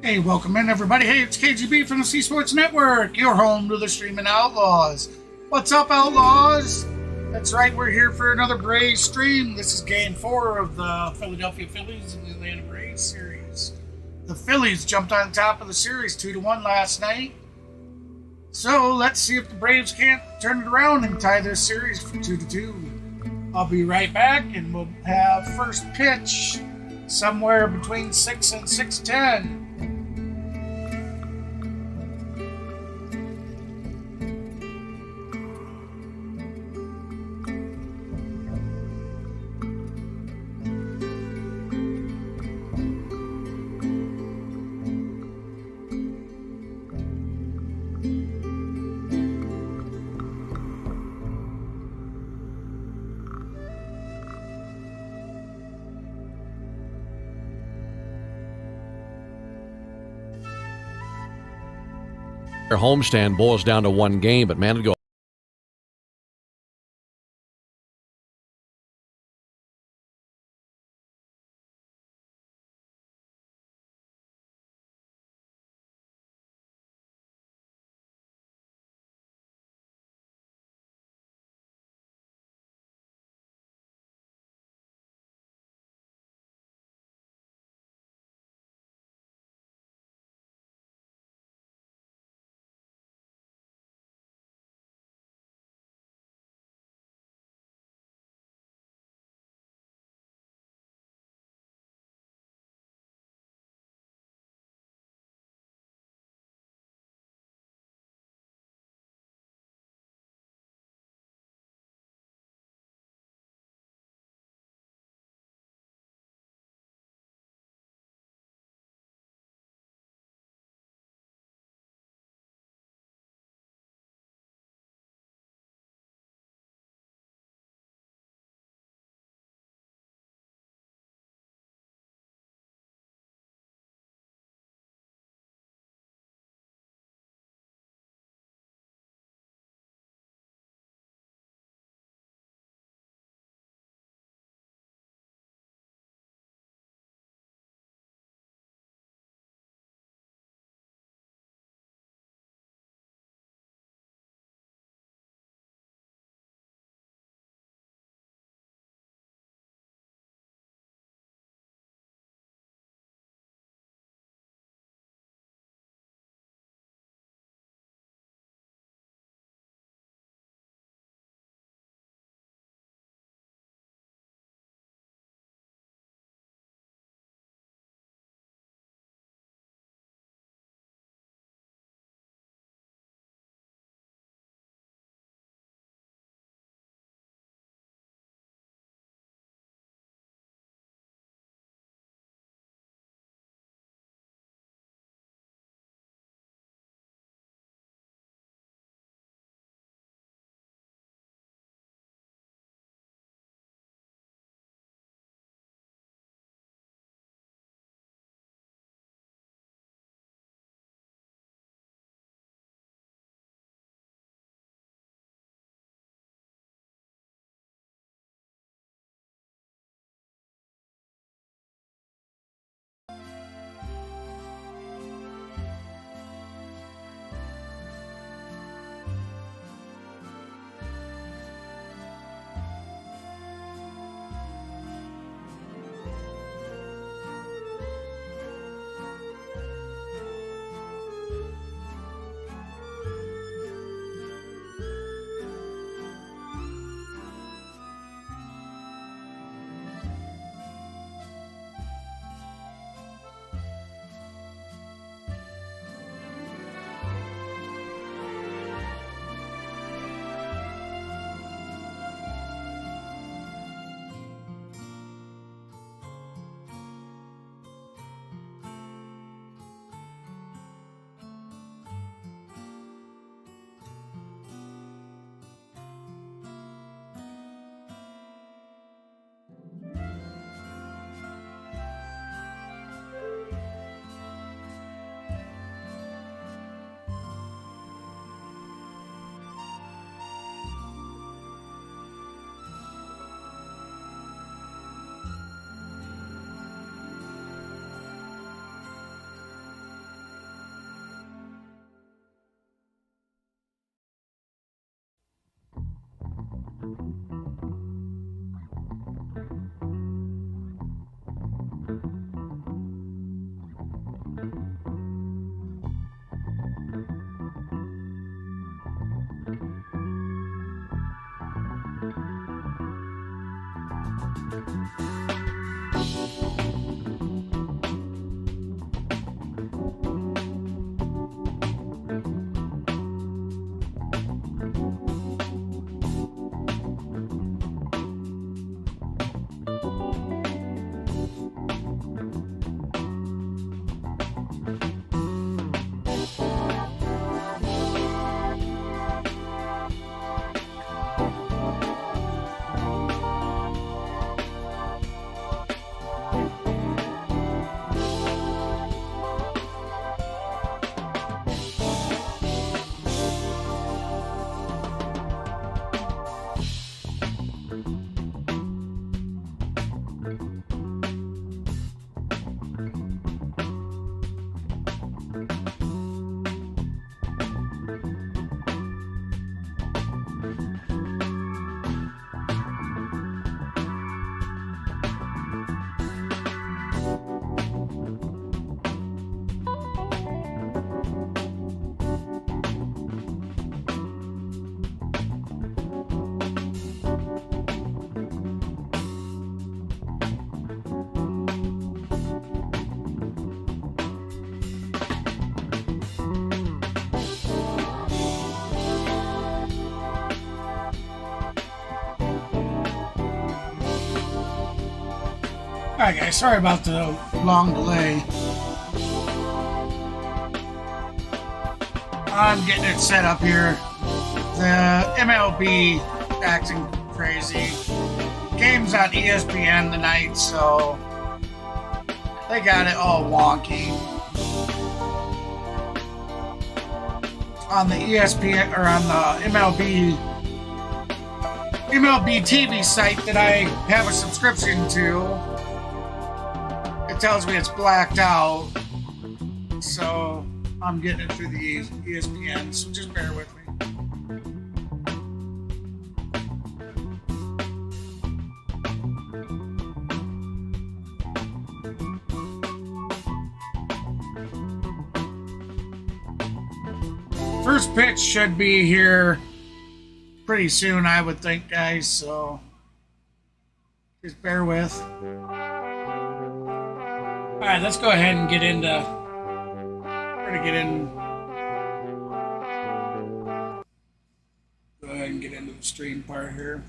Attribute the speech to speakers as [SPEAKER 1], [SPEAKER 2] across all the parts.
[SPEAKER 1] Hey, welcome in everybody. Hey, it's KGB from the C Sports Network, your home to the streaming Outlaws. What's up, Outlaws? That's right, we're here for another Braves stream. This is game 4 of the Philadelphia Phillies and the Atlanta Braves series. The Phillies jumped on top of the series 2-1 last night. So let's see if the Braves can't turn it around and tie this series for 2-2. I'll be right back and we'll have first pitch somewhere between 6 and 6:10.
[SPEAKER 2] Their homestand boils down to one game, but man, to go
[SPEAKER 1] Alright guys, sorry about the long delay. I'm getting it set up here. The MLB acting crazy. Game's on ESPN tonight, so they got it all wonky. On the ESPN or on the MLB TV site that I have a subscription to, it tells me it's blacked out. So I'm getting it through the ESPN, so just bear with me. First pitch should be here pretty soon, I would think, guys, so just bear with. Alright, let's go ahead and get into... We're going to get in... Go ahead and get into the stream part here.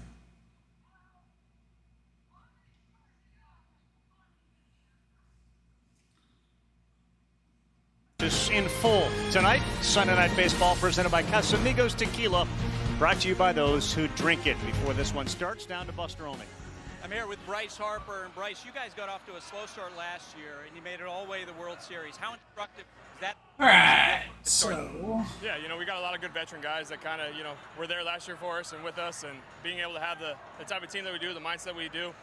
[SPEAKER 3] In full tonight, Sunday Night Baseball presented by Casamigos Tequila, brought to you by those who drink it. Before this one starts, down to Buster Olney.
[SPEAKER 4] I'm here with Bryce Harper, and Bryce, you guys got off to a slow start last year, and you made it all the way to the World Series. How instructive is that?
[SPEAKER 1] All right, so...
[SPEAKER 5] Yeah, we got a lot of good veteran guys that kind of, were there last year for us and with us, and being able to have the type of team that we do, the mindset we do,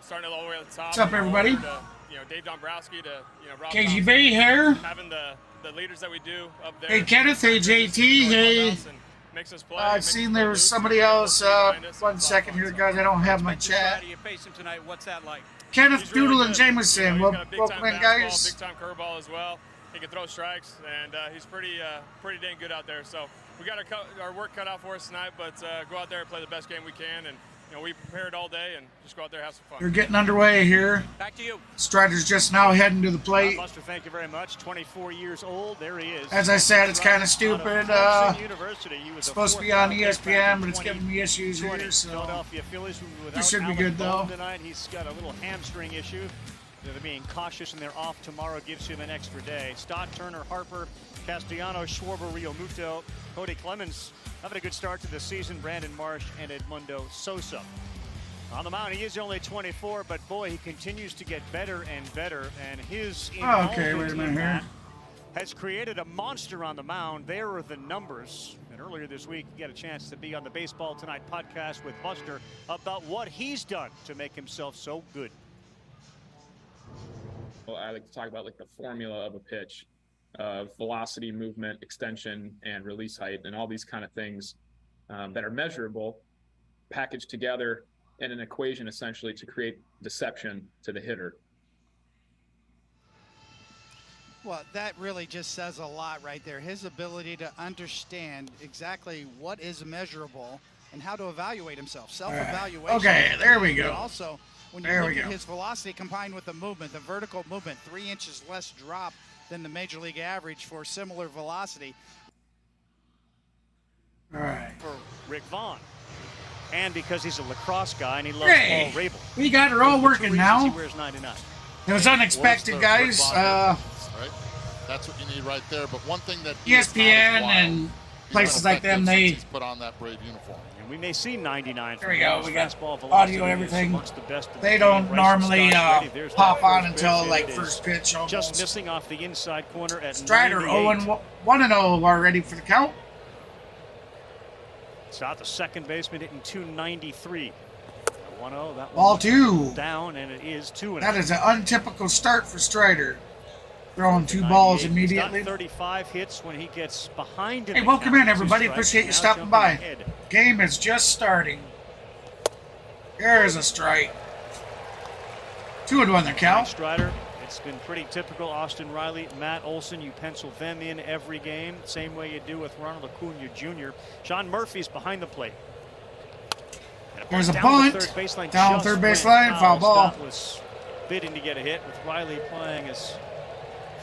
[SPEAKER 5] starting all the way at the top.
[SPEAKER 1] What's up, everybody?
[SPEAKER 5] Dave Dombrowski to, Rob
[SPEAKER 1] KGB here.
[SPEAKER 5] Having the leaders that we do up there.
[SPEAKER 1] Hey, Kenneth. Hey, JT. Hey.
[SPEAKER 5] Makes us play.
[SPEAKER 1] I've seen there was somebody else. 1 second here, guys. I don't have my chat.
[SPEAKER 4] You face him tonight. What's that like?
[SPEAKER 1] Kenneth Doodle and Jameson.
[SPEAKER 5] Welcome
[SPEAKER 1] in, guys.
[SPEAKER 5] Big time curveball as well. He can throw strikes, and he's pretty dang good out there. So we got our work cut out for us tonight, but go out there and play the best game we can. And we prepared all day and just go out there and have some fun.
[SPEAKER 1] You're getting underway here.
[SPEAKER 4] Back to you.
[SPEAKER 1] Strider's just now heading to the plate.
[SPEAKER 3] Buster, thank you very much. 24 years old. There he is.
[SPEAKER 1] As I said, it's kind of stupid. It's supposed to be on ESPN, but it's giving me issues here. So
[SPEAKER 3] Philadelphia Phillies.
[SPEAKER 1] It should be good, though.
[SPEAKER 3] Tonight. He's got a little hamstring issue. They're being cautious, and they're off tomorrow. Gives him an extra day. Stott, Turner, Harper, Castellanos, Schwarber, Rio Muto, Cody Clemens having a good start to the season. Brandon Marsh and Edmundo Sosa. On the mound, he is only 24, but boy, he continues to get better and better. And his
[SPEAKER 1] involvement in that
[SPEAKER 3] has created a monster on the mound. There are the numbers. And earlier this week, you got a chance to be on the Baseball Tonight podcast with Buster about what he's done to make himself so good.
[SPEAKER 6] Well, I like to talk about the formula of a pitch. Velocity, movement, extension, and release height, and all these kind of things that are measurable, packaged together in an equation essentially to create deception to the hitter.
[SPEAKER 7] Well, that really just says a lot right there. His ability to understand exactly what is measurable and how to evaluate himself, self-evaluation.
[SPEAKER 1] Okay, there we go.
[SPEAKER 7] But also, when you look at his velocity combined with the movement, the vertical movement, 3 inches less drop than the major league average for similar velocity.
[SPEAKER 1] All right.
[SPEAKER 3] For Rick Vaughn. And because he's a lacrosse guy and he loves Paul Rabel.
[SPEAKER 1] We got her all working now.
[SPEAKER 3] He wears 99.
[SPEAKER 1] It was unexpected, guys.
[SPEAKER 8] Right? That's what you need right there. But one thing that
[SPEAKER 1] ESPN and places like them, they
[SPEAKER 8] put on that Brave uniform.
[SPEAKER 3] And we may see 99.
[SPEAKER 1] There we go. We got audio and everything. They don't normally pop on until first pitch. Almost.
[SPEAKER 3] Just missing off the inside corner at
[SPEAKER 1] Strider 1-0 already for the count.
[SPEAKER 3] Shot the second baseman hitting 293. 1-0. That
[SPEAKER 1] ball 2
[SPEAKER 3] down, and it is 2-0.
[SPEAKER 1] That is an untypical start for Strider. Throwing 2 balls immediately.
[SPEAKER 3] He's got 35 hits when he gets behind him.
[SPEAKER 1] Hey, welcome in, everybody. Appreciate you stopping by. Game is just starting. There's a strike. 2-1 their count.
[SPEAKER 3] Strider. It's been pretty typical. Austin Riley, Matt Olson, you pencil them in every game. Same way you do with Ronald Acuna Jr. Sean Murphy's behind the plate.
[SPEAKER 1] There's a bunt. Down third baseline, foul ball.
[SPEAKER 3] Scott was bidding to get a hit with Riley playing as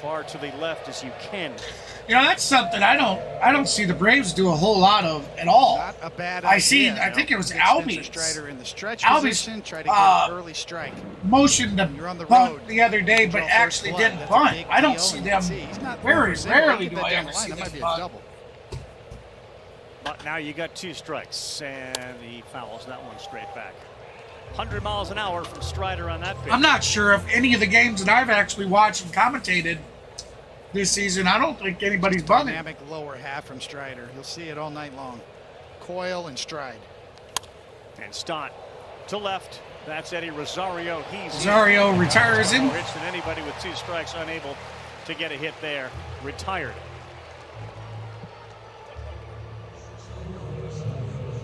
[SPEAKER 3] far to the left as you can.
[SPEAKER 1] You know, that's something I don't see the Braves do a whole lot of at all.
[SPEAKER 7] Not a bad
[SPEAKER 1] I
[SPEAKER 7] idea.
[SPEAKER 1] I think it was
[SPEAKER 7] Spencer
[SPEAKER 1] Albie.
[SPEAKER 7] Strider in the stretch
[SPEAKER 1] Albie's,
[SPEAKER 7] position, try to get an early strike.
[SPEAKER 1] Motioned to
[SPEAKER 7] You're on the
[SPEAKER 1] bunt
[SPEAKER 7] road.
[SPEAKER 1] the other day, but
[SPEAKER 7] Draw
[SPEAKER 1] actually
[SPEAKER 7] first blood.
[SPEAKER 1] didn't
[SPEAKER 7] That's a
[SPEAKER 1] bunt.
[SPEAKER 7] big
[SPEAKER 1] I don't
[SPEAKER 7] deal,
[SPEAKER 1] see
[SPEAKER 7] and
[SPEAKER 1] them.
[SPEAKER 7] he's not
[SPEAKER 1] Very
[SPEAKER 7] throwing for
[SPEAKER 1] rarely
[SPEAKER 7] zero.
[SPEAKER 1] do I
[SPEAKER 7] Get
[SPEAKER 1] ever
[SPEAKER 7] that
[SPEAKER 1] see
[SPEAKER 7] down the line. That
[SPEAKER 1] them
[SPEAKER 7] might be a
[SPEAKER 1] bunt.
[SPEAKER 7] double.
[SPEAKER 3] But now you got 2 strikes, and he fouls that one straight back. 100 miles an hour from Strider on that pitch.
[SPEAKER 1] I'm not sure if any of the games that I've actually watched and commentated this season, I don't think anybody's bunting.
[SPEAKER 7] Dynamic lower half from Strider. You'll see it all night long. Coil and stride.
[SPEAKER 3] And Stott to left. That's Eddie Rosario.
[SPEAKER 1] Rosario retires him.
[SPEAKER 3] More hits than anybody with 2 strikes, unable to get a hit there. Retired.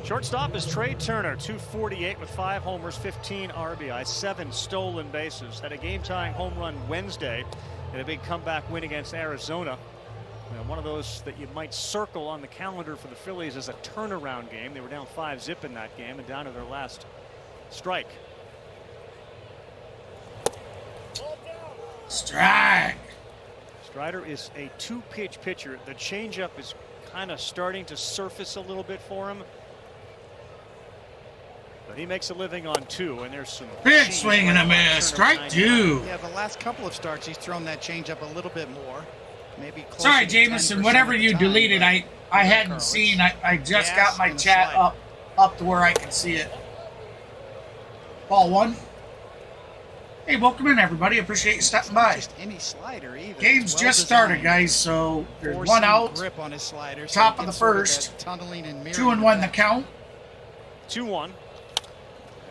[SPEAKER 3] Shortstop is Trey Turner, 248 with 5 homers, 15 RBI, 7 stolen bases. Had a game-tying home run Wednesday in a big comeback win against Arizona. Now, one of those that you might circle on the calendar for the Phillies as a turnaround game. They were down 5-zip in that game and down to their last strike.
[SPEAKER 1] Strike.
[SPEAKER 3] Strider is a 2-pitch pitcher. The changeup is kind of starting to surface a little bit for him. But he makes a living on 2, and there's some
[SPEAKER 1] Big swing and a miss. Strike 2.
[SPEAKER 7] Yeah, the last couple of starts, he's thrown that changeup a little bit more. Maybe closer
[SPEAKER 1] Sorry,
[SPEAKER 7] to
[SPEAKER 1] Jameson.
[SPEAKER 7] 10%
[SPEAKER 1] Whatever
[SPEAKER 7] of the
[SPEAKER 1] you
[SPEAKER 7] time,
[SPEAKER 1] deleted,
[SPEAKER 7] but
[SPEAKER 1] I
[SPEAKER 7] that
[SPEAKER 1] hadn't
[SPEAKER 7] correlates.
[SPEAKER 1] seen. I just
[SPEAKER 7] Gas
[SPEAKER 1] got my
[SPEAKER 7] and a
[SPEAKER 1] chat
[SPEAKER 7] slider.
[SPEAKER 1] up to where I can see it. Ball 1. Hey, welcome in, everybody. Appreciate you stopping by.
[SPEAKER 7] Just any slider either.
[SPEAKER 1] Game's
[SPEAKER 7] It's
[SPEAKER 1] just started,
[SPEAKER 7] well-designed.
[SPEAKER 1] guys. So there's
[SPEAKER 7] Forcing
[SPEAKER 1] 1 out.
[SPEAKER 7] grip on his slider, so
[SPEAKER 1] Top
[SPEAKER 7] he
[SPEAKER 1] of the
[SPEAKER 7] gets sort
[SPEAKER 1] first.
[SPEAKER 7] that tunneling and mirroring
[SPEAKER 1] 2-1 the
[SPEAKER 7] effect.
[SPEAKER 1] count.
[SPEAKER 3] 2-1. And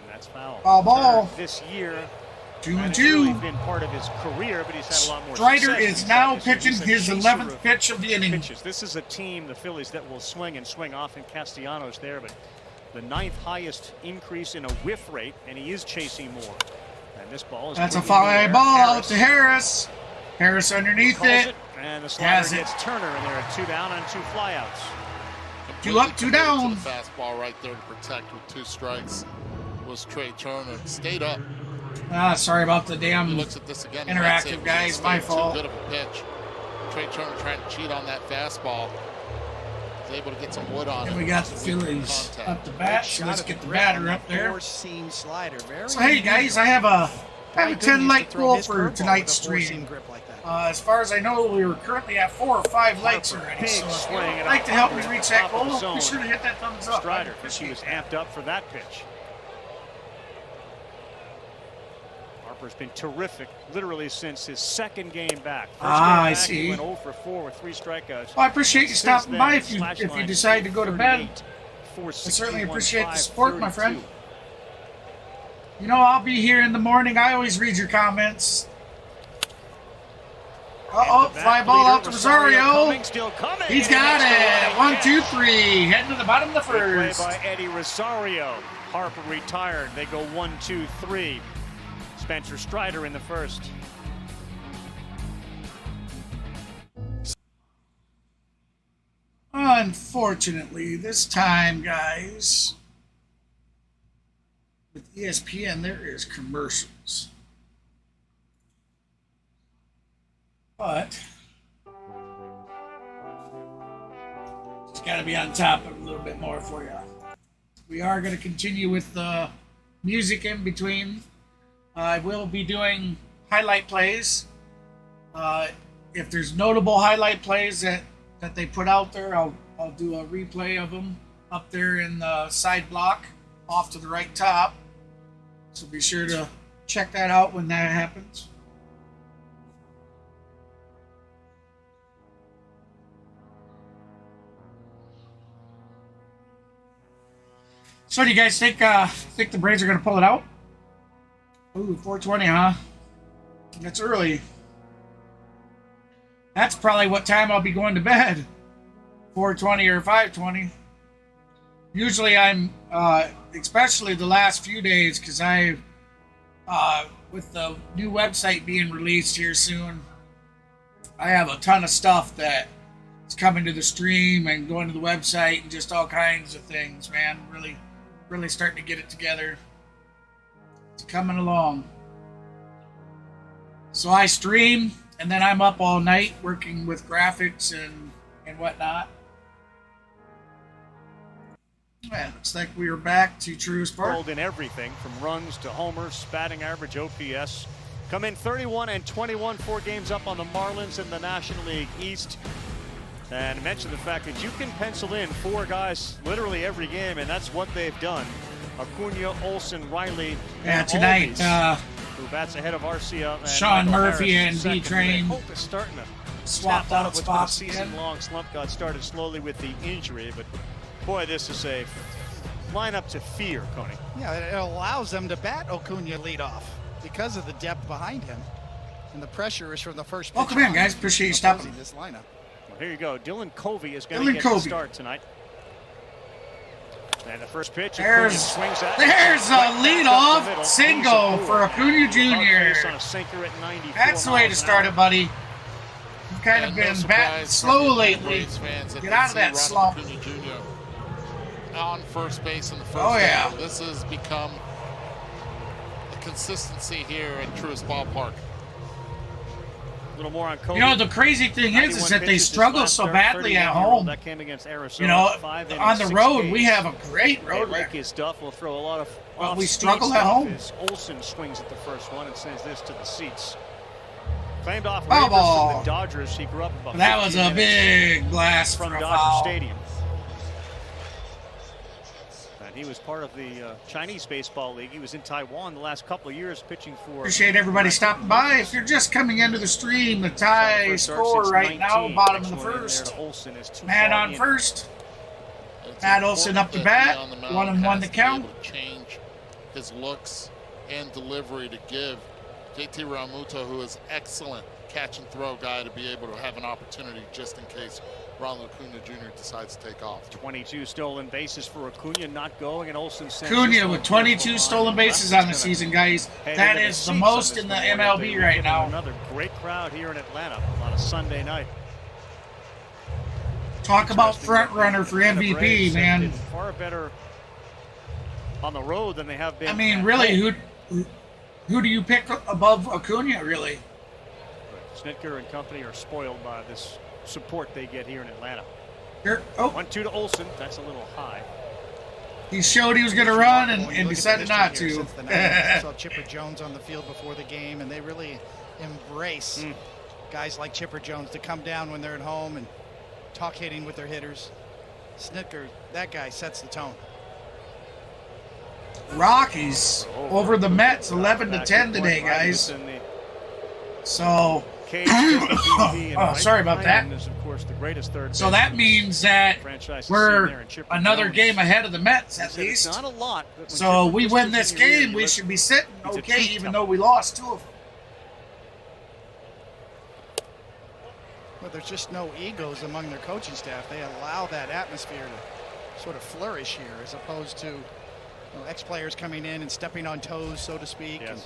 [SPEAKER 3] that's foul.
[SPEAKER 1] Ball.
[SPEAKER 3] Turner this year.
[SPEAKER 1] 2-2.
[SPEAKER 3] And it's really been part of his career, but he's had a lot more
[SPEAKER 1] Strider
[SPEAKER 3] success.
[SPEAKER 1] is
[SPEAKER 3] He's
[SPEAKER 1] now
[SPEAKER 3] had this year.
[SPEAKER 1] pitching
[SPEAKER 3] He's a
[SPEAKER 1] his
[SPEAKER 3] chaser
[SPEAKER 1] 11th
[SPEAKER 3] of
[SPEAKER 1] pitch of the inning.
[SPEAKER 3] pitches. This is a team, the Phillies, that will swing and swing. Often Castellanos there, but the 9th highest increase in a whiff rate, and he is chasing more. And this ball is
[SPEAKER 1] That's a
[SPEAKER 3] moving
[SPEAKER 1] foul
[SPEAKER 3] in there.
[SPEAKER 1] ball out
[SPEAKER 3] Harris
[SPEAKER 1] to Harris. Harris underneath
[SPEAKER 3] calls
[SPEAKER 1] it.
[SPEAKER 3] it, and the slider
[SPEAKER 1] Has it.
[SPEAKER 3] gets Turner, and they're at 2 down on 2 flyouts.
[SPEAKER 1] 2 up, 2 down.
[SPEAKER 8] The fastball right there to protect with 2 strikes was Trey Turner. Stayed up.
[SPEAKER 1] Sorry about the
[SPEAKER 8] He
[SPEAKER 1] damn
[SPEAKER 8] looks at this again.
[SPEAKER 1] interactive, guys. My fault.
[SPEAKER 8] Too good of a pitch. Trey Turner trying to cheat on that fastball. He's able to get some wood on it.
[SPEAKER 1] And we got the Phillies up the bat. So let's get the batter up there.
[SPEAKER 7] Four-seam slider. Very
[SPEAKER 1] So hey guys, I have a
[SPEAKER 7] Very good
[SPEAKER 1] 10
[SPEAKER 7] used
[SPEAKER 1] light
[SPEAKER 7] to throw
[SPEAKER 1] goal
[SPEAKER 7] his
[SPEAKER 1] for
[SPEAKER 7] curveball
[SPEAKER 1] tonight's
[SPEAKER 7] with a four-seam
[SPEAKER 1] stream.
[SPEAKER 7] grip like that.
[SPEAKER 1] As far as I know, we were currently at 4 or 5 likes already.
[SPEAKER 3] Big
[SPEAKER 1] So if
[SPEAKER 3] swing
[SPEAKER 1] you'd
[SPEAKER 3] and
[SPEAKER 1] like
[SPEAKER 3] a
[SPEAKER 1] to help me
[SPEAKER 3] hopper
[SPEAKER 1] reach
[SPEAKER 3] at
[SPEAKER 1] that
[SPEAKER 3] the top of the
[SPEAKER 1] goal, be
[SPEAKER 3] zone.
[SPEAKER 1] sure to hit that thumbs up.
[SPEAKER 3] Strider, because he was amped up for that pitch. Harper's been terrific, literally since his 2nd game back. First game
[SPEAKER 1] I
[SPEAKER 3] back,
[SPEAKER 1] see.
[SPEAKER 3] He went 0 for 4 with 3 strikeouts.
[SPEAKER 1] Well, I appreciate you
[SPEAKER 3] Since
[SPEAKER 1] stopping
[SPEAKER 3] then,
[SPEAKER 1] by
[SPEAKER 3] his slash
[SPEAKER 1] if you
[SPEAKER 3] line
[SPEAKER 1] decide to go to bed.
[SPEAKER 3] 38,
[SPEAKER 1] I certainly
[SPEAKER 3] 461,
[SPEAKER 1] appreciate the support, my
[SPEAKER 3] 532.
[SPEAKER 1] friend. You know, I'll be here in the morning. I always read your comments. Uh-oh,
[SPEAKER 3] And the
[SPEAKER 1] fly
[SPEAKER 3] bat
[SPEAKER 1] ball
[SPEAKER 3] leader,
[SPEAKER 1] out to Rosario.
[SPEAKER 3] Coming, still coming.
[SPEAKER 1] He's
[SPEAKER 3] And
[SPEAKER 1] got
[SPEAKER 3] that's
[SPEAKER 1] it.
[SPEAKER 3] the
[SPEAKER 1] 1,
[SPEAKER 3] right
[SPEAKER 1] 2,
[SPEAKER 3] catch.
[SPEAKER 1] 3. Heading to the bottom of the
[SPEAKER 3] Good play
[SPEAKER 1] first.
[SPEAKER 3] by Eddie Rosario. Harper retired. They go 1, 2, 3. Spencer Strider in the first.
[SPEAKER 1] Unfortunately, this time, guys, with ESPN, there is commercials. But just got to be on top of it a little bit more for you. We are going to continue with the music in between. I will be doing highlight plays. If there's notable highlight plays that they put out there, I'll do a replay of them up there in the side block off to the right top. So be sure to check that out when that happens. So do you guys think the Braves are going to pull it out? Ooh, 4:20, huh? That's early. That's probably what time I'll be going to bed. 4:20 or 5:20. Usually I'm, especially the last few days, because with the new website being released here soon, I have a ton of stuff that is coming to the stream and going to the website and just all kinds of things, man. Really starting to get it together. It's coming along. So I stream And then I'm up all night working with graphics and whatnot. Man, looks like we are back to Truist Park.
[SPEAKER 3] Rolled in everything from runs to homers, batting average, OPS. Come in 31 and 21, 4 games up on the Marlins in the National League East. And mention the fact that you can pencil in 4 guys literally every game, and that's what they've done. Acuna, Olsen, Riley,
[SPEAKER 1] Yeah,
[SPEAKER 3] and
[SPEAKER 1] tonight,
[SPEAKER 3] Albies, who bats ahead of Arcia and
[SPEAKER 1] Sean
[SPEAKER 3] Michael
[SPEAKER 1] Murphy
[SPEAKER 3] Harris
[SPEAKER 1] and
[SPEAKER 3] second.
[SPEAKER 1] D-Train
[SPEAKER 3] Hope is starting to
[SPEAKER 1] swapped
[SPEAKER 3] snap out
[SPEAKER 1] out
[SPEAKER 3] of what's
[SPEAKER 1] spots
[SPEAKER 3] been a
[SPEAKER 1] again.
[SPEAKER 3] season-long slump. Got started slowly with the injury, but boy, this is a lineup to fear, Coney.
[SPEAKER 7] Yeah, it allows them to bat Acuna leadoff because of the depth behind him. And the pressure is from the first pitch.
[SPEAKER 1] Welcome in, guys. Appreciate you stopping.
[SPEAKER 7] opposing this lineup.
[SPEAKER 3] Well, here you go. Dylan Covey is going to get the start tonight. And the first pitch, Acuna swings at.
[SPEAKER 1] There's a leadoff single for Acuna Jr.
[SPEAKER 3] On a sinker at 94
[SPEAKER 1] That's the way to start it, buddy. You've kind of been batting slow lately. Get out of that slump.
[SPEAKER 8] On first base in the first inning. This has become a consistency here at Truist Ballpark.
[SPEAKER 3] A little more on Covey.
[SPEAKER 1] You know, the crazy thing is that they struggle so badly at home.
[SPEAKER 3] That came against Arizona.
[SPEAKER 1] You know,
[SPEAKER 3] 5 innings,
[SPEAKER 1] on the
[SPEAKER 3] 6
[SPEAKER 1] road,
[SPEAKER 3] Ks.
[SPEAKER 1] we have a great road
[SPEAKER 3] They like
[SPEAKER 1] record.
[SPEAKER 3] his stuff. We'll throw a lot of
[SPEAKER 1] But we
[SPEAKER 3] off-speed
[SPEAKER 1] struggle at
[SPEAKER 3] stuff
[SPEAKER 1] home.
[SPEAKER 3] as Olsen swings at the first one and sends this to the seats. Claimed off
[SPEAKER 1] Foul
[SPEAKER 3] waivers
[SPEAKER 1] ball.
[SPEAKER 3] from the Dodgers. He grew up about
[SPEAKER 1] That was
[SPEAKER 3] 15
[SPEAKER 1] a
[SPEAKER 3] minutes
[SPEAKER 1] big blast
[SPEAKER 3] from
[SPEAKER 1] for a
[SPEAKER 3] Dodger
[SPEAKER 1] foul.
[SPEAKER 3] Stadium. And he was part of the Chinese Baseball League. He was in Taiwan the last couple of years pitching for...
[SPEAKER 1] Appreciate everybody stopping by. If you're just coming into the stream, the tie score right now, bottom of the first. Man on first. Matt Olsen up to bat. 1-1 to count.
[SPEAKER 8] Change his looks and delivery to give JT Realmuto, who is excellent catch and throw guy, to be able to have an opportunity just in case Ronald Acuna Jr. decides to take off.
[SPEAKER 3] 22 stolen bases for Acuna, not going, and Olsen sends
[SPEAKER 1] Acuna with 22 stolen bases on the season, guys. That is the most in the MLB right now.
[SPEAKER 3] Another great crowd here in Atlanta on a Sunday night.
[SPEAKER 1] Talk about front runner for MVP, man.
[SPEAKER 3] Far better on the road than they have been.
[SPEAKER 1] I mean, really, who do you pick above Acuna, really?
[SPEAKER 3] Snitker and company are spoiled by this support they get here in Atlanta.
[SPEAKER 1] Here, oh,
[SPEAKER 3] 1-2 to Olsen. That's a little high.
[SPEAKER 1] he showed he was going to run and decided not to.
[SPEAKER 7] I saw Chipper Jones on the field before the game, and they really embrace guys like Chipper Jones to come down when they're at home and talk hitting with their hitters. Snitker, that guy sets the tone.
[SPEAKER 1] Rockies over the Mets 11-10 today, guys. So, oh, sorry about that. So that means that we're another game ahead of the Mets at least. So we win this game, we should be sitting okay, even though we lost 2 of them.
[SPEAKER 7] Well, there's just no egos among their coaching staff. They allow that atmosphere to sort of flourish here, as opposed to ex-players coming in and stepping on toes, so to speak, and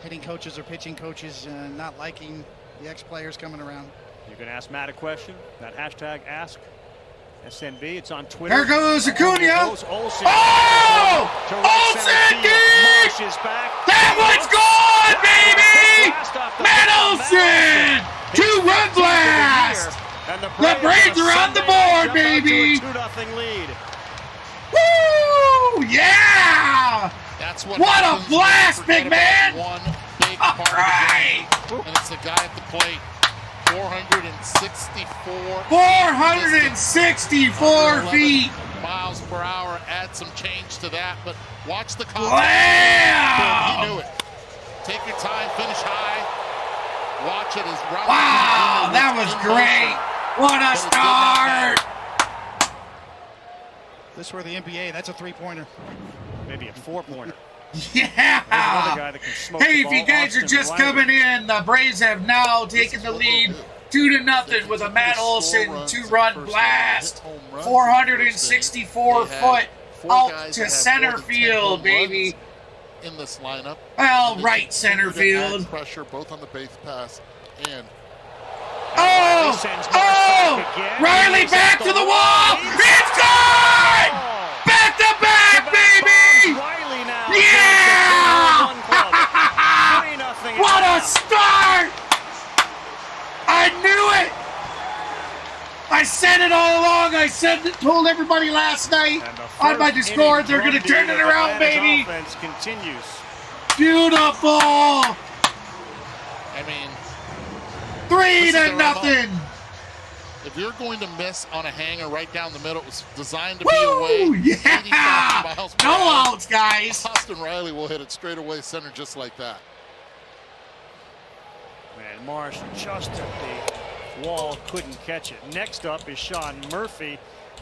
[SPEAKER 7] hitting coaches or pitching coaches not liking the ex-players coming around.
[SPEAKER 3] You can ask Matt a question. That hashtag Ask SNB. It's on Twitter.
[SPEAKER 1] There goes Acuna.
[SPEAKER 3] Olsen.
[SPEAKER 1] Oh! Olsen! That one's gone, baby! Matt Olsen! 2-run blast! The Braves are on the board, baby!
[SPEAKER 3] 2-0 lead.
[SPEAKER 1] Woo! Yeah!
[SPEAKER 8] That's what
[SPEAKER 1] a blast, big man!
[SPEAKER 8] One big part of the game, and it's the guy at the plate. 464
[SPEAKER 1] feet.
[SPEAKER 8] Miles per hour. Add some change to that, but watch the contact.
[SPEAKER 1] Wow!
[SPEAKER 8] He knew it. Take your time, finish high. Watch it as Robert.
[SPEAKER 1] Wow, that was great. What a start.
[SPEAKER 7] This for the NBA, that's a 3-pointer.
[SPEAKER 3] Maybe a 4-pointer.
[SPEAKER 1] Yeah. Hey, if you guys are just coming in, the Braves have now taken the lead 2-0 with a Matt Olsen 2-run blast. 464 foot out to center field, baby.
[SPEAKER 8] In this lineup.
[SPEAKER 1] Well, right center field.
[SPEAKER 8] Pressure both on the base pass and.
[SPEAKER 1] Oh! Riley back to the wall! It's gone! Back to back, baby! Yeah! What a start! I said it all along. I told everybody last night on my Discord they're going to turn it around, baby.
[SPEAKER 3] Offense continues.
[SPEAKER 1] Beautiful.
[SPEAKER 8] I mean,
[SPEAKER 1] 3-0.
[SPEAKER 8] if you're going to miss on a hanger right down the middle, it was designed to
[SPEAKER 1] Woo!
[SPEAKER 8] be away.
[SPEAKER 1] Yeah!
[SPEAKER 8] 85 miles per
[SPEAKER 1] No
[SPEAKER 8] hour.
[SPEAKER 1] outs, guys.
[SPEAKER 8] Austin Riley will hit it straight away center just like that.
[SPEAKER 3] And Marsh just at the wall, couldn't catch it. Next up is Sean Murphy,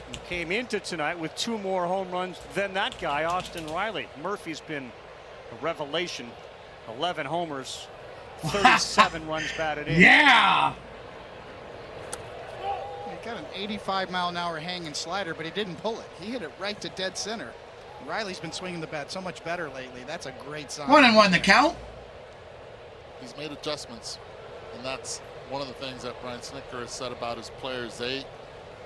[SPEAKER 3] who came into tonight with 2 more home runs than that guy, Austin Riley. Murphy's been a revelation. 11 homers, 37 runs batted in.
[SPEAKER 1] Yeah.
[SPEAKER 7] He got an 85-mile-an-hour hanging slider, but he didn't pull it. He hit it right to dead center. Riley's been swinging the bat so much better lately. That's a great sign.
[SPEAKER 1] 1-1 the count.
[SPEAKER 8] He's made adjustments, and that's one of the things that Brian Snitker has said about his players. They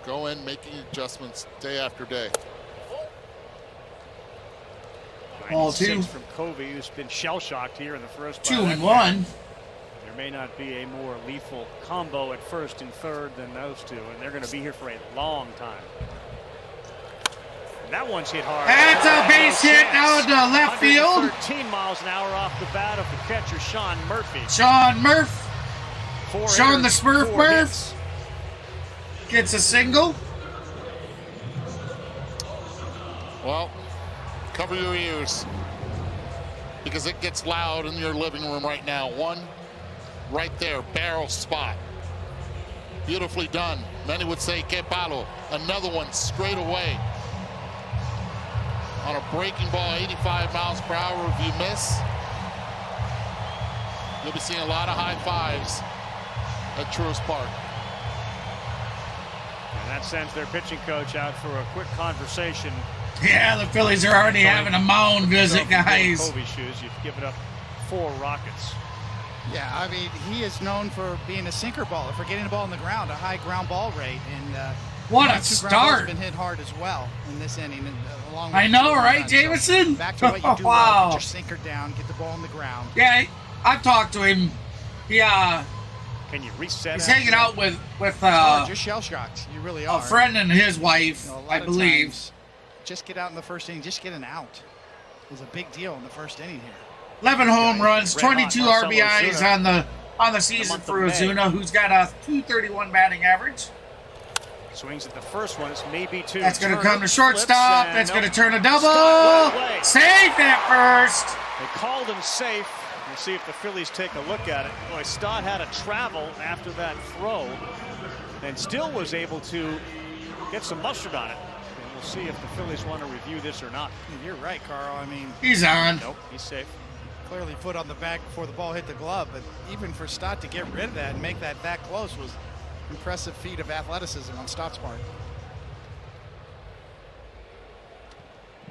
[SPEAKER 8] go in making adjustments day after day.
[SPEAKER 1] Ball 2.
[SPEAKER 3] From Covey, who's been shell-shocked here in the first.
[SPEAKER 1] 2-1.
[SPEAKER 3] There may not be a more lethal combo at first and third than those two, and they're going to be here for a long time. And that one's hit hard.
[SPEAKER 1] That's a base hit out to left field.
[SPEAKER 3] 13 miles an hour off the bat of the catcher, Sean Murphy.
[SPEAKER 1] Sean Murph. Sean the Smurf
[SPEAKER 3] 4
[SPEAKER 1] Murph
[SPEAKER 3] hits.
[SPEAKER 1] gets a single.
[SPEAKER 8] Well, cover your ears because it gets loud in your living room right now. One right there, barrel spot. Beautifully done. Many would say que palo. Another one straight away. On a breaking ball, 85 miles per hour. If you miss, you'll be seeing a lot of high fives at Truist Park.
[SPEAKER 3] And that sends their pitching coach out for a quick conversation.
[SPEAKER 1] Yeah, the Phillies are already having a mound visit, guys.
[SPEAKER 3] Covey shoes, you've given up 4 rockets.
[SPEAKER 7] Yeah, I mean, he is known for being a sinker baller, for getting the ball on the ground, a high ground ball rate. And
[SPEAKER 1] what a
[SPEAKER 7] 2 ground balls
[SPEAKER 1] start.
[SPEAKER 7] have been hit hard as well in this inning. Along with
[SPEAKER 1] I know,
[SPEAKER 7] the
[SPEAKER 1] right,
[SPEAKER 7] run.
[SPEAKER 1] Jameson?
[SPEAKER 7] So back to what you do well,
[SPEAKER 1] Wow.
[SPEAKER 7] get your sinker down, get the ball on the ground.
[SPEAKER 1] Yeah, I've talked to him. Yeah,
[SPEAKER 3] Can you reset?
[SPEAKER 1] he's
[SPEAKER 3] after
[SPEAKER 1] hanging
[SPEAKER 3] that?
[SPEAKER 1] out with
[SPEAKER 7] You're shell shocked. You really are.
[SPEAKER 1] a friend and his wife,
[SPEAKER 7] You know, a lot
[SPEAKER 1] I
[SPEAKER 7] of
[SPEAKER 1] believe.
[SPEAKER 7] times, just get out in the first inning, just get an out. It was a big deal in the first inning here.
[SPEAKER 1] 11 home runs,
[SPEAKER 3] Red hot
[SPEAKER 1] 22
[SPEAKER 3] Marcelo
[SPEAKER 1] RBIs
[SPEAKER 3] Ozuna.
[SPEAKER 1] on the season
[SPEAKER 3] month of
[SPEAKER 1] for
[SPEAKER 3] May.
[SPEAKER 1] Ozuna, who's got a .231 batting average.
[SPEAKER 3] Swings at the first one. It's maybe 2.
[SPEAKER 1] That's going to
[SPEAKER 3] Turner
[SPEAKER 1] come to shortstop.
[SPEAKER 3] flips, and
[SPEAKER 1] That's going to
[SPEAKER 3] no.
[SPEAKER 1] turn a double.
[SPEAKER 3] Scott, what a play.
[SPEAKER 1] Safe at first.
[SPEAKER 3] They called him safe. We'll see if the Phillies take a look at it. Boy, Stott had to travel after that throw and still was able to get some mustard on it. And we'll see if the Phillies want to review this or not.
[SPEAKER 7] You're right, Carl. I mean,
[SPEAKER 1] He's on.
[SPEAKER 3] Nope, he's safe.
[SPEAKER 7] clearly foot on the back before the ball hit the glove, but even for Stott to get rid of that and make that close was impressive feat of athleticism on Stott's part.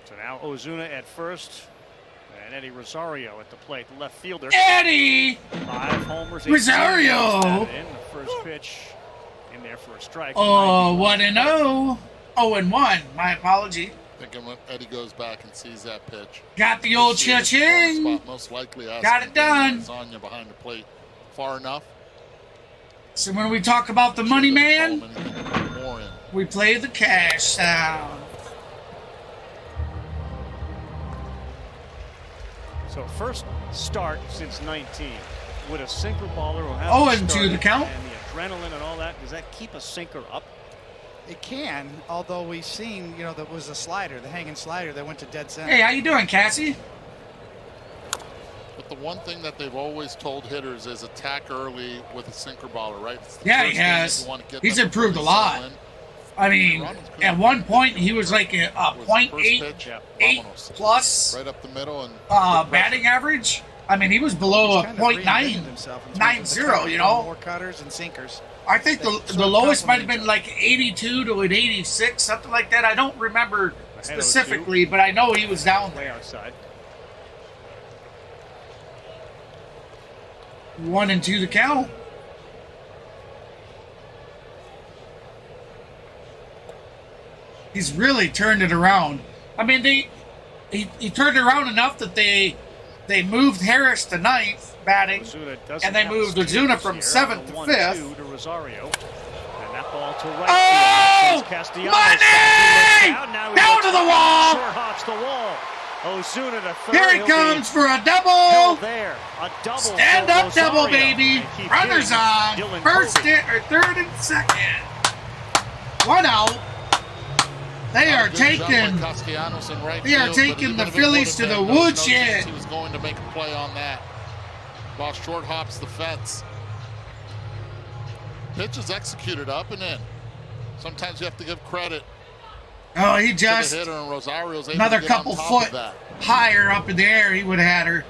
[SPEAKER 3] So now Ozuna at first, and Eddie Rosario at the plate, the left fielder.
[SPEAKER 1] Eddie
[SPEAKER 3] 5 homers.
[SPEAKER 1] Rosario.
[SPEAKER 3] In the first pitch, in there for a strike.
[SPEAKER 1] Oh, 1-0. 0-1. My apology.
[SPEAKER 8] I think when Eddie goes back and sees that pitch.
[SPEAKER 1] Got the old
[SPEAKER 8] he'll see it
[SPEAKER 1] cha-ching.
[SPEAKER 8] spot, most likely
[SPEAKER 1] Got it done.
[SPEAKER 8] Lasagna behind the plate far enough.
[SPEAKER 1] So when we talk about the money man,
[SPEAKER 8] More in.
[SPEAKER 1] we play the cash sound.
[SPEAKER 3] So first start since 19. Would a sinker baller who has
[SPEAKER 1] 0-2 the count.
[SPEAKER 3] and the adrenaline and all that, does that keep a sinker up?
[SPEAKER 7] It can, although we've seen, there was a slider, the hanging slider that went to dead center.
[SPEAKER 1] Hey, how you doing, Cassie?
[SPEAKER 8] But the one thing that they've always told hitters is attack early with a sinker baller, right? It's the
[SPEAKER 1] Yeah,
[SPEAKER 8] first
[SPEAKER 1] he
[SPEAKER 8] thing that
[SPEAKER 1] has.
[SPEAKER 8] you want to get
[SPEAKER 1] He's
[SPEAKER 8] them
[SPEAKER 1] improved a
[SPEAKER 8] to
[SPEAKER 1] lot.
[SPEAKER 8] settle in.
[SPEAKER 1] I mean, at one point he was like a
[SPEAKER 8] Was the first
[SPEAKER 1] .8
[SPEAKER 8] pitch,
[SPEAKER 1] eight plus
[SPEAKER 8] right up the middle and
[SPEAKER 1] batting average. I mean, he was below a
[SPEAKER 7] He's kind of reinvented
[SPEAKER 1] .9.
[SPEAKER 7] himself in terms of
[SPEAKER 1] 90,
[SPEAKER 7] the cutter,
[SPEAKER 1] you know?
[SPEAKER 7] more cutters and sinkers.
[SPEAKER 1] I think
[SPEAKER 7] That sort
[SPEAKER 1] the
[SPEAKER 7] of
[SPEAKER 1] lowest might have
[SPEAKER 7] complement
[SPEAKER 1] been like 82 to an 86, something like that. I don't remember
[SPEAKER 3] Ahead
[SPEAKER 1] specifically, but I know he was down
[SPEAKER 3] Way
[SPEAKER 1] there.
[SPEAKER 3] outside.
[SPEAKER 1] 1-2 the count. He's really turned it around. I mean, he turned it around enough that they moved Harris to 9th batting.
[SPEAKER 3] Ozuna doesn't
[SPEAKER 1] And they
[SPEAKER 3] have
[SPEAKER 1] moved
[SPEAKER 3] the
[SPEAKER 1] Ozuna
[SPEAKER 3] steals
[SPEAKER 1] from
[SPEAKER 3] here.
[SPEAKER 1] 7th to
[SPEAKER 3] 1-2
[SPEAKER 1] 5th.
[SPEAKER 3] to Rosario. And That ball to right
[SPEAKER 1] Oh!
[SPEAKER 3] field. Castellanos.
[SPEAKER 1] Money! Down to the wall!
[SPEAKER 3] Short hops the wall. Ozuna to third.
[SPEAKER 1] Here he
[SPEAKER 3] He'll
[SPEAKER 1] comes for a
[SPEAKER 3] be
[SPEAKER 1] double.
[SPEAKER 3] there. A double.
[SPEAKER 1] Stand
[SPEAKER 3] for
[SPEAKER 1] up double,
[SPEAKER 3] Rosario.
[SPEAKER 1] baby.
[SPEAKER 3] And keep
[SPEAKER 1] Runners
[SPEAKER 3] hitting
[SPEAKER 1] on.
[SPEAKER 3] Dylan
[SPEAKER 1] First
[SPEAKER 3] Covey.
[SPEAKER 1] or third and second. One out. They are taking the Phillies to the woodshed.
[SPEAKER 8] He was going to make a play on that. While short hops the fence. Pitch is executed up and in. Sometimes you have to give credit
[SPEAKER 1] Oh, he
[SPEAKER 8] to
[SPEAKER 1] just
[SPEAKER 8] the hitter, and Rosario's able
[SPEAKER 1] another
[SPEAKER 8] to get
[SPEAKER 1] couple
[SPEAKER 8] on top
[SPEAKER 1] foot
[SPEAKER 8] of that.
[SPEAKER 1] higher up in the air. He would have had her.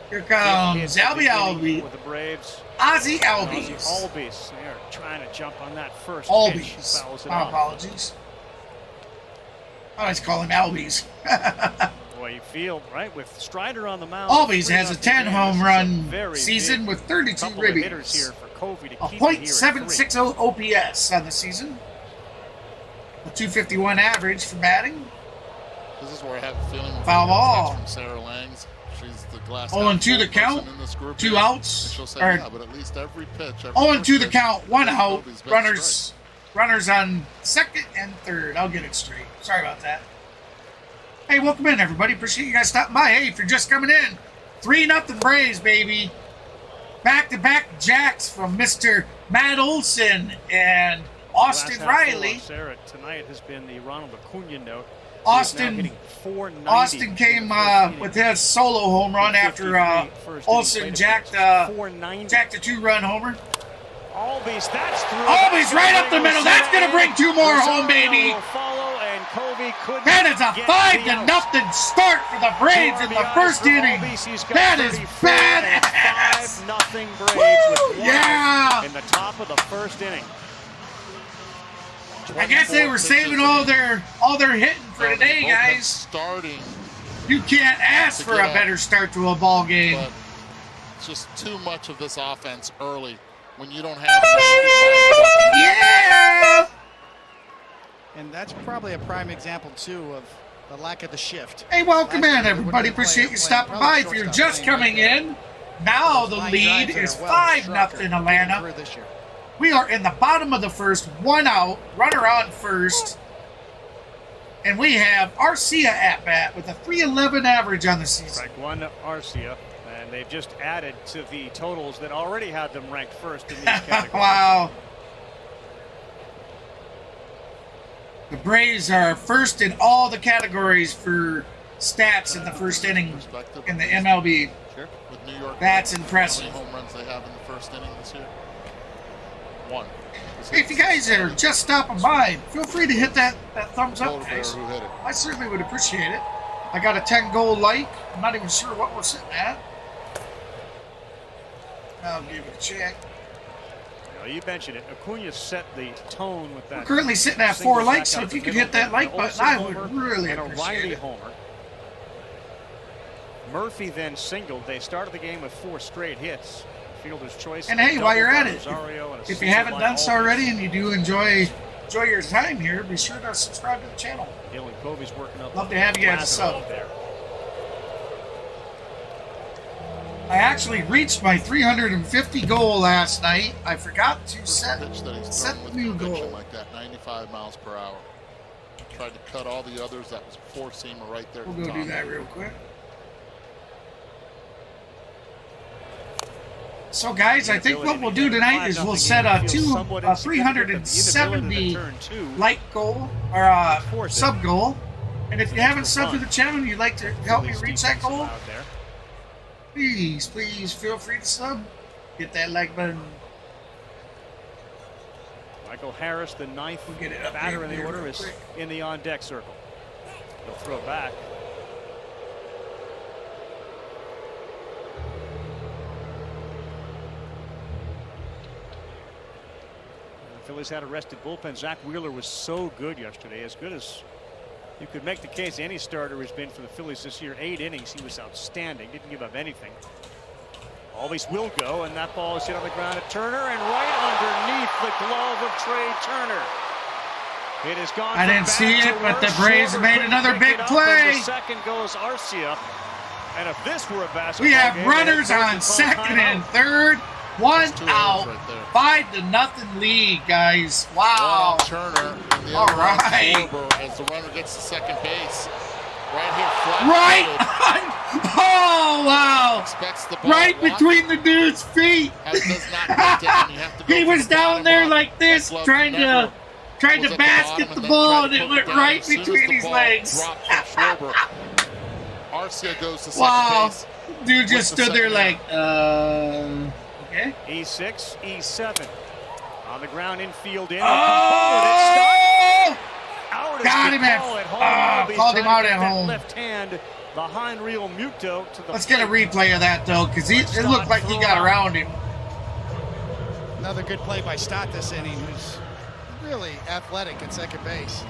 [SPEAKER 1] Here comes Albie Albie.
[SPEAKER 3] With the Braves.
[SPEAKER 1] Ozzy
[SPEAKER 3] Ozzy
[SPEAKER 1] Albies.
[SPEAKER 3] Albies. They are trying to jump on that first pitch. He
[SPEAKER 1] Albies.
[SPEAKER 3] fouls it
[SPEAKER 1] My
[SPEAKER 3] off.
[SPEAKER 1] apologies. I always call him Albies.
[SPEAKER 3] Boy, you feel, right, with Strider on the mound.
[SPEAKER 1] Albies has a 10 home run
[SPEAKER 3] very
[SPEAKER 1] season
[SPEAKER 3] big
[SPEAKER 1] with 32
[SPEAKER 3] couple of hitters
[SPEAKER 1] ribbies.
[SPEAKER 3] here for Covey to
[SPEAKER 1] A
[SPEAKER 3] keep it here at
[SPEAKER 1] .760 OPS on the season. A 251 average for batting.
[SPEAKER 8] This is where I have a feeling we're
[SPEAKER 1] Foul
[SPEAKER 8] gonna get a
[SPEAKER 1] ball.
[SPEAKER 8] text from Sarah Langs. She's the glass
[SPEAKER 1] 0-2 the
[SPEAKER 8] half full
[SPEAKER 1] count.
[SPEAKER 8] person in this group
[SPEAKER 1] 2
[SPEAKER 8] here.
[SPEAKER 1] outs.
[SPEAKER 8] And she'll say,
[SPEAKER 1] Or
[SPEAKER 8] yeah, but at least every pitch.
[SPEAKER 1] 0-2 the count. 1 out.
[SPEAKER 8] Covey's been
[SPEAKER 1] Runners on second and third. I'll get it straight. Sorry about that. Hey, welcome in, everybody. Appreciate you guys stopping by. Hey, if you're just coming in, 3-0 Braves, baby. Back-to-back jacks from Mr. Matt Olson and Austin Riley.
[SPEAKER 3] Sarah tonight has been the Ronald Acuna note.
[SPEAKER 1] Austin came with his solo home run after Olson jacked a 2-run homer.
[SPEAKER 3] Albies, that's through.
[SPEAKER 1] Albies right up the middle. That's going to bring 2 more home, baby. That is a 5-0 start for the Braves in the first inning. That is badass.
[SPEAKER 3] 5-0 Braves.
[SPEAKER 1] Woo, yeah.
[SPEAKER 3] In the top of the first inning.
[SPEAKER 1] I guess they were saving all their hitting for today, guys.
[SPEAKER 8] Starting,
[SPEAKER 1] You can't ask for a better start to a ball game.
[SPEAKER 8] but it's just too much of this offense early when you don't have 95.
[SPEAKER 1] Yeah.
[SPEAKER 7] And that's probably a prime example, too, of the lack of the shift.
[SPEAKER 1] Hey, welcome
[SPEAKER 7] Last
[SPEAKER 1] in,
[SPEAKER 7] year,
[SPEAKER 1] everybody.
[SPEAKER 7] they wouldn't
[SPEAKER 1] Appreciate
[SPEAKER 7] play
[SPEAKER 1] you stopping
[SPEAKER 7] probably
[SPEAKER 1] by. If you're
[SPEAKER 7] shortstop
[SPEAKER 1] just
[SPEAKER 7] playing
[SPEAKER 1] coming
[SPEAKER 7] right
[SPEAKER 1] in, now the
[SPEAKER 7] Those
[SPEAKER 1] lead
[SPEAKER 7] line drives
[SPEAKER 1] is
[SPEAKER 7] there, well,
[SPEAKER 1] 5-0
[SPEAKER 7] Strucker
[SPEAKER 1] Atlanta.
[SPEAKER 7] through this year.
[SPEAKER 1] We are in the bottom of the first, 1 out, runner on first. And we have Arcia at bat with a 3.11 average on the season.
[SPEAKER 3] Strike one, Arcia. And they've just added to the totals that already had them ranked first in these categories.
[SPEAKER 1] Wow. The Braves are first in all the categories for stats in the first inning in the MLB.
[SPEAKER 3] Sure.
[SPEAKER 8] With New York,
[SPEAKER 1] That's
[SPEAKER 8] how
[SPEAKER 1] impressive.
[SPEAKER 8] many home runs they have in the first inning this year? 1.
[SPEAKER 1] Hey, if you guys are just stopping by, feel free to hit that thumbs up,
[SPEAKER 8] Polar bear
[SPEAKER 1] guys.
[SPEAKER 8] who hit it.
[SPEAKER 1] I certainly would appreciate it. I got a 10-goal like. I'm not even sure what we're sitting at. I'll give it a check.
[SPEAKER 3] Well, you mentioned it. Acuna set the tone with that.
[SPEAKER 1] We're currently sitting at 4 likes, so if you could hit that like button, I would really
[SPEAKER 3] and a
[SPEAKER 1] appreciate
[SPEAKER 3] Riley
[SPEAKER 1] it.
[SPEAKER 3] homer. Murphy then singled. They started the game with 4 straight hits. Fielder's choice.
[SPEAKER 1] And hey, while you're at it,
[SPEAKER 3] Rosario and a
[SPEAKER 1] if you haven't
[SPEAKER 3] single by
[SPEAKER 1] done so
[SPEAKER 3] Albies.
[SPEAKER 1] already and you do enjoy your time here, be sure to subscribe to the channel.
[SPEAKER 3] Dylan Covey's working up.
[SPEAKER 1] Love to have you as a sub.
[SPEAKER 3] Lazaro there.
[SPEAKER 1] I actually reached my 350 goal last night. I forgot to set
[SPEAKER 8] Pitch that he's
[SPEAKER 1] set
[SPEAKER 8] thrown
[SPEAKER 1] the
[SPEAKER 8] with
[SPEAKER 1] new
[SPEAKER 8] conviction
[SPEAKER 1] goal.
[SPEAKER 8] like that, 95 miles per hour. Tried to cut all the others. That was a 4-seamer right there. at
[SPEAKER 1] We'll
[SPEAKER 8] the
[SPEAKER 1] go do
[SPEAKER 8] top.
[SPEAKER 1] that real quick. So, guys, I think what we'll do tonight is we'll set a 370 like goal or a sub goal. And if you haven't subbed to the channel and you'd like to help me reach that goal, please feel free to sub. Hit that like button.
[SPEAKER 3] Michael Harris, the ninth
[SPEAKER 1] We'll get it up
[SPEAKER 3] batter in
[SPEAKER 1] here
[SPEAKER 3] the order,
[SPEAKER 1] real
[SPEAKER 3] is
[SPEAKER 1] quick.
[SPEAKER 3] in the on-deck circle. He'll throw back. The Phillies had a rested bullpen. Zach Wheeler was so good yesterday, as good as you could make the case any starter has been for the Phillies this year. 8 innings, he was outstanding, didn't give up anything. Always will go, and that ball is hit on the ground at Turner, and right underneath the glove of Trey Turner. It has gone.
[SPEAKER 1] I didn't see it, but the Braves have made another big play.
[SPEAKER 3] The second goes Arcia. And if this were a basketball
[SPEAKER 1] We have
[SPEAKER 3] game,
[SPEAKER 1] runners
[SPEAKER 3] they'd
[SPEAKER 1] on
[SPEAKER 3] call
[SPEAKER 1] second and
[SPEAKER 3] timeout.
[SPEAKER 1] third. One
[SPEAKER 8] That's 2
[SPEAKER 1] out.
[SPEAKER 8] outs right there.
[SPEAKER 1] 5-0 lead, guys. Wow.
[SPEAKER 8] One on Turner, and the
[SPEAKER 1] All
[SPEAKER 8] other one on
[SPEAKER 1] right.
[SPEAKER 8] Schwarber as the runner gets to second base. Right here, flat.
[SPEAKER 1] Right. Oh, wow.
[SPEAKER 8] Expects the ball.
[SPEAKER 1] Right
[SPEAKER 8] Watch
[SPEAKER 1] between the dude's feet.
[SPEAKER 8] how it does not get down. You have to go
[SPEAKER 1] He
[SPEAKER 8] from
[SPEAKER 1] was
[SPEAKER 8] the
[SPEAKER 1] down
[SPEAKER 8] bottom
[SPEAKER 1] there
[SPEAKER 8] up.
[SPEAKER 1] like this,
[SPEAKER 8] That glove
[SPEAKER 1] trying
[SPEAKER 8] never
[SPEAKER 1] to
[SPEAKER 8] was at the
[SPEAKER 1] basket
[SPEAKER 8] bottom
[SPEAKER 1] the
[SPEAKER 8] and then
[SPEAKER 1] ball,
[SPEAKER 8] tried
[SPEAKER 1] and
[SPEAKER 8] to
[SPEAKER 1] it
[SPEAKER 8] poke
[SPEAKER 1] went
[SPEAKER 8] down.
[SPEAKER 1] right
[SPEAKER 8] As soon as
[SPEAKER 1] between
[SPEAKER 8] the
[SPEAKER 1] his
[SPEAKER 8] ball
[SPEAKER 1] legs.
[SPEAKER 8] dropped from Schwarber, Arcia goes to second
[SPEAKER 1] Wow.
[SPEAKER 8] base.
[SPEAKER 1] Dude just
[SPEAKER 8] with the
[SPEAKER 1] stood there
[SPEAKER 8] second
[SPEAKER 1] like, okay.
[SPEAKER 3] E6, E7. On the ground, infield in.
[SPEAKER 1] Oh!
[SPEAKER 3] Out
[SPEAKER 1] Got him at, called him out at home.
[SPEAKER 3] Left hand behind Real Muto to the
[SPEAKER 1] Let's get a replay of that, though, because it looked like he got around him.
[SPEAKER 7] Another good play by Stott this inning, who's really athletic at second base.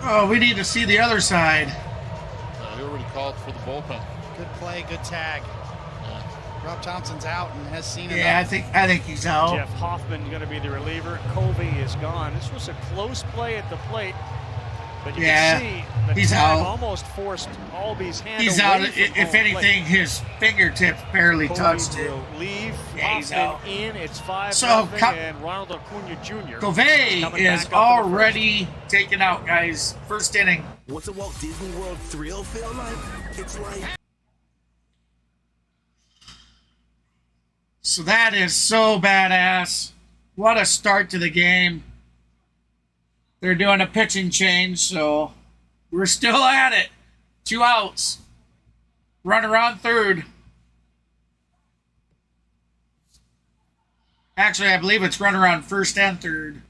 [SPEAKER 1] Oh, we need to see the other side.
[SPEAKER 8] He already called for the bullpen.
[SPEAKER 7] Good play, good tag. Rob Thompson's out and has seen it.
[SPEAKER 1] Yeah, I think he's out.
[SPEAKER 3] Jeff Hoffman going to be the reliever. Covey is gone. This was a close play at the plate, but you can see the
[SPEAKER 1] he's
[SPEAKER 3] tag
[SPEAKER 1] out.
[SPEAKER 3] almost forced Albi's hand
[SPEAKER 1] He's
[SPEAKER 3] away
[SPEAKER 1] out.
[SPEAKER 3] from
[SPEAKER 1] If
[SPEAKER 3] home
[SPEAKER 1] anything,
[SPEAKER 3] plate.
[SPEAKER 1] his fingertips barely
[SPEAKER 3] Covey
[SPEAKER 1] touched it.
[SPEAKER 3] will leave.
[SPEAKER 1] Yeah, he's
[SPEAKER 3] Hoffman
[SPEAKER 1] out.
[SPEAKER 3] in. It's 5-0,
[SPEAKER 1] So,
[SPEAKER 3] and Ronald Acuna Jr.
[SPEAKER 1] Covey
[SPEAKER 3] coming
[SPEAKER 1] is
[SPEAKER 3] back up in the
[SPEAKER 1] already taken out, guys. First inning.
[SPEAKER 9] What's a Walt Disney World thrill feel like? It's like...
[SPEAKER 1] So that is so badass. What a start to the game. They're doing a pitching change, so we're still at it. 2 outs. Runner on third. Actually, I believe it's runner on first and third.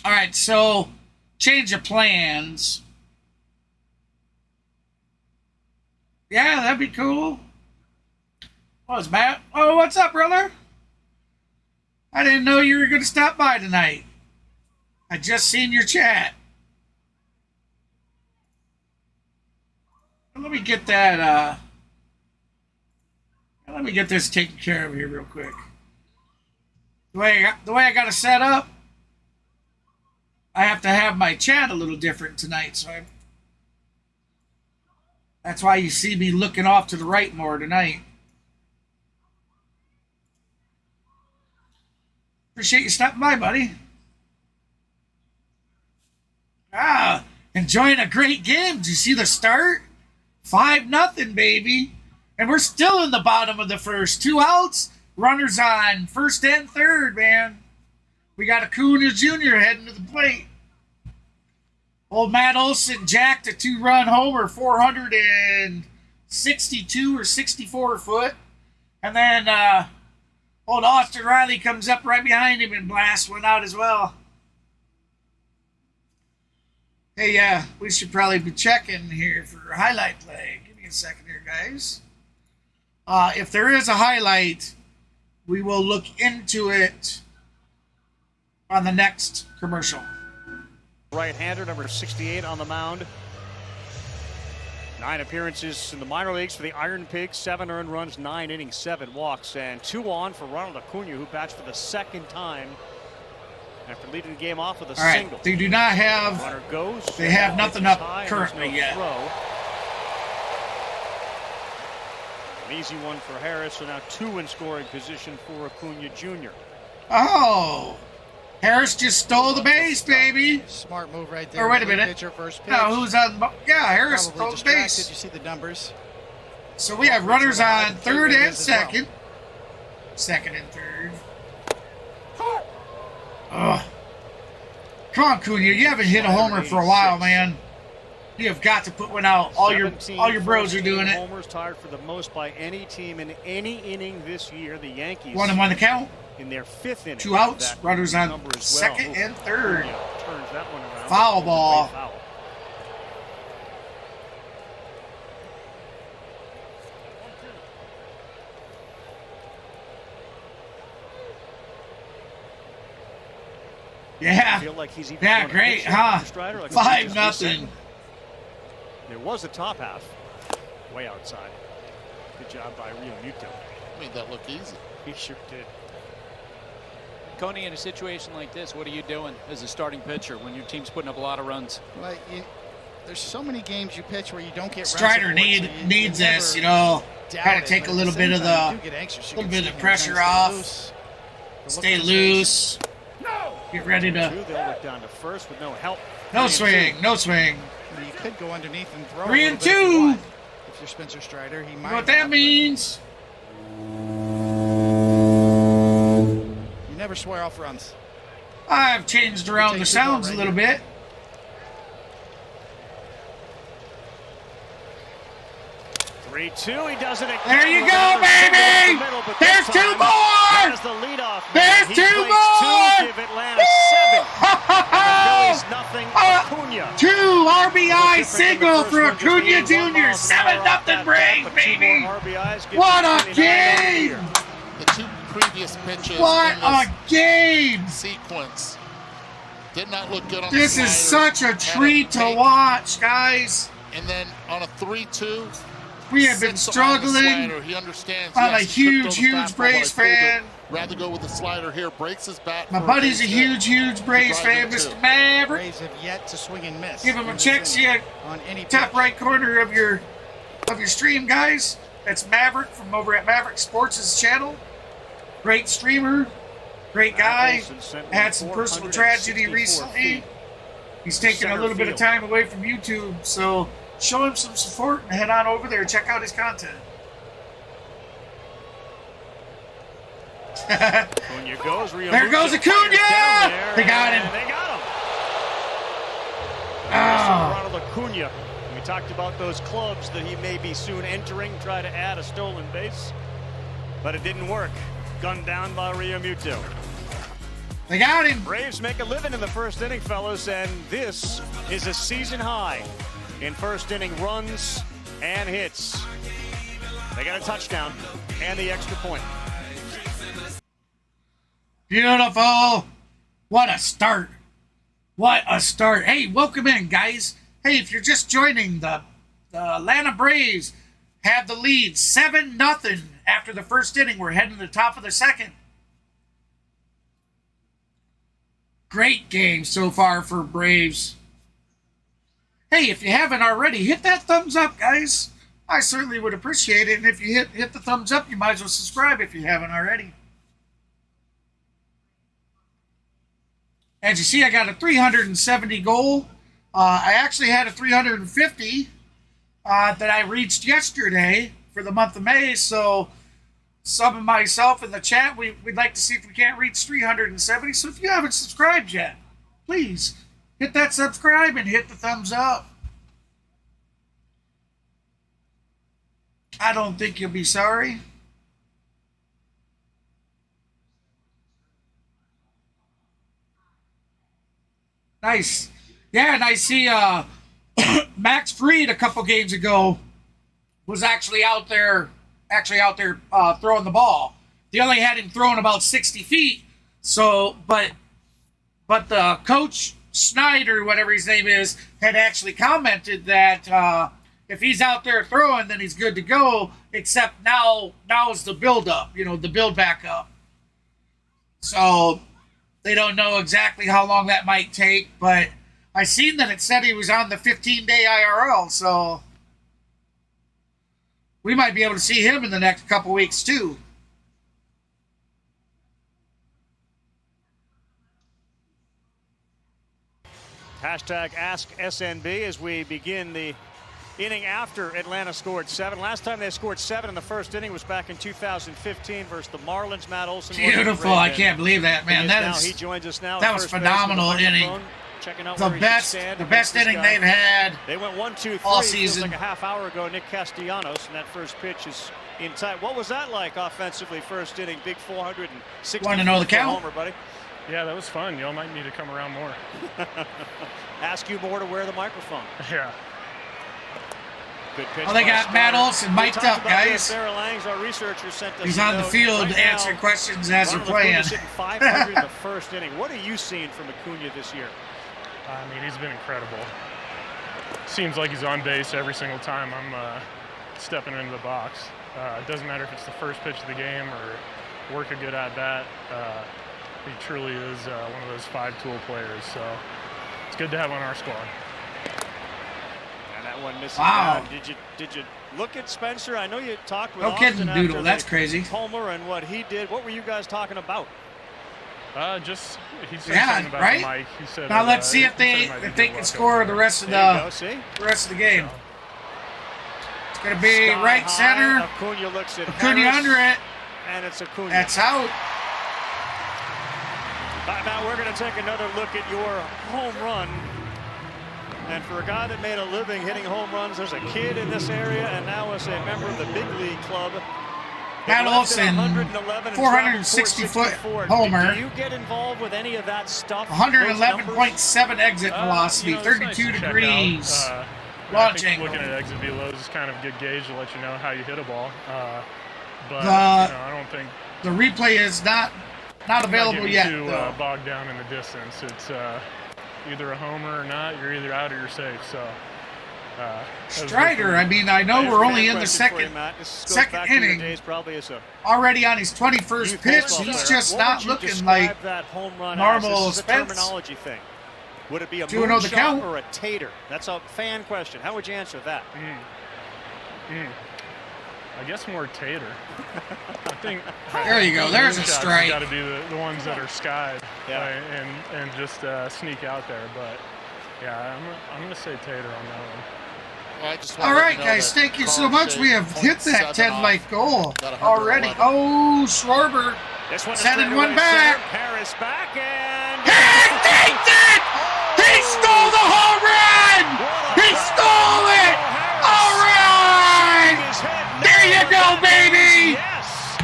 [SPEAKER 1] All right, so change of plans. Yeah, that'd be cool. What's Matt? Oh, what's up, brother? I didn't know you were going to stop by tonight. I just seen your chat. Let me get that, let me get this taken care of here real quick. The way I got it set up, I have to have my chat a little different tonight, so that's why you see me looking off to the right more tonight. Appreciate you stopping by, buddy. Enjoying a great game. Did you see the start? 5-0, baby. And we're still in the bottom of the first. 2 outs. Runners on first and third, man. We got Acuna Jr. heading to the plate. Old Matt Olson jacked a 2-run homer, 462 or 64 foot. And then old Austin Riley comes up right behind him and blasts one out as well. Hey, we should probably be checking here for a highlight play. Give me a second here, guys. If there is a highlight, we will look into it on the next commercial.
[SPEAKER 3] Right-hander, number 68 on the mound. 9 appearances in the minor leagues for the Iron Pigs, 7 earned runs, 9 innings, 7 walks, and 2 on for Ronald Acuna, who bats for the second time after leading the game off with a single.
[SPEAKER 1] They do not have.
[SPEAKER 3] Runner goes.
[SPEAKER 1] They have nothing up
[SPEAKER 3] high,
[SPEAKER 1] currently yet.
[SPEAKER 3] Throw. An easy one for Harris, so now 2 in scoring position for Acuna Jr.
[SPEAKER 1] Oh, Harris just stole the base, baby.
[SPEAKER 7] Smart move right there.
[SPEAKER 1] Or wait a minute.
[SPEAKER 7] Pitcher, first pitch.
[SPEAKER 1] No, who's on? Yeah, Harris
[SPEAKER 7] Probably
[SPEAKER 1] stole the base.
[SPEAKER 7] distracted. You see the numbers.
[SPEAKER 1] So we have runners on third and
[SPEAKER 7] as well.
[SPEAKER 1] second. Second and third. Ugh. Come on, Cunha. You haven't hit a homer for a while, man. You have got to put one out. All your bros are doing it.
[SPEAKER 3] Homers tied for the most by any team in any inning this year. The Yankees.
[SPEAKER 1] 1-1 the count.
[SPEAKER 3] In their 5th inning.
[SPEAKER 1] 2 outs. Runners on second and third.
[SPEAKER 3] Turns that one around.
[SPEAKER 1] Foul ball.
[SPEAKER 3] Foul.
[SPEAKER 1] Yeah.
[SPEAKER 3] Feel like he's even
[SPEAKER 1] Great, huh? 5-0.
[SPEAKER 3] There was a top half. Way outside. Good job by Real Muto.
[SPEAKER 8] Made that look easy.
[SPEAKER 3] He sure did.
[SPEAKER 10] Coney, in a situation like this, what are you doing as a starting pitcher when your team's putting up a lot of runs?
[SPEAKER 7] Well, there's so many games you pitch where you don't get
[SPEAKER 1] Strider needs this, you know, kind of take a little bit of the pressure off, stay loose, get ready to.
[SPEAKER 3] They'll look down to first with no help.
[SPEAKER 1] No swing, no swing.
[SPEAKER 7] You could go underneath and throw.
[SPEAKER 1] 3 and 2.
[SPEAKER 7] If you're Spencer Strider, he might.
[SPEAKER 1] You know what that means?
[SPEAKER 7] You never swear off runs.
[SPEAKER 1] I've changed around the sounds a little bit.
[SPEAKER 3] He does it again.
[SPEAKER 1] There you go, baby! There's 2 more!
[SPEAKER 3] There's the leadoff.
[SPEAKER 1] There's 2 more!
[SPEAKER 3] Give Atlanta 7. Phillies nothing. Acuna.
[SPEAKER 1] 2 RBI single for Acuna Jr. 7-0 Braves, baby! What a game!
[SPEAKER 8] The 2 previous pitches.
[SPEAKER 1] What a game!
[SPEAKER 8] Sequence did not look good on
[SPEAKER 1] this
[SPEAKER 8] the
[SPEAKER 1] is such a treat to watch, guys.
[SPEAKER 8] And then on a 3-2.
[SPEAKER 1] We have been struggling.
[SPEAKER 8] He understands.
[SPEAKER 1] I'm a huge Braves fan.
[SPEAKER 8] Rather go with the slider here. Breaks his bat.
[SPEAKER 1] My buddy's a huge Braves fan, Mr. Maverick.
[SPEAKER 7] Braves have yet to swing and miss.
[SPEAKER 1] Give him a check, see it
[SPEAKER 7] on any
[SPEAKER 1] top right corner of your stream, guys. That's Maverick from over at Maverick Sports' channel. Great streamer, great guy. Had some personal tragedy recently. He's taken a little bit of time away from YouTube, so show him some support and head on over there and check out his content.
[SPEAKER 3] Acuna goes.
[SPEAKER 1] There goes Acuna! They got him.
[SPEAKER 3] They got him. Ronald Acuna. We talked about those clubs that he may be soon entering, try to add a stolen base, but it didn't work. Gunned down by Realmuto.
[SPEAKER 1] They got him.
[SPEAKER 3] Braves make a living in the first inning, fellas, and this is a season high in first inning runs and hits. They got a touchdown and the extra point.
[SPEAKER 1] Beautiful. What a start. What a start. Hey, welcome in, guys. Hey, if you're just joining, the Atlanta Braves have the lead 7-0 after the first inning. We're heading to the top of the second. Great game so far for Braves. Hey, if you haven't already, hit that thumbs up, guys. I certainly would appreciate it. And if you hit the thumbs up, you might as well subscribe if you haven't already. As you see, I got a 370 goal. I actually had a 350 that I reached yesterday for the month of May. So some of myself in the chat, we'd like to see if we can't reach 370. So if you haven't subscribed yet, please hit that subscribe and hit the thumbs up. I don't think you'll be sorry. Nice. Yeah, and I see Max Fried a couple games ago was actually out there throwing the ball. They only had him throwing about 60 feet. So, but the coach Snyder, whatever his name is, had actually commented that if he's out there throwing, then he's good to go. Except now is the build up, the build back up. So they don't know exactly how long that might take, but I seen that it said he was on the 15-day IRL, so we might be able to see him in the next couple weeks too.
[SPEAKER 3] Hashtag AskSNB as we begin the inning after Atlanta scored 7. Last time they scored 7 in the first inning was back in 2015 versus the Marlins. Matt Olson.
[SPEAKER 1] Beautiful. I can't believe that, man.
[SPEAKER 3] He joins us now.
[SPEAKER 1] That was phenomenal inning. The best inning they've had.
[SPEAKER 3] They went 1-2-3
[SPEAKER 1] all season.
[SPEAKER 3] Like a half hour ago. Nick Castellanos, and that first pitch is in tight. What was that like offensively? First inning, big 460.
[SPEAKER 1] Want to know the count?
[SPEAKER 3] Homer, buddy.
[SPEAKER 5] Yeah, that was fun. Y'all might need to come around more.
[SPEAKER 3] Ask you more to wear the microphone.
[SPEAKER 5] Yeah.
[SPEAKER 3] Good pitch.
[SPEAKER 1] Well, they got Matt Olson mic'd up, guys.
[SPEAKER 3] Sarah Langs, our researcher, sent us
[SPEAKER 1] He's on the field answering questions as they're playing.
[SPEAKER 3] 500 in the first inning. What are you seeing from Acuna this year?
[SPEAKER 5] I mean, he's been incredible. Seems like he's on base every single time I'm stepping into the box. It doesn't matter if it's the first pitch of the game or work a good at bat. He truly is one of those 5-tool players. So it's good to have on our squad.
[SPEAKER 3] And that one misses
[SPEAKER 1] Wow.
[SPEAKER 3] down. Did you look at Spencer? I know you talked with
[SPEAKER 1] No kidding,
[SPEAKER 3] Austin
[SPEAKER 1] Doodle.
[SPEAKER 3] after
[SPEAKER 1] That's
[SPEAKER 3] the
[SPEAKER 1] crazy.
[SPEAKER 3] homer and what he did. What were you guys talking about?
[SPEAKER 5] Just he said
[SPEAKER 1] Yeah,
[SPEAKER 5] something about
[SPEAKER 1] right?
[SPEAKER 5] the mic. He said,
[SPEAKER 1] Now let's see
[SPEAKER 5] he
[SPEAKER 1] if
[SPEAKER 5] said
[SPEAKER 1] they
[SPEAKER 5] it might be
[SPEAKER 1] if they
[SPEAKER 5] good
[SPEAKER 1] can
[SPEAKER 5] luck
[SPEAKER 1] score
[SPEAKER 5] over
[SPEAKER 1] the
[SPEAKER 5] there.
[SPEAKER 1] rest of
[SPEAKER 3] There you go, see?
[SPEAKER 1] the rest of the game. It's gonna be
[SPEAKER 3] Sky
[SPEAKER 1] right
[SPEAKER 3] high.
[SPEAKER 1] center.
[SPEAKER 3] Acuna looks at
[SPEAKER 1] Acuna
[SPEAKER 3] Harris,
[SPEAKER 1] under it.
[SPEAKER 3] and it's Acuna.
[SPEAKER 1] That's out.
[SPEAKER 3] Now we're going to take another look at your home run. And for a guy that made a living hitting home runs as a kid in this area and now as a member of the big league club,
[SPEAKER 1] Matt Olson, 460-foot homer.
[SPEAKER 3] Do you get involved with any of that stuff?
[SPEAKER 1] 111.7 exit velocity,
[SPEAKER 5] You know, it's
[SPEAKER 1] 32
[SPEAKER 5] nice to check
[SPEAKER 1] degrees.
[SPEAKER 5] out.
[SPEAKER 1] Launch
[SPEAKER 5] I think
[SPEAKER 1] angle.
[SPEAKER 5] looking at exit velos is kind of a good gauge to let you know how you hit a ball. But I don't think
[SPEAKER 1] The replay is not available
[SPEAKER 5] getting
[SPEAKER 1] yet.
[SPEAKER 5] too
[SPEAKER 1] though.
[SPEAKER 5] bogged down in the distance. It's either a homer or not. You're either out or you're safe. So
[SPEAKER 1] Strider, I mean, I know we're only in the second inning. Already on his 21st pitch, he's just not looking like
[SPEAKER 3] that home run
[SPEAKER 1] normal
[SPEAKER 3] as? This is a
[SPEAKER 1] Spence.
[SPEAKER 3] terminology thing. Would it be a
[SPEAKER 1] 2-0 the
[SPEAKER 3] moonshot
[SPEAKER 1] count.
[SPEAKER 3] or a tater? That's a fan question. How would you answer that?
[SPEAKER 5] I guess more tater. I think.
[SPEAKER 1] There you go. There's a strike.
[SPEAKER 5] Got to be the ones that are skied,
[SPEAKER 3] Yeah.
[SPEAKER 5] and just sneak out there. But yeah, I'm gonna say tater on that one.
[SPEAKER 8] Well, I just
[SPEAKER 1] All
[SPEAKER 8] wanna let
[SPEAKER 1] right,
[SPEAKER 8] you know
[SPEAKER 1] guys,
[SPEAKER 8] that
[SPEAKER 1] thank you so
[SPEAKER 8] Carl
[SPEAKER 1] much.
[SPEAKER 8] shaved
[SPEAKER 1] We have hit that
[SPEAKER 8] 0.7 off.
[SPEAKER 1] 10-life goal
[SPEAKER 8] Got 111.
[SPEAKER 1] already. Oh, Schwarber
[SPEAKER 3] This one is
[SPEAKER 1] sending
[SPEAKER 3] straight
[SPEAKER 1] one
[SPEAKER 3] away
[SPEAKER 1] back.
[SPEAKER 3] served. Harris back and
[SPEAKER 1] He takes it! He stole the home run! He stole it! All right! There you go, baby!
[SPEAKER 3] Yes!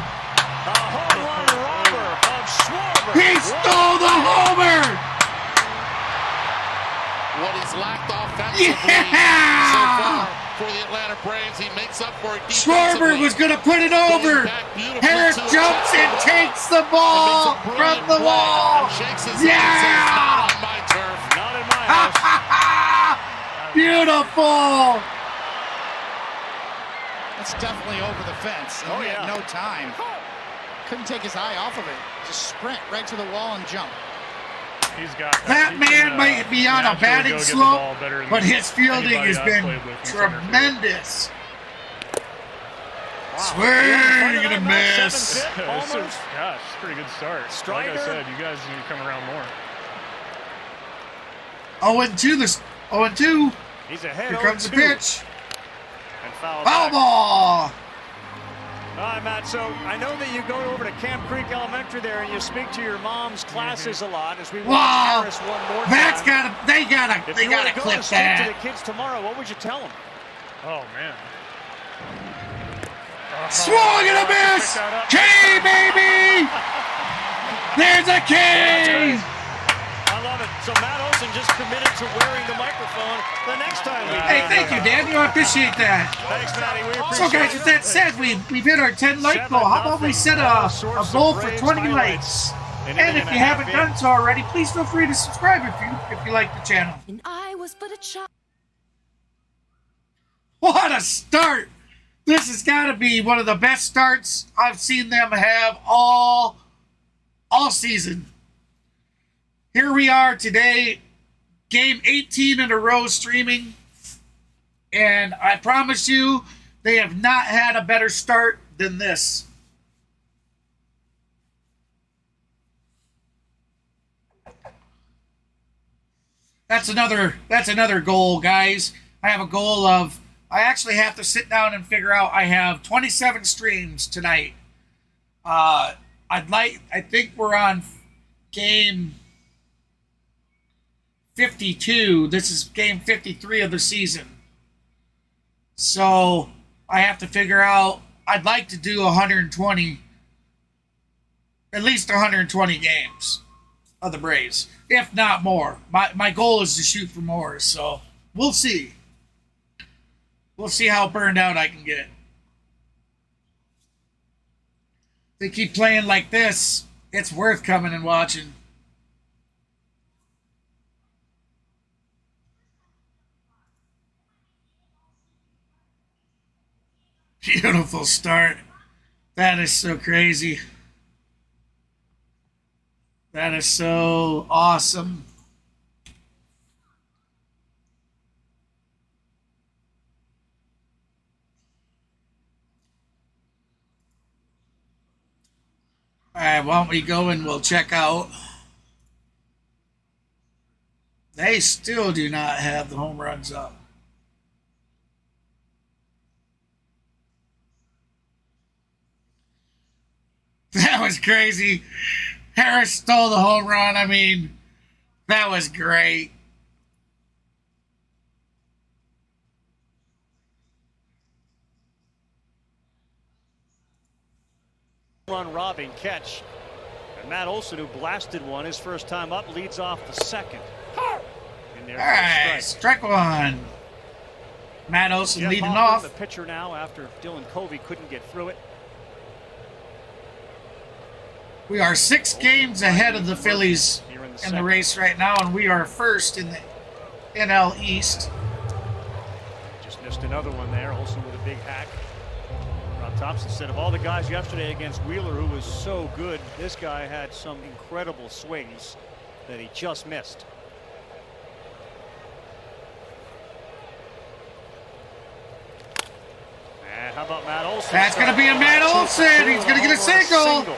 [SPEAKER 3] A home run robber of Schwarber.
[SPEAKER 1] He stole the homer!
[SPEAKER 8] What he's lacked offensively
[SPEAKER 1] Yeah!
[SPEAKER 8] so far for the Atlanta Braves, he makes up for it
[SPEAKER 1] Schwarber
[SPEAKER 8] defensively.
[SPEAKER 1] was going to put it over. Harris jumps and takes the ball from the wall. Yeah!
[SPEAKER 8] Not on my turf.
[SPEAKER 3] Not in my house.
[SPEAKER 1] Beautiful!
[SPEAKER 7] That's definitely over the fence. And he had no time. Couldn't take his eye off of it. Just sprint right to the wall and jump.
[SPEAKER 5] He's got
[SPEAKER 1] That man might be on a batting slope, but his fielding has been tremendous. Swing and a miss.
[SPEAKER 5] Gosh, it's a pretty good start. Like I said, you guys need to come around more.
[SPEAKER 1] 0-2. This 0-2.
[SPEAKER 3] He's ahead.
[SPEAKER 1] Here comes the
[SPEAKER 3] 0-2.
[SPEAKER 1] pitch.
[SPEAKER 3] And foul
[SPEAKER 1] Foul
[SPEAKER 3] back.
[SPEAKER 1] ball.
[SPEAKER 3] All right, Matt, so I know that you go over to Camp Creek Elementary there and you speak to your mom's classes a lot as we watch
[SPEAKER 1] Wow.
[SPEAKER 3] Harris one more time.
[SPEAKER 1] That's gotta, they gotta
[SPEAKER 3] If you were
[SPEAKER 1] clip
[SPEAKER 3] to go and speak
[SPEAKER 1] that.
[SPEAKER 3] to the kids tomorrow, what would you tell them?
[SPEAKER 5] Oh man.
[SPEAKER 1] Swung and a miss. K, baby. There's a K.
[SPEAKER 3] I love it. So Matt Olson just committed to wearing the microphone the next time we
[SPEAKER 1] Hey, thank you, Daniel. I appreciate that.
[SPEAKER 3] Thanks, Matty. We appreciate
[SPEAKER 1] So, guys,
[SPEAKER 3] it.
[SPEAKER 1] with that said, we've hit our 10-like goal. How about we set a goal for 20 likes? And if you haven't done so already, please feel free to subscribe if you like the channel.
[SPEAKER 11] And I was but a child.
[SPEAKER 1] What a start! This has got to be one of the best starts I've seen them have all season. Here we are today, game 18 in a row streaming, and I promise you, they have not had a better start than this. That's another goal, guys. I have a goal of, I actually have to sit down and figure out, I have 27 streams tonight. I think we're on game 52. This is game 53 of the season. So I have to figure out, I'd like to do 120, at least 120 games of the Braves, if not more. My goal is to shoot for more, so we'll see. We'll see how burned out I can get. If they keep playing like this, it's worth coming and watching. Beautiful start. That is so crazy. That is so awesome. All right, why don't we go and we'll check out. They still do not have the home runs up. That was crazy. Harris stole the home run. I mean, that was great.
[SPEAKER 3] Run robbing catch. And Matt Olson, who blasted one his first time up, leads off the second. In there.
[SPEAKER 1] All right, strike one. Matt Olson
[SPEAKER 3] Jeff
[SPEAKER 1] leading
[SPEAKER 3] Hoffman,
[SPEAKER 1] off.
[SPEAKER 3] the pitcher now after Dylan Covey couldn't get through it.
[SPEAKER 1] We are 6 games ahead of the Phillies in the race right now, and we are first in the NL East.
[SPEAKER 3] Just missed another one there. Olson with a big hack. On tops instead of all the guys yesterday against Wheeler, who was so good. This guy had some incredible swings that he just missed. And how about Matt Olson?
[SPEAKER 1] That's going to be a Matt Olson. He's going to get a single.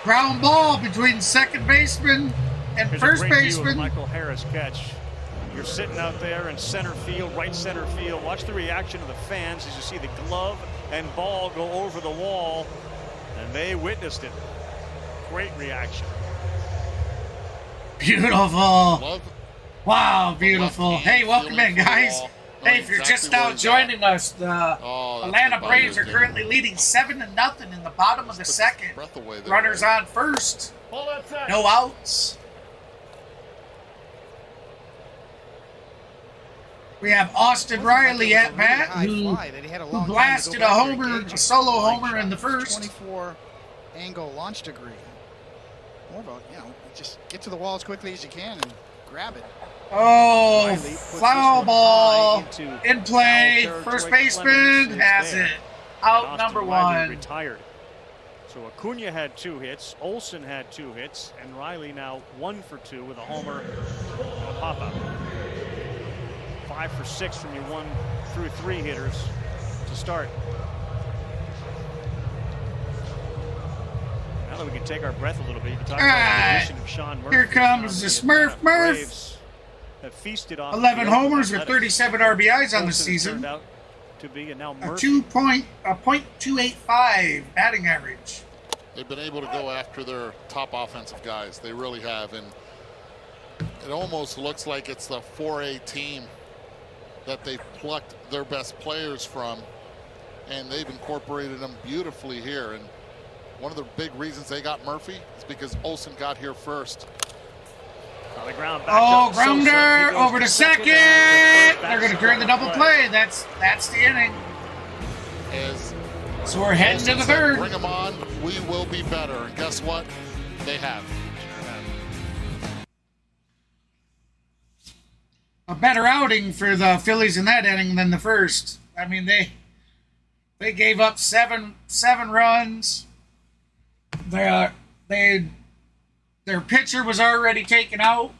[SPEAKER 1] Ground ball between second baseman and first baseman.
[SPEAKER 3] Michael Harris catch. You're sitting out there in center field, right center field. Watch the reaction of the fans as you see the glove and ball go over the wall, and they witnessed it. Great reaction.
[SPEAKER 1] Beautiful. Wow, beautiful. Hey, welcome in, guys. Hey, if you're just now joining us, the Atlanta Braves are currently leading 7-0 in the bottom of the second. Runners on first. No outs. We have Austin Riley at bat, who blasted a homer, a solo homer in the first.
[SPEAKER 7] 24 angle launch degree. More about, just get to the wall as quickly as you can and grab it.
[SPEAKER 1] Oh, foul ball in play. First baseman has it. Out number 1.
[SPEAKER 3] Retired. So Acuna had 2 hits, Olson had 2 hits, and Riley now 1 for 2 with a homer and a pop out. 5 for 6 from your 1 through 3 hitters to start. Now that we can take our breath a little bit, you can talk about the addition of Sean Murphy.
[SPEAKER 1] Here comes the Smurf Murph.
[SPEAKER 3] Have feasted off
[SPEAKER 1] 11 homers with 37 RBIs on the season.
[SPEAKER 3] Out to be, and now
[SPEAKER 1] a
[SPEAKER 3] Murphy.
[SPEAKER 1] .285 batting average.
[SPEAKER 8] They've been able to go after their top offensive guys. They really have, and it almost looks like it's the 4A team that they plucked their best players from, and they've incorporated them beautifully here. And one of the big reasons they got Murphy is because Olson got here first.
[SPEAKER 3] On the ground,
[SPEAKER 1] grounder over to second. They're going to turn the double play. That's the inning. So we're heading to the third.
[SPEAKER 8] Bring them on. We will be better. And guess what? They have.
[SPEAKER 1] A better outing for the Phillies in that inning than the first. I mean, they gave up seven runs. Their pitcher was already taken out.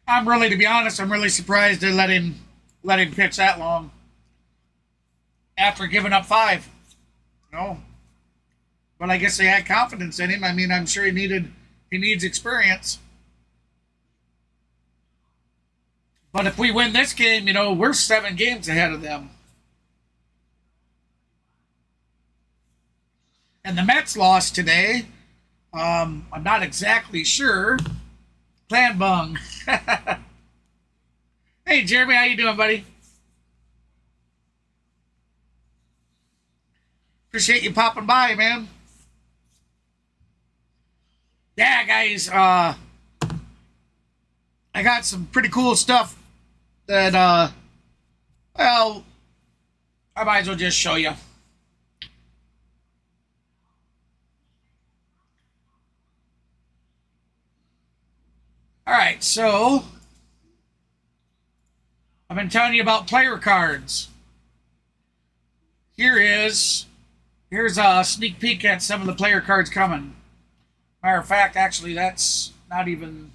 [SPEAKER 1] To be honest, I'm really surprised they let him pitch that long after giving up 5. No. But I guess they had confidence in him. I mean, I'm sure he needs experience. But if we win this game, we're 7 games ahead of them. And the Mets lost today. I'm not exactly sure. Plan bung. Hey, Jeremy, how you doing, buddy? Appreciate you popping by, man. Yeah, guys, I got some pretty cool stuff that, I might as well just show you. All right, so I've been telling you about player cards. here's a sneak peek at some of the player cards coming. Matter of fact, actually, that's not even...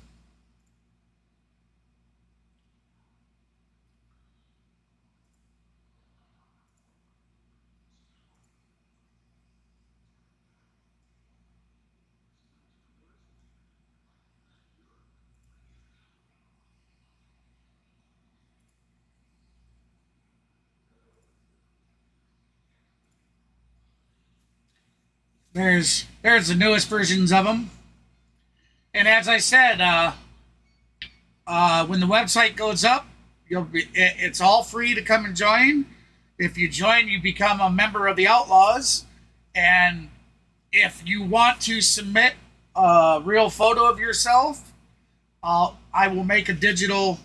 [SPEAKER 1] There's the newest versions of them. And as I said, when the website goes up, it's all free to come and join. If you join, you become a member of the Outlaws. And if you want to submit a real photo of yourself, I will make a digital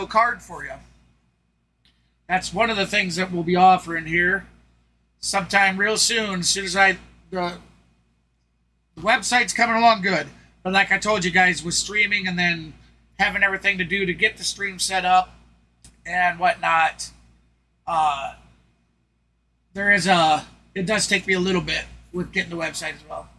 [SPEAKER 1] card for you. That's one of the things that we'll be offering here sometime real soon. As soon as the website's coming along good. But like I told you guys, with streaming and then having everything to do to get the stream set up and whatnot, it does take me a little bit with getting the website as well.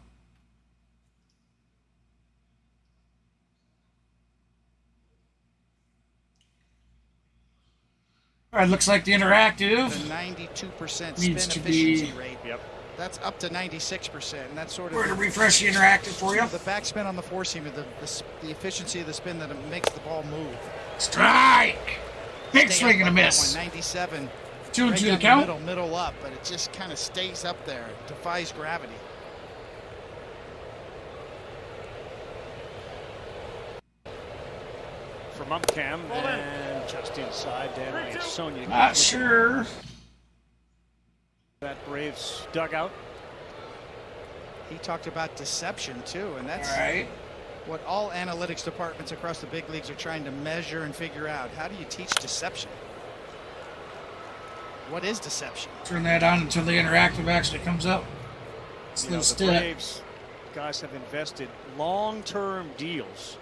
[SPEAKER 1] All right, looks like the interactive.
[SPEAKER 7] The 92% spin
[SPEAKER 1] needs to
[SPEAKER 7] efficiency
[SPEAKER 1] be...
[SPEAKER 7] rate. Yep. That's up to 96%, and that's sort of...
[SPEAKER 1] We're going to refresh the interactive for you.
[SPEAKER 7] The backspin on the four-seamer, the efficiency of the spin that it makes the ball move.
[SPEAKER 1] Strike! Big swing and a miss.
[SPEAKER 7] 97.
[SPEAKER 1] 2
[SPEAKER 7] right
[SPEAKER 1] to the
[SPEAKER 7] down
[SPEAKER 1] count.
[SPEAKER 7] Middle up, but it just kind of stays up there. It defies gravity.
[SPEAKER 3] For Mumcam, and just inside down Sonia.
[SPEAKER 1] Not sure.
[SPEAKER 3] That Braves dugout.
[SPEAKER 7] He talked about deception too, and that's
[SPEAKER 1] right.
[SPEAKER 7] What all analytics departments across the big leagues are trying to measure and figure out. How do you teach deception? What is deception?
[SPEAKER 1] Turn that on until the interactive actually comes up.
[SPEAKER 3] The Braves guys have invested long-term deals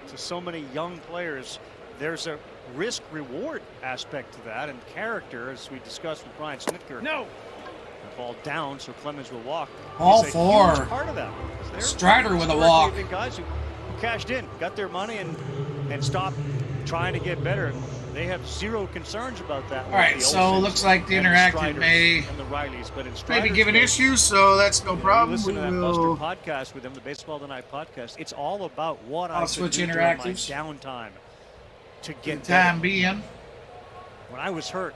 [SPEAKER 3] to so many young players. There's a risk-reward aspect to that, and character, as we discussed with Brian Snitker. No. The ball down, so Clemens will walk.
[SPEAKER 1] All
[SPEAKER 3] He's a
[SPEAKER 1] four.
[SPEAKER 3] huge part of that.
[SPEAKER 1] Strider with a walk.
[SPEAKER 3] Guys who cashed in, got their money, and stopped trying to get better. They have zero concerns about that.
[SPEAKER 1] All right, so it looks like the interactive may
[SPEAKER 3] and the Rileys, but in
[SPEAKER 1] maybe give an issue, so that's no problem.
[SPEAKER 3] Listen to that
[SPEAKER 1] We
[SPEAKER 3] Buster
[SPEAKER 1] will
[SPEAKER 3] podcast with them, the Baseball Tonight podcast. It's all about what I
[SPEAKER 1] switch
[SPEAKER 3] could do during my
[SPEAKER 1] interactives.
[SPEAKER 3] downtime to get
[SPEAKER 1] the time
[SPEAKER 3] better.
[SPEAKER 1] being.
[SPEAKER 3] When I was hurt,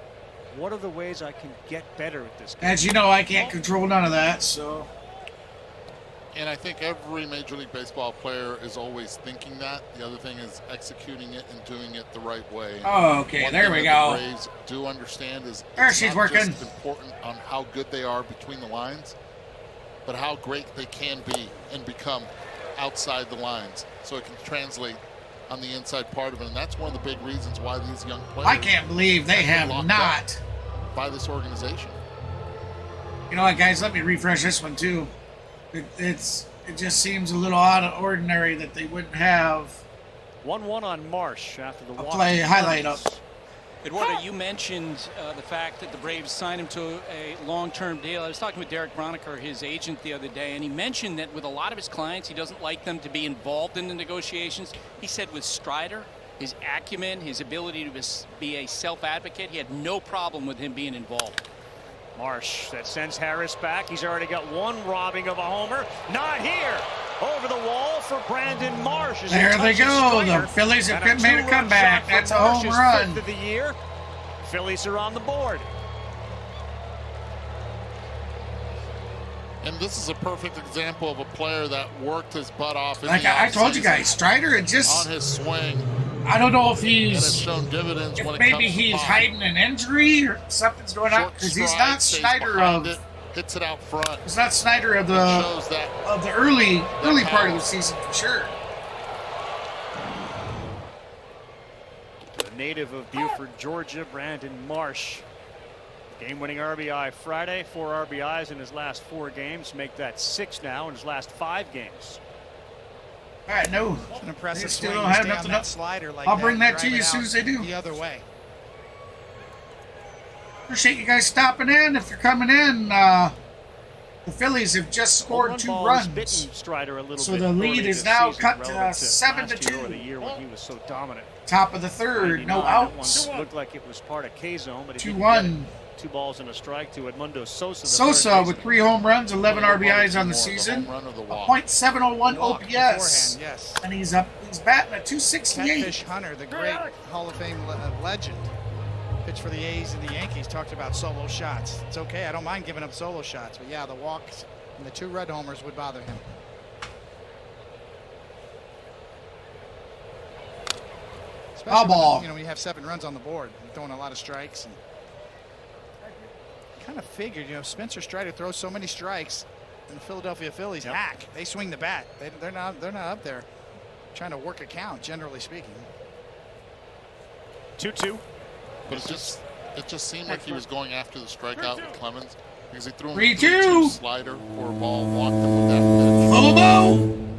[SPEAKER 3] what are the ways I can get better at this game?
[SPEAKER 1] As you know, I can't control none of that, so.
[SPEAKER 8] And I think every Major League Baseball player is always thinking that. The other thing is executing it and doing it the right way.
[SPEAKER 1] Oh, okay, there we
[SPEAKER 8] The
[SPEAKER 1] go.
[SPEAKER 8] Braves do understand is
[SPEAKER 1] There
[SPEAKER 8] it's
[SPEAKER 1] she's
[SPEAKER 8] not
[SPEAKER 1] working.
[SPEAKER 8] just important on how good they are between the lines, but how great they can be and become outside the lines, so it can translate on the inside part of it. And that's one of the big reasons why these young players.
[SPEAKER 1] I can't believe they have
[SPEAKER 8] been locked
[SPEAKER 1] not.
[SPEAKER 8] up by this organization.
[SPEAKER 1] You know what, guys? Let me refresh this one too. It just seems a little out of ordinary that they wouldn't have
[SPEAKER 3] 1-1 on Marsh after the walk.
[SPEAKER 1] play highlight up.
[SPEAKER 10] Eduardo, you mentioned the fact that the Braves signed him to a long-term deal. I was talking with Derek Broniker, his agent, the other day, and he mentioned that with a lot of his clients, he doesn't like them to be involved in the negotiations. He said with Strider, his acumen, his ability to be a self-advocate, he had no problem with him being involved.
[SPEAKER 3] Marsh, that sends Harris back. He's already got one robbing of a homer. Not here. Over the wall for Brandon Marsh.
[SPEAKER 1] There they go. The Phillies have made a comeback. That's a home run.
[SPEAKER 3] Fifth of the year. Phillies are on the board.
[SPEAKER 8] And this is a perfect example of a player that worked his butt off. In
[SPEAKER 1] Like I told you guys, Strider had just
[SPEAKER 8] on his swing.
[SPEAKER 1] I don't know if
[SPEAKER 8] And it's
[SPEAKER 1] he's
[SPEAKER 8] shown dividends
[SPEAKER 1] if
[SPEAKER 8] when it
[SPEAKER 1] maybe
[SPEAKER 8] comes to
[SPEAKER 1] he's
[SPEAKER 8] pop.
[SPEAKER 1] hiding an injury or something's going on
[SPEAKER 8] Short
[SPEAKER 1] because he's
[SPEAKER 8] stride,
[SPEAKER 1] not
[SPEAKER 8] stays
[SPEAKER 1] Snyder
[SPEAKER 8] behind
[SPEAKER 1] of
[SPEAKER 8] it, hits it out front.
[SPEAKER 1] he's not Snyder of
[SPEAKER 8] Shows that
[SPEAKER 1] the early part of the season for sure.
[SPEAKER 3] The native of Beaufort, Georgia, Brandon Marsh. Game-winning RBI Friday, 4 RBIs in his last 4 games. Make that 6 now in his last 5 games.
[SPEAKER 1] All right, no.
[SPEAKER 7] It's an impressive
[SPEAKER 1] They still
[SPEAKER 7] swing.
[SPEAKER 1] don't
[SPEAKER 7] You
[SPEAKER 1] have
[SPEAKER 7] stay on
[SPEAKER 1] nothing
[SPEAKER 7] that
[SPEAKER 1] up.
[SPEAKER 7] slider like
[SPEAKER 1] I'll bring that to
[SPEAKER 7] drive
[SPEAKER 1] you
[SPEAKER 7] it
[SPEAKER 1] as soon
[SPEAKER 7] out
[SPEAKER 1] as they do.
[SPEAKER 7] The other way.
[SPEAKER 1] Appreciate you guys stopping in. If you're coming in, the Phillies have just scored 2 runs.
[SPEAKER 3] Strider a little
[SPEAKER 1] So
[SPEAKER 3] bit
[SPEAKER 1] the lead is now cut to 7-2.
[SPEAKER 3] The year when he was so dominant.
[SPEAKER 1] Top of the third, no outs.
[SPEAKER 3] Looked like it was part of K-zone, but
[SPEAKER 1] 2-1.
[SPEAKER 3] 2 balls and a strike to Edmundo Sosa.
[SPEAKER 1] Sosa with 3 home runs, 11 RBIs on the season, a .701 OPS,
[SPEAKER 7] yes.
[SPEAKER 1] and he's batting at 268.
[SPEAKER 7] Catfish Hunter, the great Hall of Fame legend, pitched for the A's and the Yankees, talked about solo shots. It's okay, I don't mind giving up solo shots, but yeah, the walks and the 2 red homers would bother him.
[SPEAKER 1] Foul ball.
[SPEAKER 7] When you have 7 runs on the board, throwing a lot of strikes. And kind of figured, Spencer Strider throws so many strikes, and the Philadelphia Phillies hack. They swing the bat. They're not up there trying to work a count, generally speaking.
[SPEAKER 3] 2-2.
[SPEAKER 8] But it just seemed like he was going after the strikeout with Clemens, because he threw him
[SPEAKER 1] 3-2
[SPEAKER 8] slider for a ball, walked him with that pitch.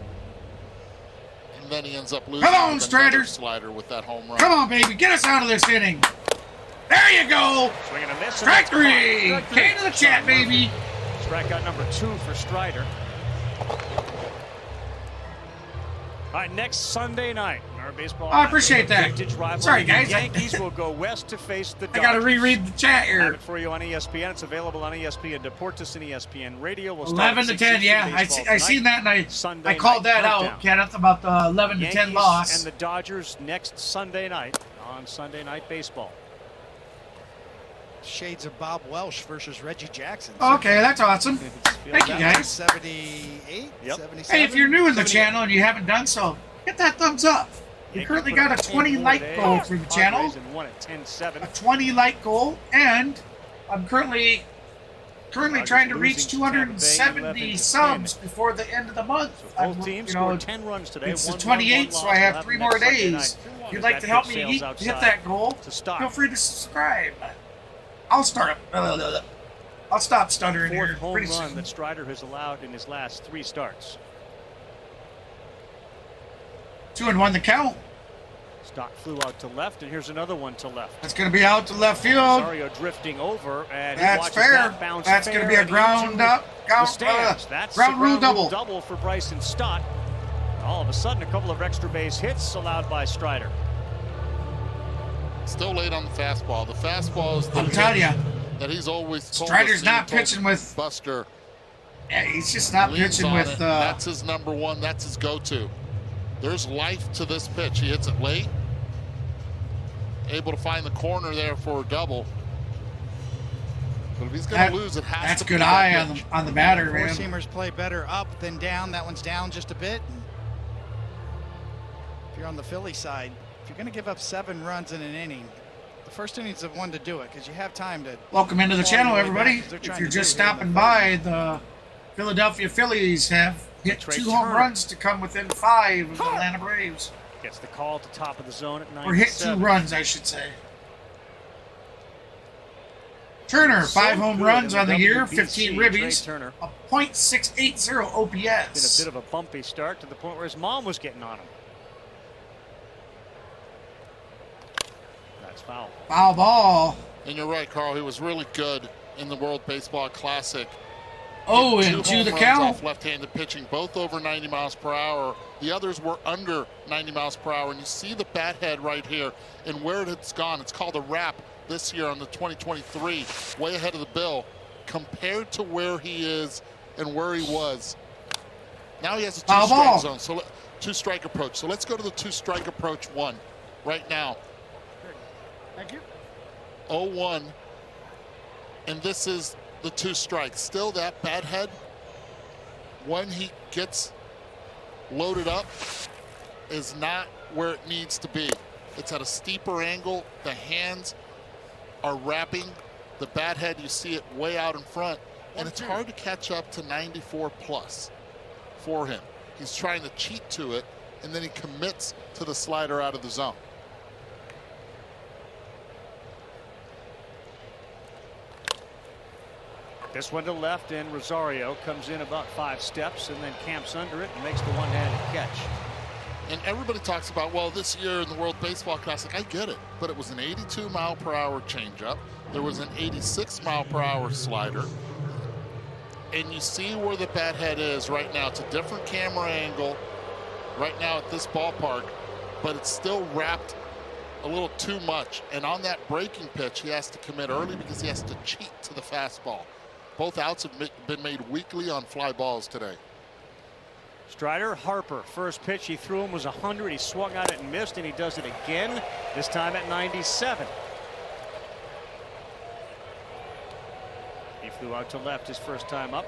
[SPEAKER 8] And then he ends up losing
[SPEAKER 1] Come on, Strider.
[SPEAKER 8] Slider with that home run.
[SPEAKER 1] Come on, baby, get us out of this inning. There you go.
[SPEAKER 3] Swinging a miss.
[SPEAKER 1] Strike 3. Came to the chat, baby.
[SPEAKER 3] Strikeout number 2 for Strider. All right, next Sunday night, our baseball.
[SPEAKER 1] I appreciate that.
[SPEAKER 3] Vintage rivalry.
[SPEAKER 1] Sorry, guys.
[SPEAKER 3] The Yankees will go west to face the
[SPEAKER 1] I
[SPEAKER 3] Dodgers.
[SPEAKER 1] got to reread the chat here.
[SPEAKER 3] Have it for you on ESPN. It's available on ESPN Deportes and ESPN Radio. We'll
[SPEAKER 1] 11 to 10, yeah. I seen that, and I called that out, Kenneth, about the 11 to 10 loss.
[SPEAKER 3] And the Dodgers next Sunday night on Sunday Night Baseball.
[SPEAKER 7] Shades of Bob Welsh versus Reggie Jackson.
[SPEAKER 1] Okay, that's awesome. Thank you, guys.
[SPEAKER 7] 78,
[SPEAKER 3] yep.
[SPEAKER 7] 77.
[SPEAKER 1] Hey, if you're new in the channel and you haven't done so, hit that thumbs up. We currently got a 20 like goal for the channel. A 20 like goal, and I'm currently trying to reach 270 subs before the end of the month.
[SPEAKER 3] Both teams scored 10 runs today.
[SPEAKER 1] It's the 28th, so I have 3 more days. If you'd like to help me hit that goal, feel free to subscribe. I'll stop stuttering here.
[SPEAKER 3] 4th home run that Strider has allowed in his last 3 starts.
[SPEAKER 1] 2-1 the count.
[SPEAKER 3] Stock flew out to left, and here's another one to left.
[SPEAKER 1] That's going to be out to left field.
[SPEAKER 3] Rosario drifting over, and
[SPEAKER 1] that's fair. That's going to be a ground rule
[SPEAKER 3] double for Bryson Stott. All of a sudden, a couple of extra base hits allowed by Strider.
[SPEAKER 8] Still late on the fastball. The fastball is the
[SPEAKER 1] I'm telling you,
[SPEAKER 8] that he's always told
[SPEAKER 1] Strider's
[SPEAKER 8] us
[SPEAKER 1] not pitching with
[SPEAKER 8] Buster.
[SPEAKER 1] Yeah, he's just not pitching with.
[SPEAKER 8] That's his number 1. That's his go-to. There's life to this pitch. He hits it late. Able to find the corner there for a double. But if he's going to lose, it has
[SPEAKER 1] that's
[SPEAKER 8] to
[SPEAKER 1] good
[SPEAKER 8] be
[SPEAKER 1] eye
[SPEAKER 8] pitch.
[SPEAKER 1] on the batter, man.
[SPEAKER 7] Four-seamers play better up than down. That one's down just a bit. If you're on the Philly side, if you're going to give up 7 runs in an inning, the first inning's the one to do it because you have time to.
[SPEAKER 1] Welcome into the channel, everybody. If you're just stopping by, the Philadelphia Phillies have hit 2 home runs to come within 5 of the Atlanta Braves.
[SPEAKER 3] Gets the call at the top of the zone at 97.
[SPEAKER 1] Or hit 2 runs, I should say. Turner, 5 home runs on the year, 15 ribbies, a .680 OPS.
[SPEAKER 3] Been a bit of a bumpy start to the point where his mom was getting on him. That's foul.
[SPEAKER 1] Foul ball.
[SPEAKER 8] And you're right, Carl. He was really good in the World Baseball Classic.
[SPEAKER 1] Oh,
[SPEAKER 8] 2
[SPEAKER 1] and to
[SPEAKER 8] home
[SPEAKER 1] the
[SPEAKER 8] runs
[SPEAKER 1] count.
[SPEAKER 8] off left-handed pitching, both over 90 miles per hour. The others were under 90 miles per hour. And you see the bat head right here and where it's gone. It's called a wrap this year on the 2023, way ahead of the bill compared to where he is and where he was. Now he has a 2-strike zone, so 2-strike approach. So let's go to the 2-strike approach 1 right now.
[SPEAKER 7] Thank you.
[SPEAKER 8] 0-1, and this is the 2 strikes. Still that bat head, when he gets loaded up, is not where it needs to be. It's at a steeper angle. The hands are wrapping. The bat head, you see it way out in front, and it's hard to catch up to 94 plus for him. He's trying to cheat to it, and then he commits to the slider out of the zone.
[SPEAKER 3] This one to left, and Rosario comes in about 5 steps and then camps under it and makes the one-handed catch.
[SPEAKER 8] And everybody talks about, well, this year in the World Baseball Classic, I get it, but it was an 82-mile-per-hour changeup. There was an 86-mile-per-hour slider. And you see where the bat head is right now. It's a different camera angle right now at this ballpark, but it's still wrapped a little too much. And on that breaking pitch, he has to commit early because he has to cheat to the fastball. Both outs have been made weakly on fly balls today.
[SPEAKER 3] Strider, Harper, first pitch he threw him was 100. He swung at it and missed, and he does it again, this time at 97. He flew out to left his first time up.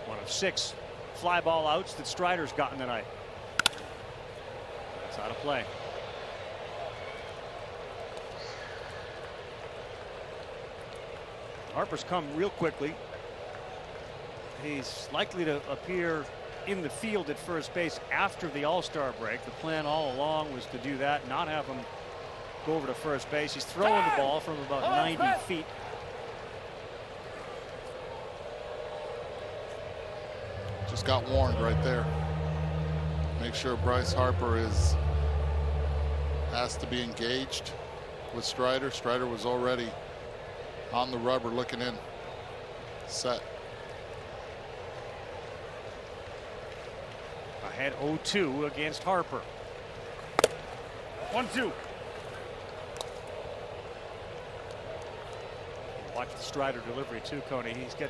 [SPEAKER 3] One of 6 fly ball outs that Strider's gotten tonight. That's out of play. Harper's come real quickly. He's likely to appear in the field at first base after the All-Star break. The plan all along was to do that, not have him go over to first base. He's throwing the ball from about 90 feet.
[SPEAKER 8] Just got warned right there. Make sure Bryce Harper has to be engaged with Strider. Strider was already on the rubber looking in. Set.
[SPEAKER 3] Ahead 0-2 against Harper. 1-2. Watch the Strider delivery too, Coney. He's got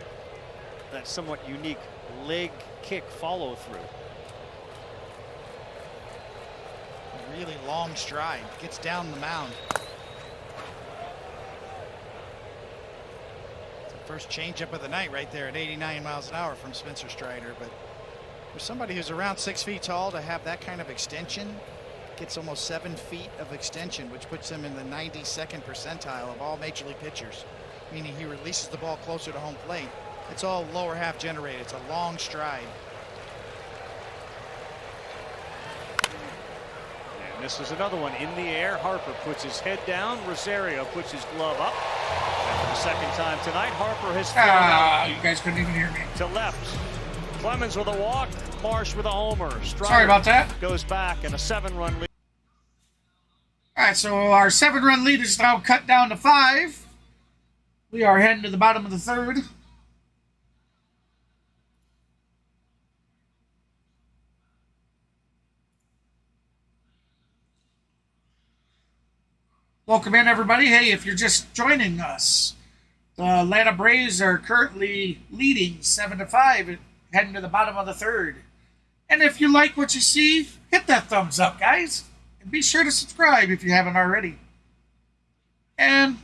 [SPEAKER 3] that somewhat unique leg kick follow through.
[SPEAKER 7] A really long stride. Gets down the mound. It's the first changeup of the night right there at 89 miles an hour from Spencer Strider. But for somebody who's around 6 feet tall to have that kind of extension, gets almost 7 feet of extension, which puts him in the 92nd percentile of all major league pitchers, meaning he releases the ball closer to home plate. It's all lower half generated. It's a long stride.
[SPEAKER 3] And this is another one in the air. Harper puts his head down. Rosario puts his glove up. And for the second time tonight, Harper has thrown out.
[SPEAKER 1] You guys couldn't even hear me.
[SPEAKER 3] To left. Clemens with a walk. Marsh with a homer. Strider
[SPEAKER 1] Sorry about that.
[SPEAKER 3] goes back, and a 7-run lead.
[SPEAKER 1] All right, so our 7-run lead is now cut down to 5. We are heading to the bottom of the 3rd. Welcome in, everybody. Hey, if you're just joining us, the Atlanta Braves are currently leading 7-5, heading to the bottom of the 3rd. And if you like what you see, hit that thumbs up, guys. And be sure to subscribe if you haven't already. And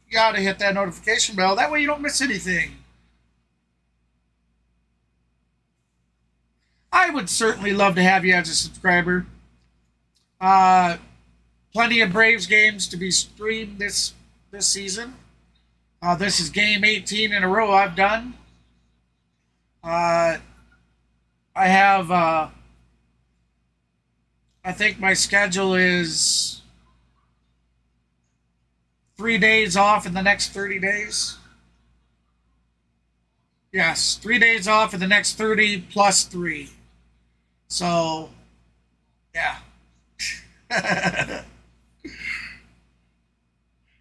[SPEAKER 1] you ought to hit that notification bell. That way you don't miss anything. I would certainly love to have you as a subscriber. Plenty of Braves games to be streamed this season. This is game 18 in a row I've done. I have, I think my schedule is 3 days off in the next 30 days. Yes, 3 days off in the next 30 plus 3. So, yeah.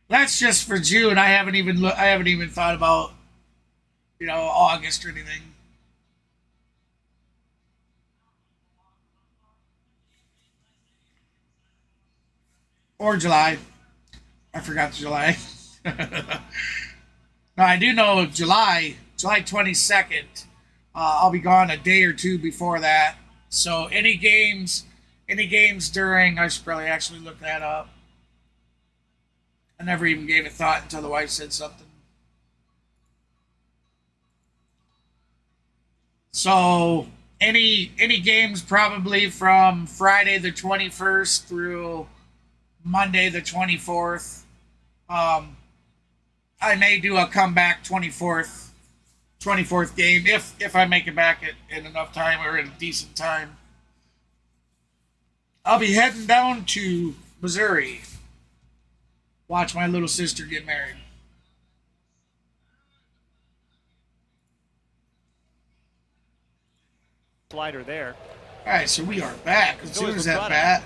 [SPEAKER 1] That's just for June. I haven't even thought about, August or anything. Or July. I forgot July. Now, I do know July 22nd. I'll be gone a day or two before that. So any games during, I should probably actually look that up. I never even gave it thought until the wife said something. So any games probably from Friday the 21st through Monday the 24th. I may do a comeback 24th game if I make it back in enough time or in a decent time. I'll be heading down to Missouri. Watch my little sister get married.
[SPEAKER 3] Slider there.
[SPEAKER 1] All right, so we are back. As soon as that bat.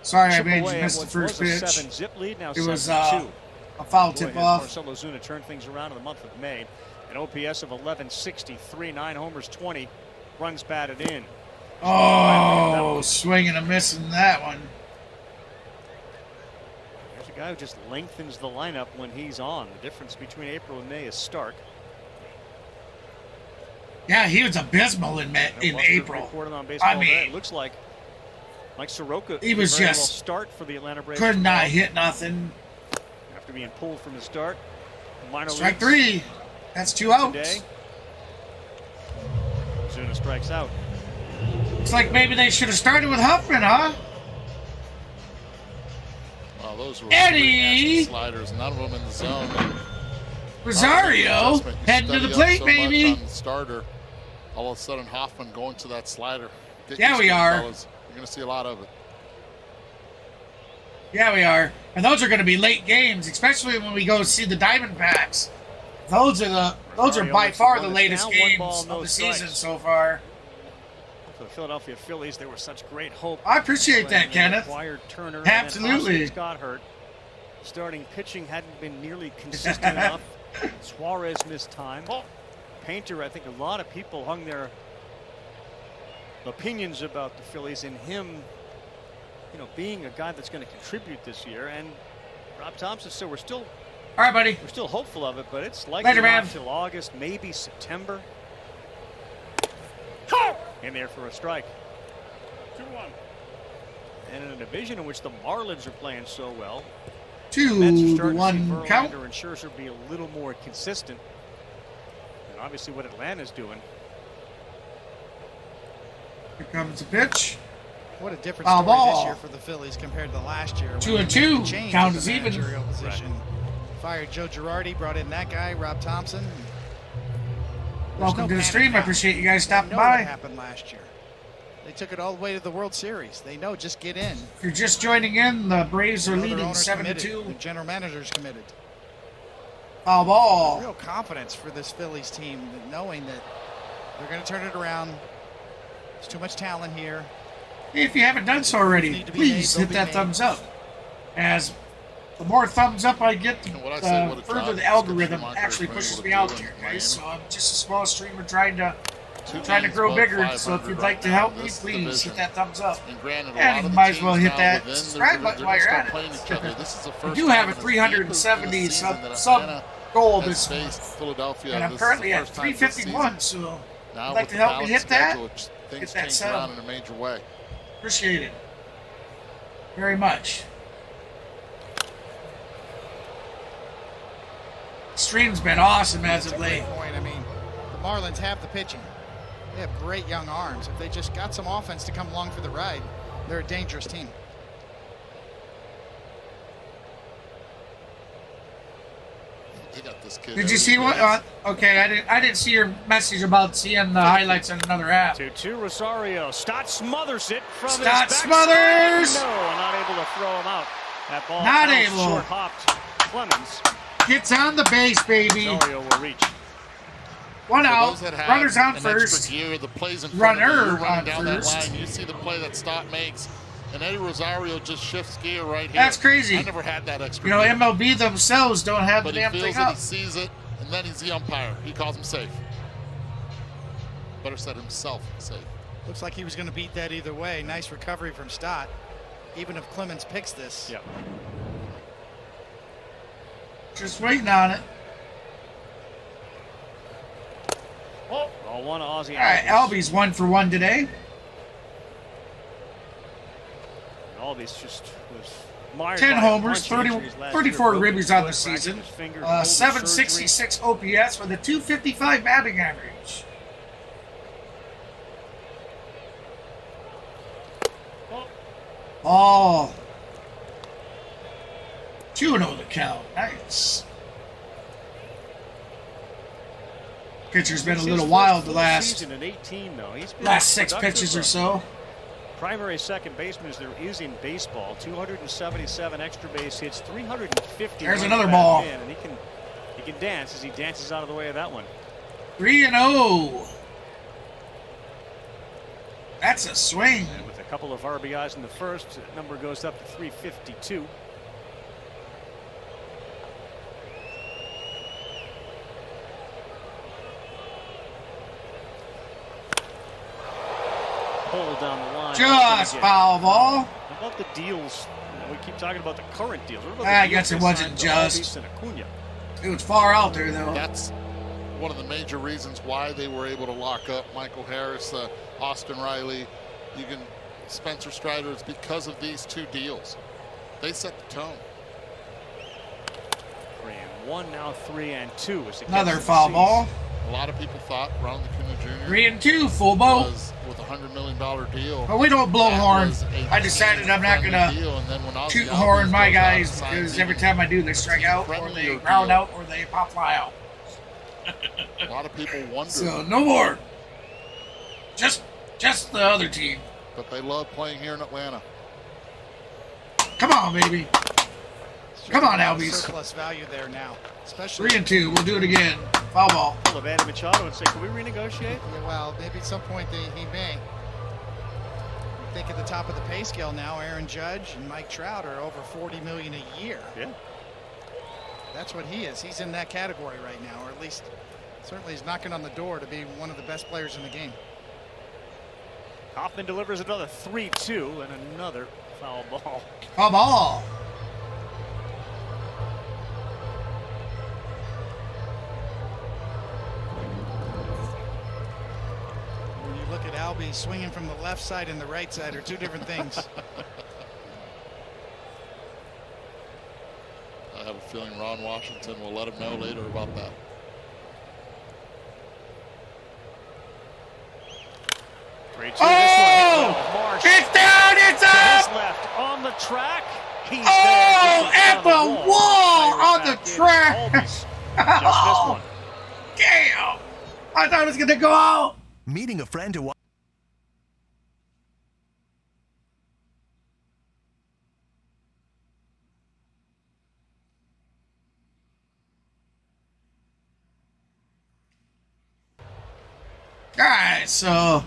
[SPEAKER 1] Sorry, I made you miss the first pitch.
[SPEAKER 3] 7-zip lead, now
[SPEAKER 1] It was
[SPEAKER 3] 7-2.
[SPEAKER 1] a foul tip off.
[SPEAKER 3] Marcelo Zuna turned things around in the month of May. An OPS of 1163, 9 homers, 20 runs batted in.
[SPEAKER 1] Oh, swinging and missing that one.
[SPEAKER 3] There's a guy who just lengthens the lineup when he's on. The difference between April and May is stark.
[SPEAKER 1] Yeah, he was abysmal in April. I mean,
[SPEAKER 3] it looks like Mike Soroka.
[SPEAKER 1] He was just
[SPEAKER 3] start for the Atlanta Braves.
[SPEAKER 1] Could not hit nothing.
[SPEAKER 3] After being pulled from the start.
[SPEAKER 1] Strike 3. That's 2 outs.
[SPEAKER 3] Today. Zuna strikes out.
[SPEAKER 1] It's like maybe they should have started with Huffman, huh?
[SPEAKER 8] Well, those were
[SPEAKER 1] Eddie
[SPEAKER 8] sliders, none of them in the zone.
[SPEAKER 1] Rosario heading to the plate,
[SPEAKER 8] so
[SPEAKER 1] baby.
[SPEAKER 8] On the starter, all of a sudden Hoffman going to that slider.
[SPEAKER 1] Yeah, we are.
[SPEAKER 8] Fellas. You're going to see a lot of it.
[SPEAKER 1] Yeah, we are. And those are going to be late games, especially when we go see the Diamondbacks. Those are by far the latest games of the season so far.
[SPEAKER 3] For the Philadelphia Phillies, there was such great hope.
[SPEAKER 1] I appreciate that, Kenneth.
[SPEAKER 3] Turner,
[SPEAKER 1] absolutely.
[SPEAKER 3] Got hurt. Starting pitching hadn't been nearly consistent enough. Suarez missed time. Painter, I think a lot of people hung their opinions about the Phillies in him, you know, being a guy that's going to contribute this year. And Rob Thompson, so we're still,
[SPEAKER 1] all right, buddy.
[SPEAKER 3] We're still hopeful of it, but it's likely not until August, maybe September. In there for a strike.
[SPEAKER 5] 2-1.
[SPEAKER 3] And in a division in which the Marlins are playing so well,
[SPEAKER 1] 2-1 count.
[SPEAKER 3] And Scherzer be a little more consistent. And obviously what Atlanta's doing.
[SPEAKER 1] Here comes the pitch.
[SPEAKER 7] What a different story this year for the Phillies compared to last year.
[SPEAKER 1] 2-2. Count is even.
[SPEAKER 7] Position. Right. Fired Joe Girardi, brought in that guy, Rob Thompson.
[SPEAKER 1] Welcome to the stream. I appreciate you guys stopping by.
[SPEAKER 7] What happened last year? They took it all the way to the World Series. They know, just get in.
[SPEAKER 1] If you're just joining in, the Braves are leading 7-2.
[SPEAKER 7] The general manager's committed.
[SPEAKER 1] Foul ball.
[SPEAKER 7] Real confidence for this Phillies team, knowing that they're going to turn it around. There's too much talent here.
[SPEAKER 1] If you haven't done so already, please hit that thumbs up. As the more thumbs up I get, the further the algorithm actually pushes me out there, guys. So I'm just a small streamer trying to grow bigger. So if you'd like to help me, please hit that thumbs up. And you might as well hit that subscribe button while you're at it. We do have a 370 sub goal this month, and I'm currently at 351. So if you'd like to help me hit that, hit that sub.
[SPEAKER 8] In a major way.
[SPEAKER 1] Appreciate it very much. Stream's been awesome as of late.
[SPEAKER 7] I mean, the Marlins have the pitching. They have great young arms. If they just got some offense to come along for the ride, they're a dangerous team.
[SPEAKER 8] They got this kid.
[SPEAKER 1] Did you see what? Okay, I didn't see your message about seeing the highlights on another app.
[SPEAKER 3] 2-2 Rosario. Stott smothers it from his
[SPEAKER 1] Stott smothers.
[SPEAKER 3] No, not able to throw him out. That ball
[SPEAKER 1] not able.
[SPEAKER 3] Short hopped. Clemens
[SPEAKER 1] gets on the base, baby.
[SPEAKER 3] Rosario will reach.
[SPEAKER 1] One out. Runners on first.
[SPEAKER 8] Gear, the plays in
[SPEAKER 1] runner on
[SPEAKER 8] down
[SPEAKER 1] first.
[SPEAKER 8] That line. You see the play that Stott makes, and Eddie Rosario just shifts gear right here.
[SPEAKER 1] That's crazy.
[SPEAKER 8] I never had that extra.
[SPEAKER 1] You know, MLB themselves don't have the damn thing up.
[SPEAKER 8] He sees it, and then he's the umpire. He calls him safe. Better said himself safe.
[SPEAKER 7] Looks like he was going to beat that either way. Nice recovery from Stott. Even if Clemens picks this.
[SPEAKER 3] Yep.
[SPEAKER 1] Just waiting on it.
[SPEAKER 3] All one Aussie.
[SPEAKER 1] All right, Albie's 1 for 1 today.
[SPEAKER 3] Albie's just was mired
[SPEAKER 1] 10
[SPEAKER 3] by
[SPEAKER 1] homers,
[SPEAKER 3] 34
[SPEAKER 1] ribbies on the season, 766 OPS with a 255 batting average. Oh. 2-0 the count. Nice. Pitcher's been a little wild the last 6 pitches or so.
[SPEAKER 3] Primary second baseman as there is in baseball. 277 extra base hits, 350.
[SPEAKER 1] There's another ball.
[SPEAKER 3] And he can dance as he dances out of the way of that one.
[SPEAKER 1] 3-0. That's a swing.
[SPEAKER 3] And with a couple of RBIs in the first, the number goes up to 352. Pull down the line.
[SPEAKER 1] Just foul ball.
[SPEAKER 3] How about the deals? We keep talking about the current deals. What about
[SPEAKER 1] I
[SPEAKER 3] the
[SPEAKER 1] guess
[SPEAKER 3] deals
[SPEAKER 1] it wasn't
[SPEAKER 3] they signed to
[SPEAKER 1] just.
[SPEAKER 3] Albies and Acuna?
[SPEAKER 1] It was far out there, though.
[SPEAKER 8] That's one of the major reasons why they were able to lock up Michael Harris, Austin Riley, even Spencer Strider. It's because of these two deals. They set the tone.
[SPEAKER 3] 3-1, now 3-2. As it
[SPEAKER 1] Another
[SPEAKER 3] gets
[SPEAKER 1] foul
[SPEAKER 3] to
[SPEAKER 1] ball.
[SPEAKER 8] A lot of people thought Ronald Acuna Jr.
[SPEAKER 1] 3-2, full boat.
[SPEAKER 8] was with a $100 million deal.
[SPEAKER 1] But we don't blow
[SPEAKER 8] That
[SPEAKER 1] horn.
[SPEAKER 8] was a
[SPEAKER 1] I decided I'm not
[SPEAKER 8] team-friendly
[SPEAKER 1] gonna
[SPEAKER 8] deal, and then when Ozzy
[SPEAKER 1] toot
[SPEAKER 8] Albies
[SPEAKER 1] horn my
[SPEAKER 8] goes out and
[SPEAKER 1] guys
[SPEAKER 8] signs
[SPEAKER 1] because
[SPEAKER 8] even
[SPEAKER 1] every time I do, they
[SPEAKER 8] a
[SPEAKER 1] strike out or they
[SPEAKER 8] team-friendlier
[SPEAKER 1] ground
[SPEAKER 8] deal.
[SPEAKER 1] out or they pop fly out.
[SPEAKER 8] A lot of people wonder,
[SPEAKER 1] So no more. Just the other team.
[SPEAKER 8] but they love playing here in Atlanta.
[SPEAKER 1] Come on, baby. Come on, Albies.
[SPEAKER 7] Surplus value there now, especially.
[SPEAKER 1] 3-2. We'll do it again. Foul ball.
[SPEAKER 3] pull of Manny Machado and say, can we renegotiate?
[SPEAKER 7] Yeah, well, maybe at some point he may. I think at the top of the pay scale now, Aaron Judge and Mike Trout are over $40 million a year.
[SPEAKER 3] Yeah.
[SPEAKER 7] That's what he is. He's in that category right now, or at least certainly he's knocking on the door to be one of the best players in the game.
[SPEAKER 3] Hoffman delivers another 3-2 and another foul ball.
[SPEAKER 1] Foul ball.
[SPEAKER 7] When you look at Albie swinging from the left side and the right side are two different things.
[SPEAKER 8] I have a feeling Ron Washington will let him know later about that.
[SPEAKER 1] Oh! It's down! It's up!
[SPEAKER 3] Left on the track. He's
[SPEAKER 1] Oh,
[SPEAKER 3] there.
[SPEAKER 1] at the wall on the track.
[SPEAKER 3] Just this one.
[SPEAKER 1] Damn! I thought it was gonna go out.
[SPEAKER 9] Meeting a friend who
[SPEAKER 1] All right, so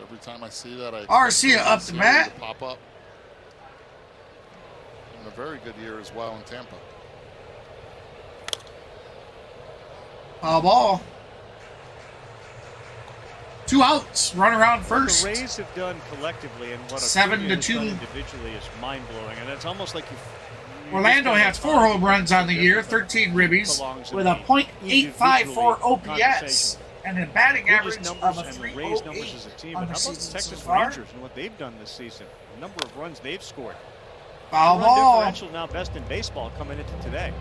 [SPEAKER 8] Every time I see that, I
[SPEAKER 1] Arcia
[SPEAKER 8] expect
[SPEAKER 1] up the
[SPEAKER 8] Arcia
[SPEAKER 1] mat.
[SPEAKER 8] to pop up. And a very good year as well in Tampa.
[SPEAKER 1] foul ball. 2 outs. Run around first.
[SPEAKER 3] The Rays have done collectively and what
[SPEAKER 1] 7-2.
[SPEAKER 3] individually is mind blowing, and it's almost like you.
[SPEAKER 1] Orlando has 4 home runs on the year, 13 ribbies, with a .854 OPS and a batting average of a
[SPEAKER 3] and the Rays numbers
[SPEAKER 1] 308
[SPEAKER 3] as a team.
[SPEAKER 1] on
[SPEAKER 3] And
[SPEAKER 1] the
[SPEAKER 3] how about the
[SPEAKER 1] season
[SPEAKER 3] Texas
[SPEAKER 1] so far.
[SPEAKER 3] Rangers and what they've done this season? The number of runs they've scored.
[SPEAKER 1] Foul
[SPEAKER 3] Run
[SPEAKER 1] ball.
[SPEAKER 3] differential now best in baseball coming into today.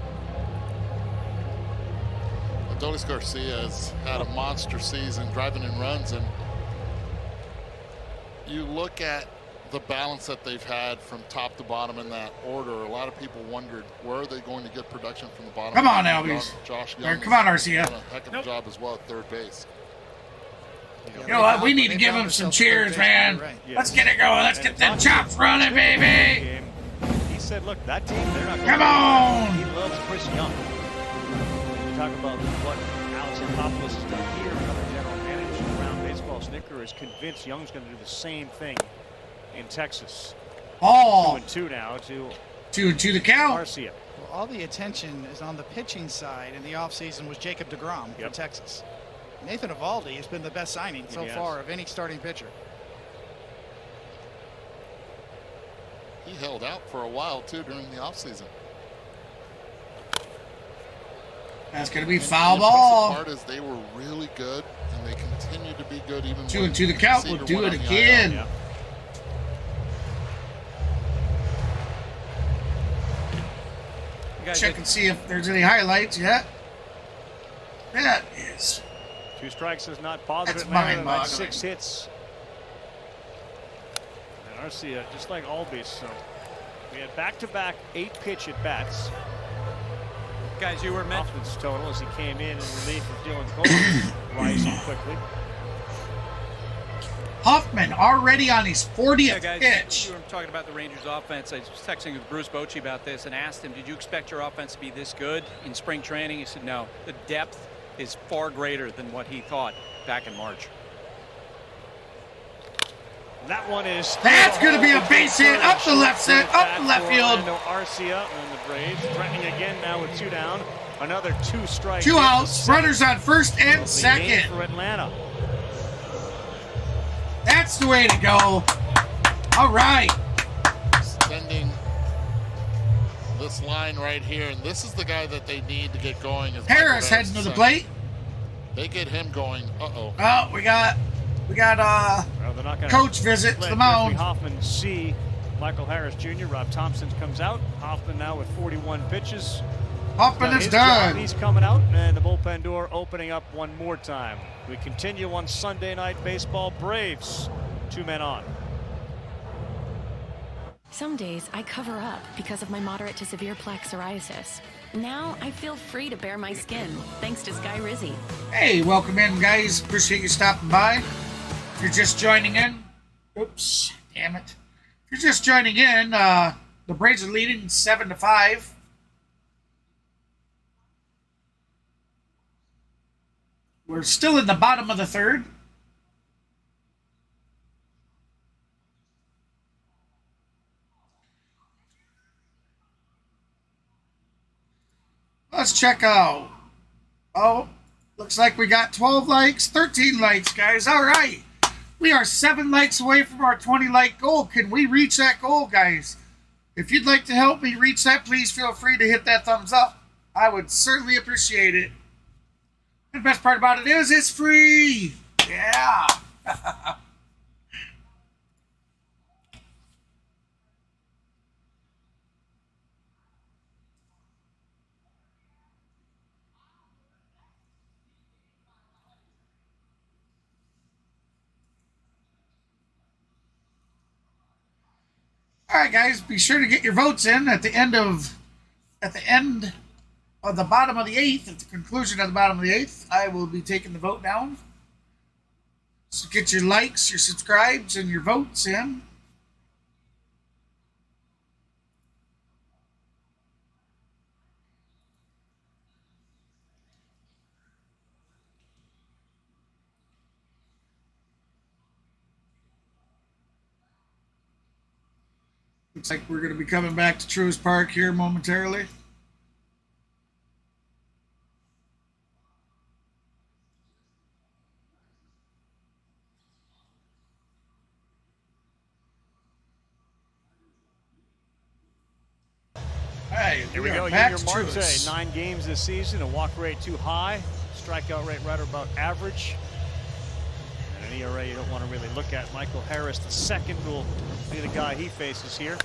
[SPEAKER 8] Adolis Garcia has had a monster season driving in runs, and you look at the balance that they've had from top to bottom in that order. A lot of people wondered where are they going to get production from the bottom.
[SPEAKER 1] Come on, Albies.
[SPEAKER 8] Josh
[SPEAKER 1] Or,
[SPEAKER 8] Young
[SPEAKER 1] come on,
[SPEAKER 8] has
[SPEAKER 1] Arcia.
[SPEAKER 8] done a heck of a job as well at third base.
[SPEAKER 1] You know what? We need to give him some cheers, man. Let's get it going. Let's get the chops running, baby.
[SPEAKER 3] He said, look, that team, they're not going
[SPEAKER 1] Come
[SPEAKER 3] to
[SPEAKER 1] on.
[SPEAKER 3] He loves Chris Young. You talk about what Alex Anthopoulos has done here, another general manager around baseball. Snicker is convinced Young's going to do the same thing in Texas.
[SPEAKER 1] Ball.
[SPEAKER 3] 2-2 now to
[SPEAKER 1] 2-2 the count.
[SPEAKER 3] Garcia.
[SPEAKER 7] Well, all the attention is on the pitching side in the offseason was Jacob deGrom from Texas. Nathan Eovaldi has been the best signing so far of any starting pitcher.
[SPEAKER 8] He held out for a while too during the offseason.
[SPEAKER 1] That's going to be
[SPEAKER 8] And
[SPEAKER 1] foul
[SPEAKER 8] the
[SPEAKER 1] ball.
[SPEAKER 8] impressive part is they were really good, and they continue to be good even
[SPEAKER 1] 2-2 the count. We'll do it again. Check and see if there's any highlights yet. That is.
[SPEAKER 3] 2 strikes has not bothered
[SPEAKER 1] That's
[SPEAKER 3] Atlanta. They've had
[SPEAKER 1] mind-boggling.
[SPEAKER 3] 6 hits. And Garcia, just like Albies, so we had back-to-back 8-pitch at bats.
[SPEAKER 10] Guys, you were meant.
[SPEAKER 3] Hoffman's total as he came in relief of Dylan Covey, rising quickly.
[SPEAKER 1] Hoffman already on his 40th
[SPEAKER 10] guys,
[SPEAKER 1] pitch.
[SPEAKER 10] you were talking about the Rangers offense. I was texting with Bruce Bochy about this and asked him, did you expect your offense to be this good in spring training? He said, no, the depth is far greater than what he thought back in March.
[SPEAKER 3] That one is.
[SPEAKER 1] That's going to be a base hit up the left field.
[SPEAKER 3] Arcia and the Braves threatening again now with 2 down. Another 2 strikes.
[SPEAKER 1] 2 outs. Runners on first and second.
[SPEAKER 3] For Atlanta.
[SPEAKER 1] That's the way to go. All right.
[SPEAKER 8] Extending this line right here, and this is the guy that they need to get going.
[SPEAKER 1] Harris heading to the plate.
[SPEAKER 8] They get him going.
[SPEAKER 1] Oh, we got coach visit to the mound.
[SPEAKER 3] Hoffman see Michael Harris Jr. Rob Thompson comes out. Hoffman now with 41 pitches.
[SPEAKER 1] Hoffman is done.
[SPEAKER 3] He's coming out, and the bullpen door opening up one more time. We continue on Sunday Night Baseball. Braves, 2 men on.
[SPEAKER 11] Some days I cover up because of my moderate to severe plaque psoriasis. Now I feel free to bare my skin, thanks to Sky Rizzy.
[SPEAKER 1] Hey, welcome in, guys. Appreciate you stopping by. If you're just joining in, oops, damn it. If you're just joining in, the Braves are leading 7-5. We're still in the bottom of the third. Let's check out. Oh, looks like we got 12 likes, 13 likes, guys. All right. We are 7 likes away from our 20-like goal. Can we reach that goal, guys? If you'd like to help me reach that, please feel free to hit that thumbs up. I would certainly appreciate it. And the best part about it is it's free. Yeah. All right, guys, be sure to get your votes in at the end of the bottom of the 8th, at the conclusion of the bottom of the 8th. I will be taking the vote down. So get your likes, your subscribes, and your votes in. Looks like we're going to be coming back to Truist Park here momentarily. Hey,
[SPEAKER 3] here we go. Junior Marte, 9 games this season, a walk rate too high, strikeout rate right about average, and an ERA you don't want to really look at. Michael Harris, the second, will be the guy he faces here.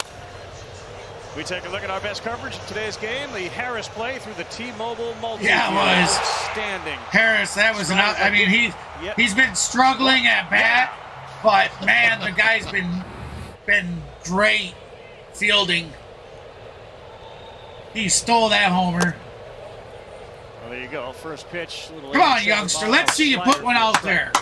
[SPEAKER 3] We take a look at our best coverage of today's game. The Harris play through the T-Mobile multi.
[SPEAKER 1] Yeah, it was
[SPEAKER 3] outstanding.
[SPEAKER 1] Harris, that was I mean, he's been struggling at bat, but man, the guy's been great fielding. He stole that homer.
[SPEAKER 3] Well, there you go. First pitch.
[SPEAKER 1] Come on, youngster. Let's see you put one out there.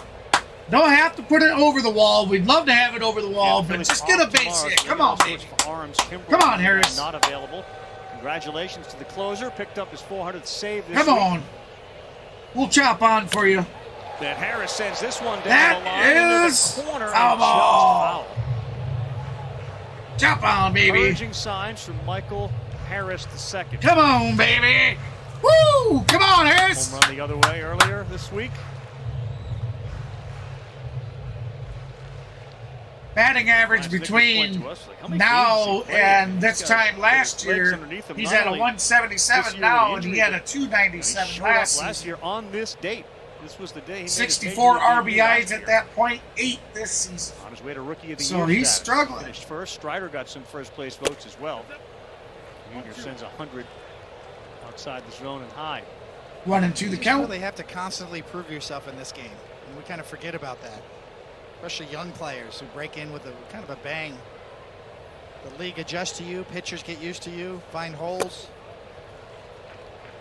[SPEAKER 1] Don't have to put it over the wall. We'd love to have it over the wall, but just get a base hit. Come on, baby. Come on, Harris.
[SPEAKER 3] Not available. Congratulations to the closer. Picked up his 400th save this
[SPEAKER 1] week. Come on. We'll chop on for you.
[SPEAKER 3] Then Harris sends this one down the line
[SPEAKER 1] into
[SPEAKER 3] the corner.
[SPEAKER 1] Foul ball. Chop on, baby.
[SPEAKER 3] Encouraging signs from Michael Harris II.
[SPEAKER 1] Come on, baby. Woo! Come on, Harris.
[SPEAKER 3] Home run the other way earlier this week.
[SPEAKER 1] Batting average between now and this time last year, he's at a 177 now, and he had a 297 last
[SPEAKER 3] year on this date. This was the day he
[SPEAKER 1] 64 RBIs at that point, 8 this season.
[SPEAKER 3] On his way to Rookie of the
[SPEAKER 1] Year.
[SPEAKER 3] So
[SPEAKER 1] he's struggling.
[SPEAKER 3] Finished first. Strider got some first place votes as well. Junior sends 100 outside the zone and high.
[SPEAKER 1] 1 and 2 the count.
[SPEAKER 7] They have to constantly prove yourself in this game, and we kind of forget about that. Especially young players who break in with a kind of a bang. The league adjusts to you, pitchers get used to you, find holes.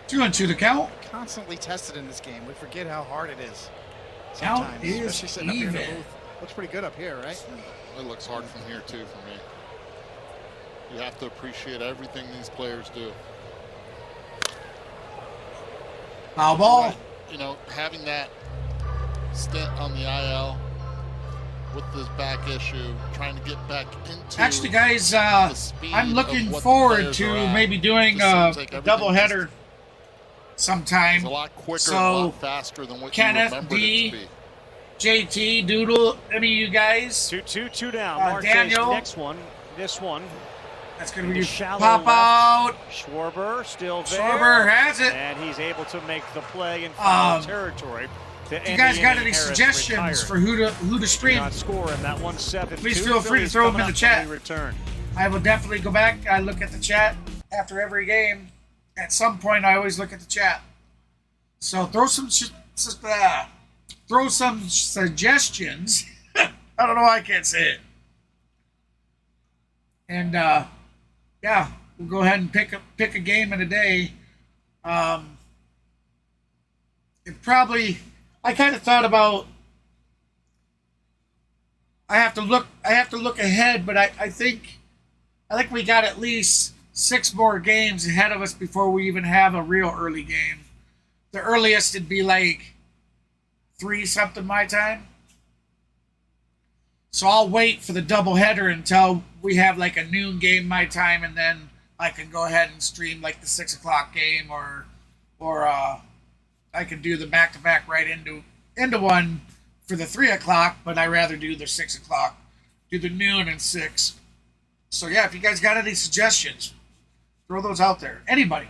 [SPEAKER 1] 2 and 2 the count.
[SPEAKER 7] Constantly tested in this game. We forget how hard it is.
[SPEAKER 1] Count
[SPEAKER 7] sometimes,
[SPEAKER 1] is
[SPEAKER 7] especially sitting up here in the booth. Looks pretty good up here, right?
[SPEAKER 8] It looks hard from here too for me. You have to appreciate everything these players do.
[SPEAKER 1] Foul ball.
[SPEAKER 8] You know, having that stint on the IL with this back issue, trying to get back into.
[SPEAKER 1] Actually, guys,
[SPEAKER 8] the speed
[SPEAKER 1] I'm
[SPEAKER 8] of
[SPEAKER 1] looking
[SPEAKER 8] what the
[SPEAKER 1] forward
[SPEAKER 8] players
[SPEAKER 1] to
[SPEAKER 8] are at.
[SPEAKER 1] maybe doing
[SPEAKER 8] Just
[SPEAKER 1] a
[SPEAKER 8] seems like everything
[SPEAKER 1] doubleheader sometime.
[SPEAKER 8] It's a lot quicker,
[SPEAKER 1] So,
[SPEAKER 8] and a lot faster than what
[SPEAKER 1] Kenneth,
[SPEAKER 8] you remembered
[SPEAKER 1] D,
[SPEAKER 8] it to be.
[SPEAKER 1] JT, Doodle, any of you guys?
[SPEAKER 3] 2-2 down.
[SPEAKER 1] Daniel.
[SPEAKER 3] Next one. This one.
[SPEAKER 1] That's going to be
[SPEAKER 3] Shallow
[SPEAKER 1] pop
[SPEAKER 3] left.
[SPEAKER 1] out.
[SPEAKER 3] Schwarber still there.
[SPEAKER 1] Schwarber has it.
[SPEAKER 3] And he's able to make the play in foul territory.
[SPEAKER 1] If you guys got any suggestions for who to stream,
[SPEAKER 3] Not score in that 1-7.
[SPEAKER 1] please feel free to throw them in the chat. I will definitely go back. I look at the chat after every game. At some point, I always look at the chat. So throw some suggestions. I don't know why I can't say it. And yeah, we'll go ahead and pick a game in a day. I kind of thought about. I have to look ahead, but I think we got at least 6 more games ahead of us before we even have a real early game. The earliest it'd be like 3 something my time. So I'll wait for the doubleheader until we have like a noon game my time, and then I can go ahead and stream like the 6 o'clock game, or I can do the back-to-back right into one for the 3 o'clock, but I rather do the 6 o'clock, do the noon and 6. So yeah, if you guys got any suggestions, throw those out there. Anybody,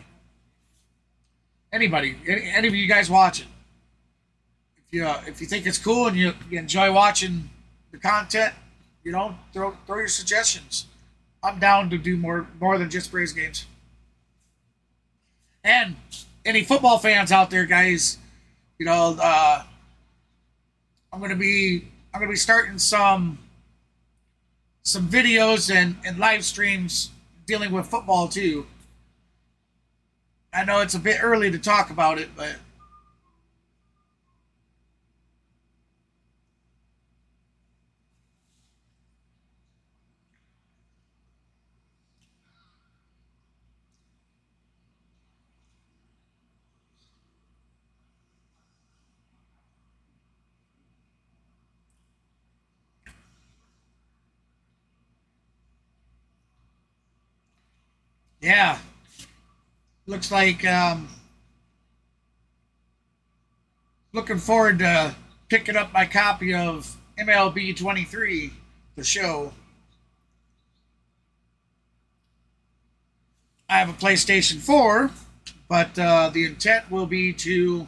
[SPEAKER 1] any of you guys watching, if you think it's cool and you enjoy watching the content, throw your suggestions. I'm down to do more than just Braves games. And any football fans out there, guys, I'm gonna be starting some videos and live streams dealing with football too. I know it's a bit early to talk about it, but yeah, looks like looking forward to picking up my copy of MLB 23, the show. I have a PlayStation 4, but the intent will be to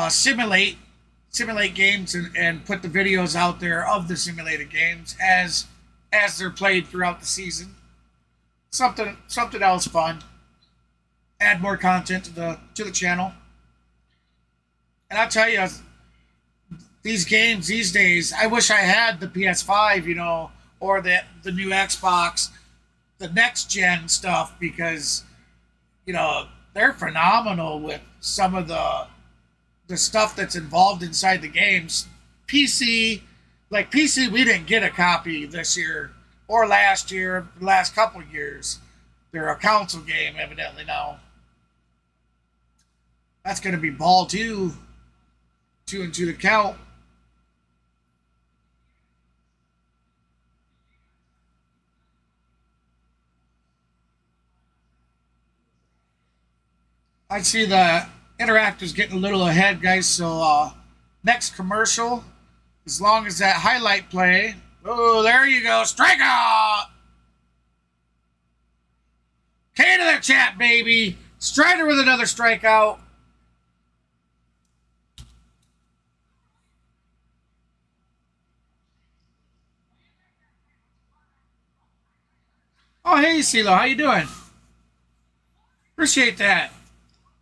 [SPEAKER 1] simulate games and put the videos out there of the simulated games as they're played throughout the season. Something else fun. Add more content to the channel. And I'll tell you, these games these days, I wish I had the PS5, or the new Xbox, the next gen stuff, because they're phenomenal with some of the stuff that's involved inside the games. PC, we didn't get a copy this year or last year, the last couple of years. They're a console game, evidently now. That's going to be ball 2 into the count. I see the interactive's getting a little ahead, guys. So next commercial, as long as that highlight play. Oh, there you go. Strikeout! K to the chat, baby. Strider with another strikeout. Oh, hey, CeeLo. How you doing? Appreciate that.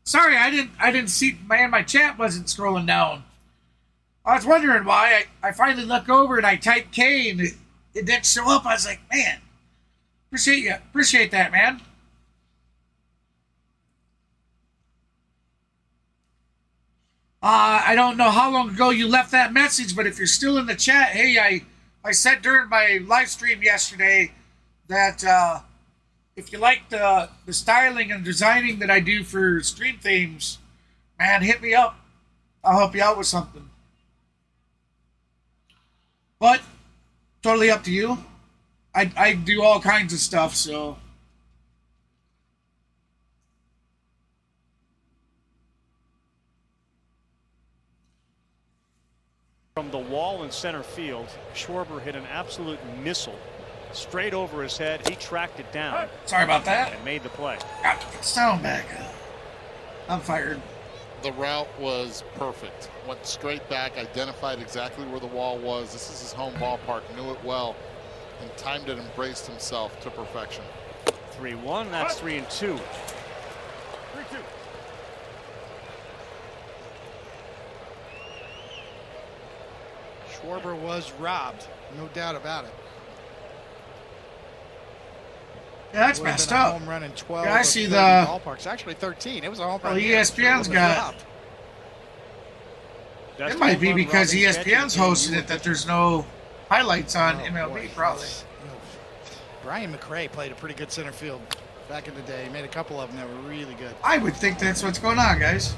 [SPEAKER 1] Sorry, I didn't see, my chat wasn't scrolling down. I was wondering why. I finally look over and I type K and it didn't show up. I was like, man, appreciate that, man. I don't know how long ago you left that message, but if you're still in the chat, hey, I said during my live stream yesterday that if you like the styling and designing that I do for stream themes, man, hit me up. I'll help you out with something. But totally up to you. I do all kinds of stuff, so.
[SPEAKER 3] From the wall in center field, Schwarber hit an absolute missile straight over his head. He tracked it down.
[SPEAKER 1] Sorry about that.
[SPEAKER 3] And made the play.
[SPEAKER 1] Got to put sound back. I'm fired.
[SPEAKER 8] The route was perfect. Went straight back, identified exactly where the wall was. This is his home ballpark, knew it well, and timed it and braced himself to perfection.
[SPEAKER 3] 3-1, that's 3-2. 3-2.
[SPEAKER 7] Schwarber was robbed, no doubt about it.
[SPEAKER 1] Yeah, that's messed
[SPEAKER 7] been a
[SPEAKER 1] up.
[SPEAKER 7] home run in 12
[SPEAKER 1] Yeah, I
[SPEAKER 7] of
[SPEAKER 1] see
[SPEAKER 7] 30
[SPEAKER 1] the
[SPEAKER 7] ballparks. Actually 13. It was a home run.
[SPEAKER 1] Well,
[SPEAKER 7] here.
[SPEAKER 1] ESPN's
[SPEAKER 7] Schwarber
[SPEAKER 1] got.
[SPEAKER 7] robbed.
[SPEAKER 1] It might be because ESPN's hosting it that there's no highlights on MLB,
[SPEAKER 7] boy.
[SPEAKER 1] probably.
[SPEAKER 7] Brian McRae played a pretty good center field back in the day. He made a couple of them that were really good.
[SPEAKER 1] I would think that's what's going on, guys.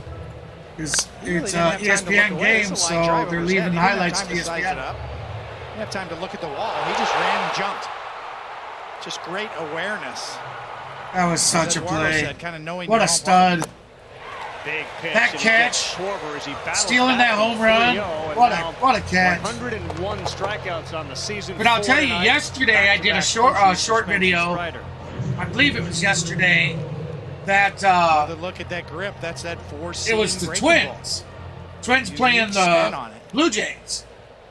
[SPEAKER 1] Because
[SPEAKER 7] Really
[SPEAKER 1] it's
[SPEAKER 7] didn't have time to
[SPEAKER 1] ESPN
[SPEAKER 7] look away. It's
[SPEAKER 1] game,
[SPEAKER 7] a
[SPEAKER 1] so
[SPEAKER 7] line drive
[SPEAKER 1] they're
[SPEAKER 7] over his head.
[SPEAKER 1] leaving
[SPEAKER 7] He didn't have
[SPEAKER 1] highlights
[SPEAKER 7] time
[SPEAKER 1] to
[SPEAKER 7] to size it
[SPEAKER 1] ESPN.
[SPEAKER 7] up. He didn't have time to look at the wall. He just ran and jumped. Just great awareness.
[SPEAKER 1] That was such a play.
[SPEAKER 7] Said, kind of knowing
[SPEAKER 1] What
[SPEAKER 7] your
[SPEAKER 1] a
[SPEAKER 7] home
[SPEAKER 1] stud.
[SPEAKER 3] Big pitch.
[SPEAKER 1] That
[SPEAKER 3] and he gets
[SPEAKER 1] catch.
[SPEAKER 3] Schwarber as he battles
[SPEAKER 1] Stealing
[SPEAKER 3] back
[SPEAKER 1] that
[SPEAKER 3] from
[SPEAKER 1] home run.
[SPEAKER 3] 3-0, and
[SPEAKER 1] What
[SPEAKER 3] now
[SPEAKER 1] a catch.
[SPEAKER 3] 101 strikeouts on the season.
[SPEAKER 1] But I'll tell you,
[SPEAKER 3] tonight.
[SPEAKER 1] yesterday I did a
[SPEAKER 3] Back-to-back
[SPEAKER 1] short video.
[SPEAKER 3] Strider.
[SPEAKER 1] I believe it was yesterday that
[SPEAKER 7] Another look at that grip. That's that four-seam
[SPEAKER 1] it was the
[SPEAKER 7] breaking
[SPEAKER 1] Twins. Twins
[SPEAKER 7] Unique
[SPEAKER 1] playing
[SPEAKER 7] spin on
[SPEAKER 1] the
[SPEAKER 7] it.
[SPEAKER 1] Blue Jays.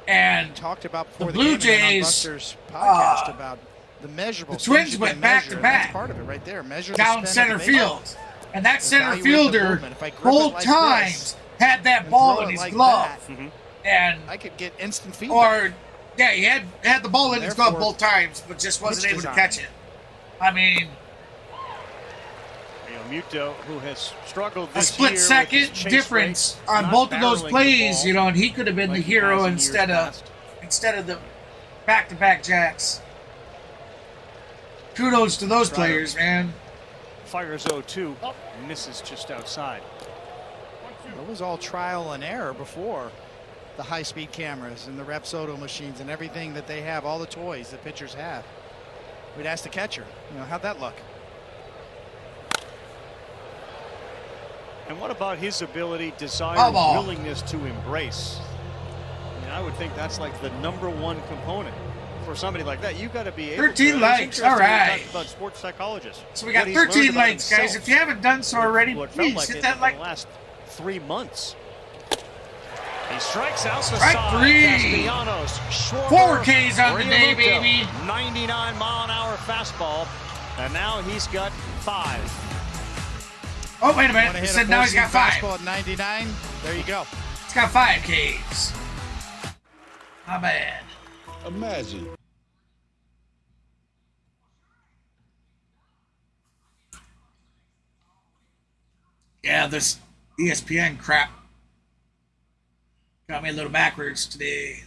[SPEAKER 1] And
[SPEAKER 7] talked about before
[SPEAKER 1] the
[SPEAKER 7] the
[SPEAKER 1] Blue
[SPEAKER 7] game and on
[SPEAKER 1] Jays,
[SPEAKER 7] Buster's podcast about the measurables.
[SPEAKER 1] the Twins
[SPEAKER 7] things you
[SPEAKER 1] went
[SPEAKER 7] can
[SPEAKER 1] back
[SPEAKER 7] measure,
[SPEAKER 1] to
[SPEAKER 7] and that's
[SPEAKER 1] back
[SPEAKER 7] part of it right there. Measure the
[SPEAKER 1] down
[SPEAKER 7] spin
[SPEAKER 1] center
[SPEAKER 7] of the baseball.
[SPEAKER 1] field. And that center
[SPEAKER 7] Evaluate the
[SPEAKER 1] fielder
[SPEAKER 7] movement. If I grip it
[SPEAKER 1] both
[SPEAKER 7] like
[SPEAKER 1] times
[SPEAKER 7] this
[SPEAKER 1] had that
[SPEAKER 7] and
[SPEAKER 1] ball
[SPEAKER 7] throw
[SPEAKER 1] in
[SPEAKER 7] it
[SPEAKER 1] his
[SPEAKER 7] like
[SPEAKER 1] glove.
[SPEAKER 7] that,
[SPEAKER 1] And
[SPEAKER 7] I could get instant feedback.
[SPEAKER 1] or yeah, he had the ball in his glove
[SPEAKER 7] Therefore,
[SPEAKER 1] both times, but just wasn't
[SPEAKER 7] pitch
[SPEAKER 1] able to
[SPEAKER 7] design.
[SPEAKER 1] catch it. I mean,
[SPEAKER 3] Muto, who has struggled
[SPEAKER 1] a
[SPEAKER 3] this
[SPEAKER 1] split
[SPEAKER 3] year with
[SPEAKER 1] second
[SPEAKER 3] his chase
[SPEAKER 1] difference
[SPEAKER 3] rates,
[SPEAKER 1] on
[SPEAKER 3] not
[SPEAKER 1] both of those
[SPEAKER 3] barreling the
[SPEAKER 1] plays,
[SPEAKER 3] ball
[SPEAKER 1] you know, and he could have been
[SPEAKER 3] like
[SPEAKER 1] the
[SPEAKER 3] he has
[SPEAKER 1] hero
[SPEAKER 3] in years past.
[SPEAKER 1] instead of the back-to-back jacks. Kudos to those players, man.
[SPEAKER 3] Fires 0-2, misses just outside.
[SPEAKER 7] It was all trial and error before the high-speed cameras and the Rapsodo machines and everything that they have, all the toys that pitchers have. We'd ask the catcher, you know, how'd that look?
[SPEAKER 3] And what about his ability, desire,
[SPEAKER 1] Foul ball.
[SPEAKER 3] willingness to embrace? I mean, I would think that's like the #1 component for somebody like that. You've got to be able
[SPEAKER 1] 13
[SPEAKER 3] to.
[SPEAKER 1] likes, all right.
[SPEAKER 3] About sports psychologists.
[SPEAKER 1] So we got
[SPEAKER 3] What he's learned
[SPEAKER 1] 13
[SPEAKER 3] about
[SPEAKER 1] likes, guys.
[SPEAKER 3] himself.
[SPEAKER 1] If you haven't done so already,
[SPEAKER 3] What felt
[SPEAKER 1] please
[SPEAKER 3] like
[SPEAKER 1] hit
[SPEAKER 3] it
[SPEAKER 1] that
[SPEAKER 3] in
[SPEAKER 1] like.
[SPEAKER 3] the last 3 months. He strikes out the
[SPEAKER 1] Strike
[SPEAKER 3] side.
[SPEAKER 1] three.
[SPEAKER 3] Castellanos, Schwarber,
[SPEAKER 1] 4 Ks on the day,
[SPEAKER 3] Realmuto,
[SPEAKER 1] baby.
[SPEAKER 3] 99-mile-an-hour fastball, and now he's got 5.
[SPEAKER 1] Oh, wait a
[SPEAKER 7] Want
[SPEAKER 1] minute.
[SPEAKER 7] to
[SPEAKER 1] He
[SPEAKER 7] hit
[SPEAKER 1] said
[SPEAKER 7] a
[SPEAKER 1] now he's got 5.
[SPEAKER 7] fastball at 99? There you go.
[SPEAKER 1] He's got 5 Ks. Not bad.
[SPEAKER 9] Imagine.
[SPEAKER 1] Yeah, this ESPN crap got me a little backwards today.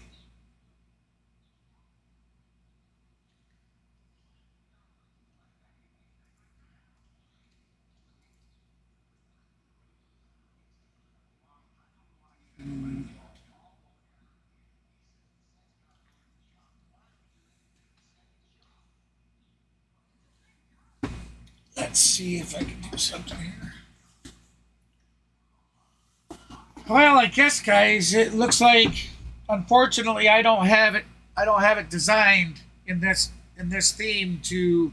[SPEAKER 1] Let's see if I can do something here. Well, I guess, guys, it looks like, unfortunately, I don't have it designed in this theme to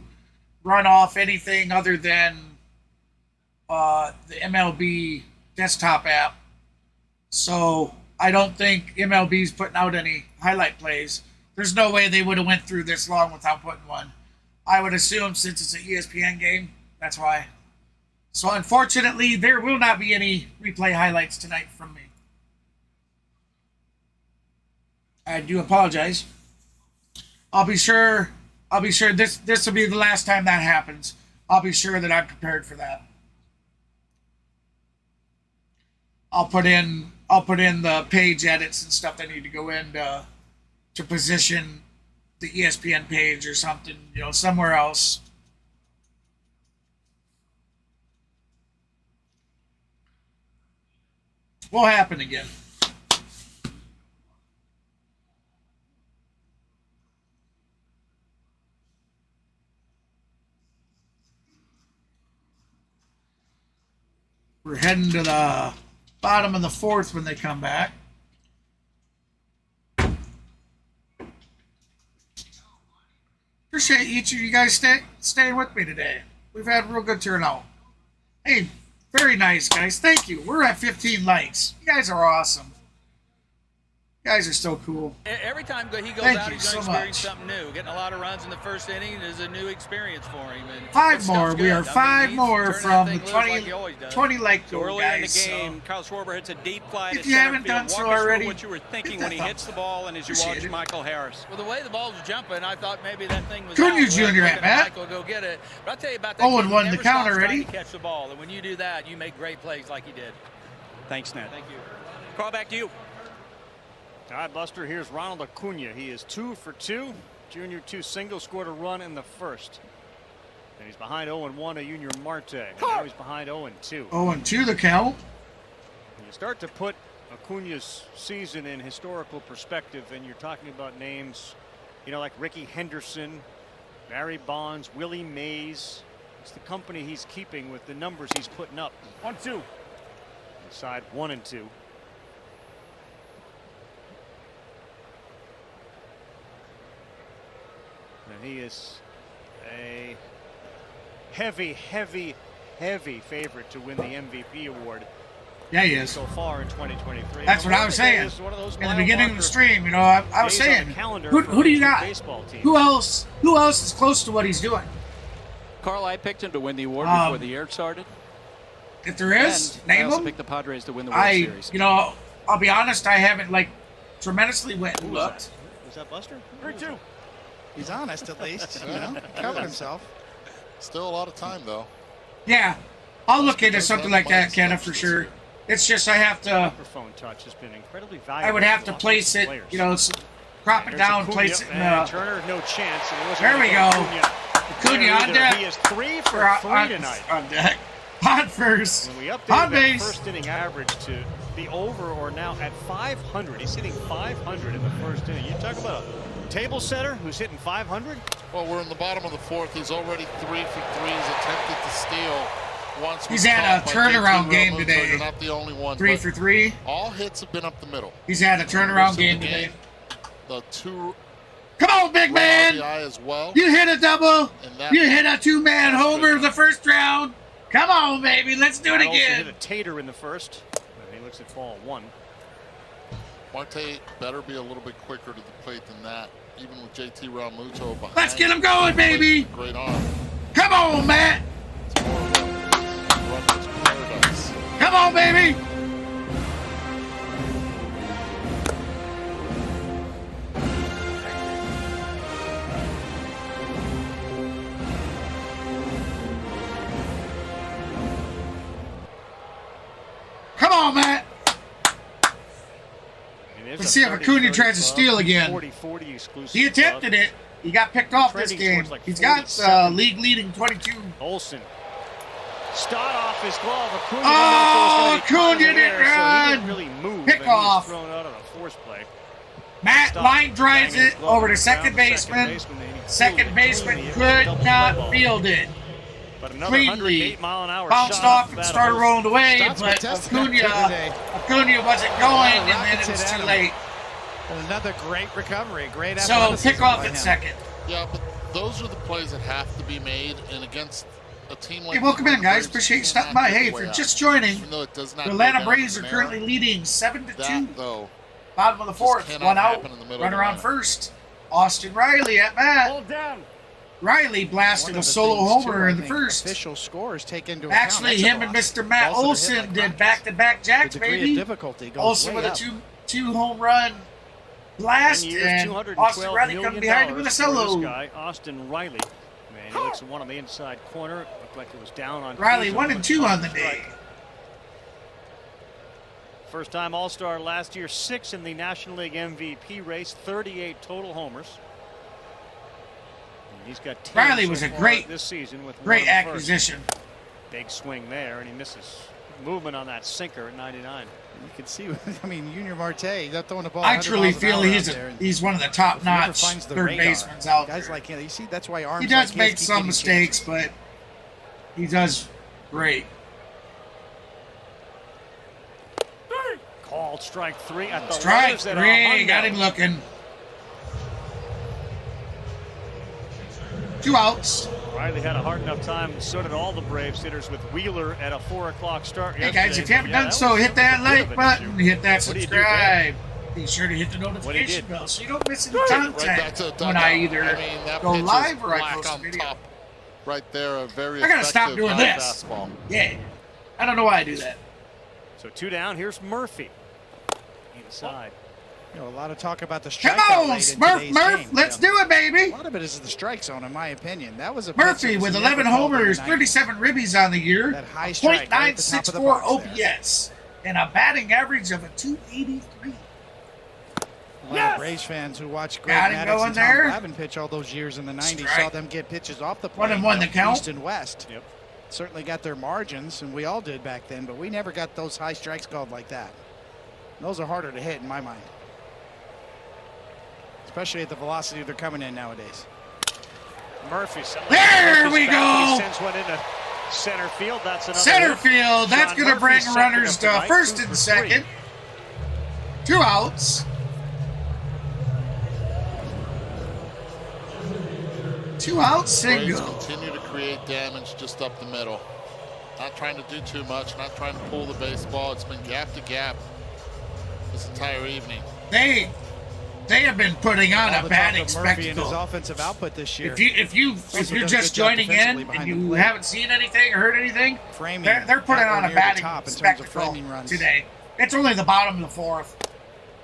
[SPEAKER 1] run off anything other than the MLB desktop app. So I don't think MLB's putting out any highlight plays. There's no way they would have went through this long without putting one. I would assume since it's an ESPN game, that's why. So unfortunately, there will not be any replay highlights tonight from me. I do apologize. I'll be sure this will be the last time that happens. I'll be sure that I'm prepared for that. I'll put in the page edits and stuff that need to go in to position the ESPN page or something, you know, somewhere else. Will happen again. We're heading to the bottom of the fourth when they come back. Appreciate each of you guys staying with me today. We've had a real good turnout. Hey, very nice, guys. Thank you. We're at 15 likes. You guys are awesome. You guys are so cool.
[SPEAKER 4] Every time he goes
[SPEAKER 1] Thank
[SPEAKER 4] out,
[SPEAKER 1] you
[SPEAKER 4] he's
[SPEAKER 1] so
[SPEAKER 4] going to experience
[SPEAKER 1] much.
[SPEAKER 4] something new. Getting a lot of runs in the first inning is a new experience for him. And
[SPEAKER 1] Five
[SPEAKER 4] that
[SPEAKER 1] more.
[SPEAKER 4] stuff's
[SPEAKER 1] We
[SPEAKER 4] good.
[SPEAKER 1] are
[SPEAKER 4] I mean,
[SPEAKER 1] five
[SPEAKER 4] he's
[SPEAKER 1] more
[SPEAKER 4] turning
[SPEAKER 1] from
[SPEAKER 4] that
[SPEAKER 1] the
[SPEAKER 4] thing loose
[SPEAKER 1] 20,
[SPEAKER 4] like he always does.
[SPEAKER 1] 20 like
[SPEAKER 4] So
[SPEAKER 1] goal,
[SPEAKER 4] earlier in the
[SPEAKER 1] guys.
[SPEAKER 4] game, Kyle Schwarber hits a deep fly
[SPEAKER 1] If
[SPEAKER 4] to
[SPEAKER 1] you
[SPEAKER 4] center
[SPEAKER 1] haven't
[SPEAKER 4] field.
[SPEAKER 1] done so
[SPEAKER 4] Walk us through
[SPEAKER 1] already,
[SPEAKER 4] what you were thinking
[SPEAKER 1] hit
[SPEAKER 4] when he
[SPEAKER 1] that
[SPEAKER 4] hits the ball and as you
[SPEAKER 1] Appreciate
[SPEAKER 4] watch
[SPEAKER 1] it.
[SPEAKER 4] Michael Harris. Well, the way the ball was jumping, I thought maybe that thing was
[SPEAKER 1] Cunha
[SPEAKER 4] out.
[SPEAKER 1] Jr.
[SPEAKER 4] Looking
[SPEAKER 1] at bat.
[SPEAKER 4] Michael go get it. But I'll tell you about that.
[SPEAKER 1] 0-1
[SPEAKER 4] kid, he
[SPEAKER 1] the
[SPEAKER 4] never
[SPEAKER 1] count
[SPEAKER 4] stops
[SPEAKER 1] already.
[SPEAKER 4] trying to catch the ball, and when you do that, you make great plays like he did.
[SPEAKER 10] Thanks, Ned.
[SPEAKER 4] Thank you. Call back to you.
[SPEAKER 3] All right, Buster, here's Ronald Acuna. He is 2 for 2. Junior 2 single, scored a run in the first. And he's behind 0-1 to Junior Marte. And now he's behind 0-2.
[SPEAKER 1] 0-2 the count.
[SPEAKER 3] You start to put Acuna's season in historical perspective, and you're talking about names, you know, like Ricky Henderson, Barry Bonds, Willie Mays. It's the company he's keeping with the numbers he's putting up. 1-2. Inside 1-2. And he is a heavy favorite to win the MVP award.
[SPEAKER 1] Yeah, he is.
[SPEAKER 3] So far in 2023.
[SPEAKER 1] That's what I was saying. In the beginning of the stream, you know, I was saying, who do you got? Who else is close to what he's doing?
[SPEAKER 10] Carl, I picked him to win the award before the year started.
[SPEAKER 1] If there is,
[SPEAKER 10] And I
[SPEAKER 1] name
[SPEAKER 10] also
[SPEAKER 1] him.
[SPEAKER 10] picked the Padres to win the World Series.
[SPEAKER 1] You know, I'll be honest, I haven't like tremendously went and looked.
[SPEAKER 3] Was that Buster?
[SPEAKER 4] 3-2.
[SPEAKER 7] He's honest at least. You know, covered himself.
[SPEAKER 8] Still a lot of time, though.
[SPEAKER 1] Yeah, I'll look into something like that, Kenna, for sure. It's just I have to.
[SPEAKER 3] Microphone touch has been incredibly valuable.
[SPEAKER 1] I would have to
[SPEAKER 3] for
[SPEAKER 1] place it,
[SPEAKER 3] players.
[SPEAKER 1] you know, crop it
[SPEAKER 3] There's
[SPEAKER 1] down,
[SPEAKER 3] Acuna,
[SPEAKER 1] place it in
[SPEAKER 3] and
[SPEAKER 1] the.
[SPEAKER 3] Turner, no chance. And it wasn't
[SPEAKER 1] There we
[SPEAKER 3] gonna
[SPEAKER 1] go. Acuna
[SPEAKER 3] there
[SPEAKER 1] on
[SPEAKER 3] either.
[SPEAKER 1] deck.
[SPEAKER 3] He is 3 for
[SPEAKER 1] Or
[SPEAKER 3] 3 tonight.
[SPEAKER 1] On deck. On first.
[SPEAKER 3] When we updated
[SPEAKER 1] On
[SPEAKER 3] that
[SPEAKER 1] base.
[SPEAKER 3] first inning average to be over or now at 500. He's hitting 500 in the first inning. You talk about a table setter who's hitting 500.
[SPEAKER 8] Well, we're in the bottom of the fourth. He's already 3 for 3. He's attempted to steal once.
[SPEAKER 1] He's had a turnaround game
[SPEAKER 8] So
[SPEAKER 1] today.
[SPEAKER 8] you're not the only one.
[SPEAKER 1] 3
[SPEAKER 8] but
[SPEAKER 1] for 3.
[SPEAKER 8] All hits have been up the middle.
[SPEAKER 1] He's had a turnaround
[SPEAKER 8] Most of the
[SPEAKER 1] game today.
[SPEAKER 8] The 2
[SPEAKER 1] Come on, big man!
[SPEAKER 8] RBI as well.
[SPEAKER 1] You hit a double.
[SPEAKER 8] And that
[SPEAKER 1] You hit a 2-man homer the first round. Come on, baby. Let's do it
[SPEAKER 3] Matt Olson
[SPEAKER 1] again.
[SPEAKER 3] hit a tater in the first. And he looks at ball 1.
[SPEAKER 8] Marte better be a little bit quicker to the plate than that, even with JT Realmuto behind.
[SPEAKER 1] Let's get him going, baby.
[SPEAKER 8] Great arm.
[SPEAKER 1] Come on, Matt.
[SPEAKER 8] It's more of a runner's paradise.
[SPEAKER 1] Come on, baby. Come on, Matt. Let's see if Acuna tries to steal again.
[SPEAKER 3] 40-40 exclusive.
[SPEAKER 1] He attempted it. He got picked off this
[SPEAKER 3] Trending
[SPEAKER 1] game.
[SPEAKER 3] towards like
[SPEAKER 1] He's got
[SPEAKER 3] 47.
[SPEAKER 1] league leading 22.
[SPEAKER 3] Olson. Stott off his glove. Acuna
[SPEAKER 1] Oh,
[SPEAKER 3] didn't know if it was gonna be
[SPEAKER 1] Acuna
[SPEAKER 3] caught in the
[SPEAKER 1] didn't
[SPEAKER 3] air, so
[SPEAKER 1] run.
[SPEAKER 3] he didn't really move.
[SPEAKER 1] Pick
[SPEAKER 3] and he was
[SPEAKER 1] off.
[SPEAKER 3] thrown out on a force play.
[SPEAKER 1] Matt
[SPEAKER 3] Stott
[SPEAKER 1] line drives
[SPEAKER 3] banging his
[SPEAKER 1] it
[SPEAKER 3] glove
[SPEAKER 1] over
[SPEAKER 3] on
[SPEAKER 1] to
[SPEAKER 3] the
[SPEAKER 1] second
[SPEAKER 3] ground.
[SPEAKER 1] baseman.
[SPEAKER 3] And he
[SPEAKER 1] Second
[SPEAKER 3] fielded
[SPEAKER 1] baseman
[SPEAKER 3] cleanly. It was a
[SPEAKER 1] could
[SPEAKER 3] double play
[SPEAKER 1] not
[SPEAKER 3] ball.
[SPEAKER 1] field it.
[SPEAKER 3] But another
[SPEAKER 1] Cleanly
[SPEAKER 3] 108-mile-an-hour
[SPEAKER 1] bounced
[SPEAKER 3] shot
[SPEAKER 1] off
[SPEAKER 3] the
[SPEAKER 1] and
[SPEAKER 3] bat of
[SPEAKER 1] started
[SPEAKER 3] Olson.
[SPEAKER 1] rolling away,
[SPEAKER 7] Stott's
[SPEAKER 1] but
[SPEAKER 7] contesting that today.
[SPEAKER 1] Acuna wasn't going, and then it was too late.
[SPEAKER 7] And another great recovery, great
[SPEAKER 1] So
[SPEAKER 7] athleticism
[SPEAKER 1] pick off
[SPEAKER 7] by
[SPEAKER 1] at
[SPEAKER 7] him.
[SPEAKER 1] second.
[SPEAKER 8] Yeah, but those are the plays that have to be made, and against a team like
[SPEAKER 1] Hey, welcome in,
[SPEAKER 8] the
[SPEAKER 1] guys.
[SPEAKER 8] Braves,
[SPEAKER 1] Appreciate you
[SPEAKER 8] you
[SPEAKER 1] stopping
[SPEAKER 8] cannot
[SPEAKER 1] by.
[SPEAKER 8] get
[SPEAKER 1] Hey, if
[SPEAKER 8] way
[SPEAKER 1] you're
[SPEAKER 8] out.
[SPEAKER 1] just joining,
[SPEAKER 8] Even though it does not
[SPEAKER 1] the
[SPEAKER 8] go
[SPEAKER 1] Atlanta
[SPEAKER 8] down
[SPEAKER 1] Braves
[SPEAKER 8] in
[SPEAKER 1] are
[SPEAKER 8] an error,
[SPEAKER 1] currently leading 7-2.
[SPEAKER 8] that, though,
[SPEAKER 1] Bottom of the fourth,
[SPEAKER 8] cannot
[SPEAKER 1] one out,
[SPEAKER 8] happen in the middle
[SPEAKER 1] run
[SPEAKER 8] of the
[SPEAKER 1] around
[SPEAKER 8] lineup.
[SPEAKER 1] first. Austin Riley at bat.
[SPEAKER 3] Hold down.
[SPEAKER 1] Riley blasted a solo homer in the first.
[SPEAKER 7] Official scores take into account.
[SPEAKER 1] Actually,
[SPEAKER 7] That's a
[SPEAKER 1] him and
[SPEAKER 7] loss.
[SPEAKER 1] Mr. Matt
[SPEAKER 7] Balls that are hit
[SPEAKER 1] Olson
[SPEAKER 7] like
[SPEAKER 1] did
[SPEAKER 7] rockets.
[SPEAKER 1] back-to-back
[SPEAKER 7] The
[SPEAKER 1] jacks,
[SPEAKER 7] degree
[SPEAKER 1] baby.
[SPEAKER 7] of difficulty goes
[SPEAKER 1] Olson
[SPEAKER 7] way
[SPEAKER 1] with a
[SPEAKER 7] up.
[SPEAKER 1] two home run blast,
[SPEAKER 3] 10 years,
[SPEAKER 1] and
[SPEAKER 3] $212
[SPEAKER 1] Austin Riley
[SPEAKER 3] million
[SPEAKER 1] coming behind him with a
[SPEAKER 3] for this
[SPEAKER 1] solo.
[SPEAKER 3] guy, Austin Riley. Man, he looks at one on the inside corner. Looked like it was down on.
[SPEAKER 1] Riley
[SPEAKER 3] Kuzma,
[SPEAKER 1] 1 and
[SPEAKER 3] but
[SPEAKER 1] 2 on the
[SPEAKER 3] strike.
[SPEAKER 1] day.
[SPEAKER 3] First time All-Star last year, 6 in the National League MVP race, 38 total homers. And he's got 10
[SPEAKER 1] Riley
[SPEAKER 3] so
[SPEAKER 1] was a
[SPEAKER 3] far
[SPEAKER 1] great,
[SPEAKER 3] this season with
[SPEAKER 1] great
[SPEAKER 3] one first.
[SPEAKER 1] acquisition.
[SPEAKER 3] Big swing there, and he misses. Movement on that sinker at 99.
[SPEAKER 7] You can see, I mean, Junior Marte, he's not throwing the ball.
[SPEAKER 1] I
[SPEAKER 7] 100
[SPEAKER 1] truly
[SPEAKER 7] miles an
[SPEAKER 1] feel
[SPEAKER 7] hour
[SPEAKER 1] he's
[SPEAKER 7] out there, and
[SPEAKER 1] he's one of the
[SPEAKER 7] if he ever
[SPEAKER 1] top-notch
[SPEAKER 7] finds the
[SPEAKER 1] third
[SPEAKER 7] radar,
[SPEAKER 1] basemen out
[SPEAKER 7] guys
[SPEAKER 1] there.
[SPEAKER 7] like him, you see, that's why arms
[SPEAKER 1] He does
[SPEAKER 7] like
[SPEAKER 1] make
[SPEAKER 7] his keep
[SPEAKER 1] some
[SPEAKER 7] getting
[SPEAKER 1] mistakes,
[SPEAKER 7] chances.
[SPEAKER 1] but he does great.
[SPEAKER 3] Called strike 3 at the
[SPEAKER 1] Strike
[SPEAKER 3] letters at
[SPEAKER 1] 3. Got him looking. 2 outs.
[SPEAKER 3] Riley had a hard enough time. So did all the Braves hitters with Wheeler at a 4 o'clock start.
[SPEAKER 1] Hey guys, if you haven't done so, hit that like button, hit that subscribe. Be sure to hit the notification bell so you don't miss any content when I either go live or I post a video.
[SPEAKER 8] Top right there, a very
[SPEAKER 1] I gotta stop doing this.
[SPEAKER 8] fastball.
[SPEAKER 1] Yeah, I don't know why I do that.
[SPEAKER 3] So 2 down. Here's Murphy inside.
[SPEAKER 7] You know, a lot of talk about the
[SPEAKER 1] Come
[SPEAKER 7] strikeout
[SPEAKER 1] on,
[SPEAKER 7] rate in
[SPEAKER 1] Smurf
[SPEAKER 7] today's
[SPEAKER 1] Murph,
[SPEAKER 7] game.
[SPEAKER 1] let's do it, baby.
[SPEAKER 7] A lot of it is the strike zone, in my opinion. That was a
[SPEAKER 1] Murphy with 11 homers, 37 ribbies on the year,
[SPEAKER 7] That high strike right at the top of the
[SPEAKER 1] .964
[SPEAKER 7] box there.
[SPEAKER 1] OPS, and a batting average of a 283.
[SPEAKER 7] A lot of Braves fans who watched Greg
[SPEAKER 1] Got him
[SPEAKER 7] Maddux
[SPEAKER 1] going
[SPEAKER 7] and Tom
[SPEAKER 1] there.
[SPEAKER 7] Glavine pitch all those years in the 90s,
[SPEAKER 1] Strike.
[SPEAKER 7] saw them get pitches off the plate.
[SPEAKER 1] 1-1 the count.
[SPEAKER 7] East and West.
[SPEAKER 3] Yep.
[SPEAKER 7] Certainly got their margins, and we all did back then, but we never got those high strikes called like that. Those are harder to hit in my mind, especially at the velocity they're coming in nowadays.
[SPEAKER 3] Murphy.
[SPEAKER 1] There we go.
[SPEAKER 3] He sends one into center field. That's another
[SPEAKER 1] Center
[SPEAKER 3] hit.
[SPEAKER 1] field, that's
[SPEAKER 3] Sean
[SPEAKER 1] going to
[SPEAKER 3] Murphy,
[SPEAKER 1] bring
[SPEAKER 3] second
[SPEAKER 1] runners
[SPEAKER 3] of the night,
[SPEAKER 1] to first
[SPEAKER 3] 2
[SPEAKER 1] and
[SPEAKER 3] for 3.
[SPEAKER 1] second. 2 outs. 2 outs,
[SPEAKER 8] Braves
[SPEAKER 1] single.
[SPEAKER 8] continue to create damage just up the middle. Not trying to do too much, not trying to pull the baseball. It's been gap to gap this entire evening.
[SPEAKER 1] They have been putting on
[SPEAKER 7] All
[SPEAKER 1] a
[SPEAKER 7] the
[SPEAKER 1] batting
[SPEAKER 7] talk of Murphy and his
[SPEAKER 1] spectacle.
[SPEAKER 7] offensive output this year.
[SPEAKER 1] If you're
[SPEAKER 7] done a
[SPEAKER 1] just
[SPEAKER 7] good job
[SPEAKER 1] joining
[SPEAKER 7] defensively
[SPEAKER 1] in
[SPEAKER 7] behind
[SPEAKER 1] and
[SPEAKER 7] the
[SPEAKER 1] you
[SPEAKER 7] plate.
[SPEAKER 1] haven't seen anything or heard anything,
[SPEAKER 7] Framing
[SPEAKER 1] they're putting
[SPEAKER 7] at or
[SPEAKER 1] on a
[SPEAKER 7] near the
[SPEAKER 1] batting
[SPEAKER 7] top in terms of
[SPEAKER 1] spectacle
[SPEAKER 7] framing runs.
[SPEAKER 1] today. It's only the bottom of the 4th.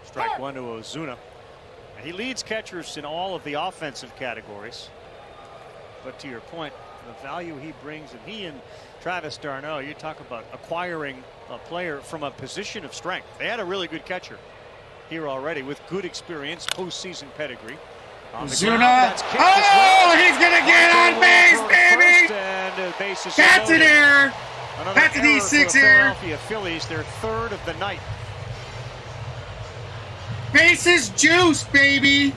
[SPEAKER 3] Strike 1 to Ozuna. And he leads catchers in all of the offensive categories. But to your point, the value he brings, and he and Travis d'Arnaud, you talk about acquiring a player from a position of strength. They had a really good catcher here already with good experience, postseason pedigree. On the ground,
[SPEAKER 1] Ozuna.
[SPEAKER 3] that's kicked as
[SPEAKER 1] Oh,
[SPEAKER 3] well.
[SPEAKER 1] he's going to get on base, baby.
[SPEAKER 3] First, and bases
[SPEAKER 1] That's an
[SPEAKER 3] loaded.
[SPEAKER 1] error.
[SPEAKER 3] Another
[SPEAKER 1] That's an
[SPEAKER 3] error
[SPEAKER 1] E6
[SPEAKER 3] for the
[SPEAKER 1] error.
[SPEAKER 3] Philadelphia Phillies, their 3rd of the night.
[SPEAKER 1] Bases juice, baby.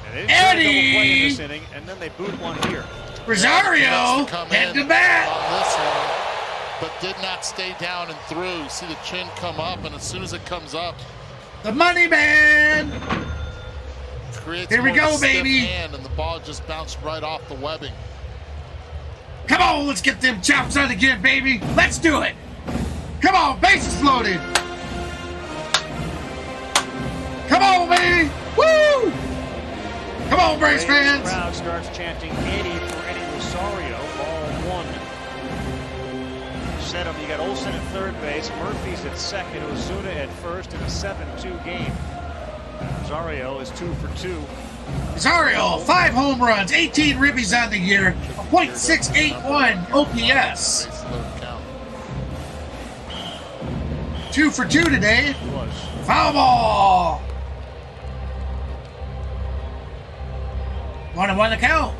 [SPEAKER 3] And they didn't get a double play in
[SPEAKER 1] Eddie.
[SPEAKER 3] this inning, and then they boot one here.
[SPEAKER 1] Rosario head to bat.
[SPEAKER 8] On this one, but did not stay down and through. See the chin come up, and as soon as it comes up,
[SPEAKER 1] The money man.
[SPEAKER 8] creates
[SPEAKER 1] Here we
[SPEAKER 8] more of a
[SPEAKER 1] go,
[SPEAKER 8] stiff
[SPEAKER 1] baby.
[SPEAKER 8] hand, and the ball just bounced right off the webbing.
[SPEAKER 1] Come on, let's get them chops on again, baby. Let's do it. Come on, bases loaded. Come on, baby. Woo! Come on, Braves fans.
[SPEAKER 3] Crowd starts chanting Eddie for Eddie Rosario. Ball 1. Set up. You got Olsen at third base. Murphy's at second. Ozuna at first in a 7-2 game. Rosario is 2 for 2.
[SPEAKER 1] Rosario, 5 home runs, 18 ribbies on the year, a .681 OPS.
[SPEAKER 8] Base load count.
[SPEAKER 1] 2 for 2 today.
[SPEAKER 3] He was.
[SPEAKER 1] Foul ball. 1-1 the count.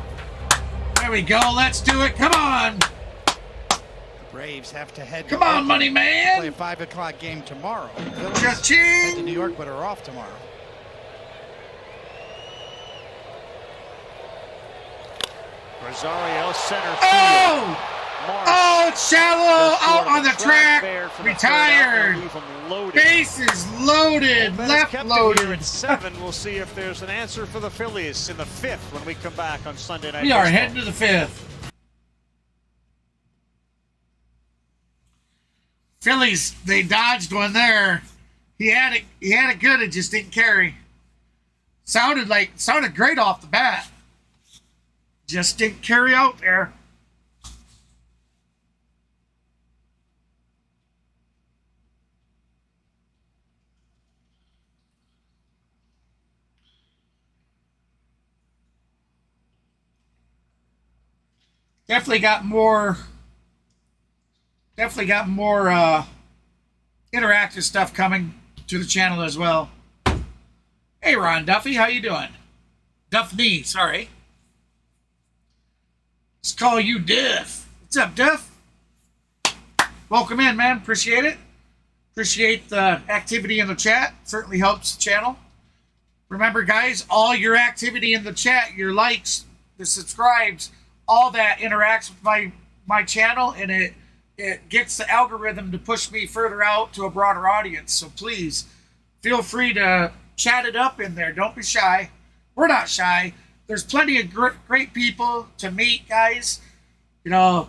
[SPEAKER 1] There we go. Let's do it. Come on.
[SPEAKER 7] Braves have to head.
[SPEAKER 1] Come on, money man.
[SPEAKER 7] Play a 5 o'clock game tomorrow. Phillies
[SPEAKER 1] Cha-ching.
[SPEAKER 7] head to New York, but are off tomorrow.
[SPEAKER 3] Rosario center field.
[SPEAKER 1] Oh!
[SPEAKER 3] Marsh
[SPEAKER 1] Oh, it's shallow.
[SPEAKER 3] just
[SPEAKER 1] Out
[SPEAKER 3] sort of
[SPEAKER 1] on the
[SPEAKER 3] there
[SPEAKER 1] track.
[SPEAKER 3] for the
[SPEAKER 1] Retired.
[SPEAKER 3] third out. Leave him loaded.
[SPEAKER 1] Bases loaded.
[SPEAKER 3] Well,
[SPEAKER 1] Left
[SPEAKER 3] kept it here
[SPEAKER 1] loaded.
[SPEAKER 3] at 7. We'll see if there's an answer for the Phillies in the 5th when we come back on Sunday Night
[SPEAKER 1] We are
[SPEAKER 3] Baseball.
[SPEAKER 1] heading to the 5th. Phillies, they dodged one there. He had it good, it just didn't carry. Sounded great off the bat. Just didn't carry out there. Definitely got more interactive stuff coming to the channel as well. Hey Ron Duffy, how you doing? Duffney, sorry. Let's call you Duff. What's up, Duff? Welcome in, man. Appreciate it. Appreciate the activity in the chat. Certainly helps the channel. Remember, guys, all your activity in the chat, your likes, the subscribes, all that interacts with my channel, and it gets the algorithm to push me further out to a broader audience. So please feel free to chat it up in there. Don't be shy. We're not shy. There's plenty of great people to meet, guys. You know,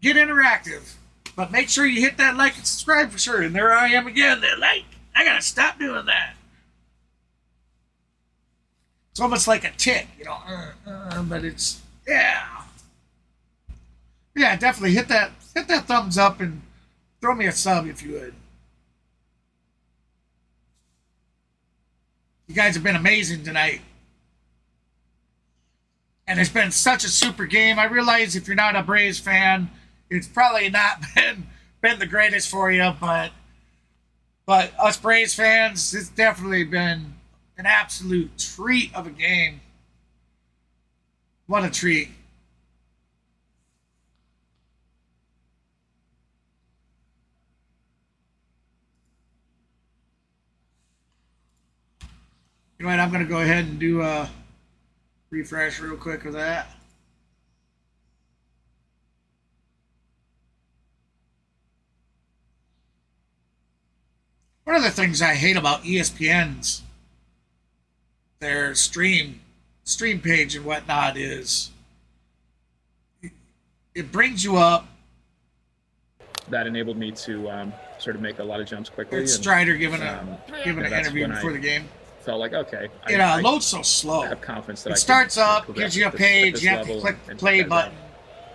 [SPEAKER 1] get interactive. But make sure you hit that like and subscribe for sure. And there I am again. That like. I gotta stop doing that. It's almost like a tick, you know. But it's yeah, definitely hit that thumbs up and throw me a sub if you would. You guys have been amazing tonight. And it's been such a super game. I realize if you're not a Braves fan, it's probably not been the greatest for you, but us Braves fans, it's definitely been an absolute treat of a game. What a treat. You know what, I'm going to go ahead and do a refresh real quick of that. One of the things I hate about ESPN's their stream page and whatnot is it brings you up.
[SPEAKER 6] That enabled me to sort of make a lot of jumps quickly.
[SPEAKER 1] It's Strider giving an interview before the game.
[SPEAKER 6] Felt like, okay.
[SPEAKER 1] It loads so slow.
[SPEAKER 6] I have confidence that
[SPEAKER 1] it starts up, gives you a page, you have to click the play button.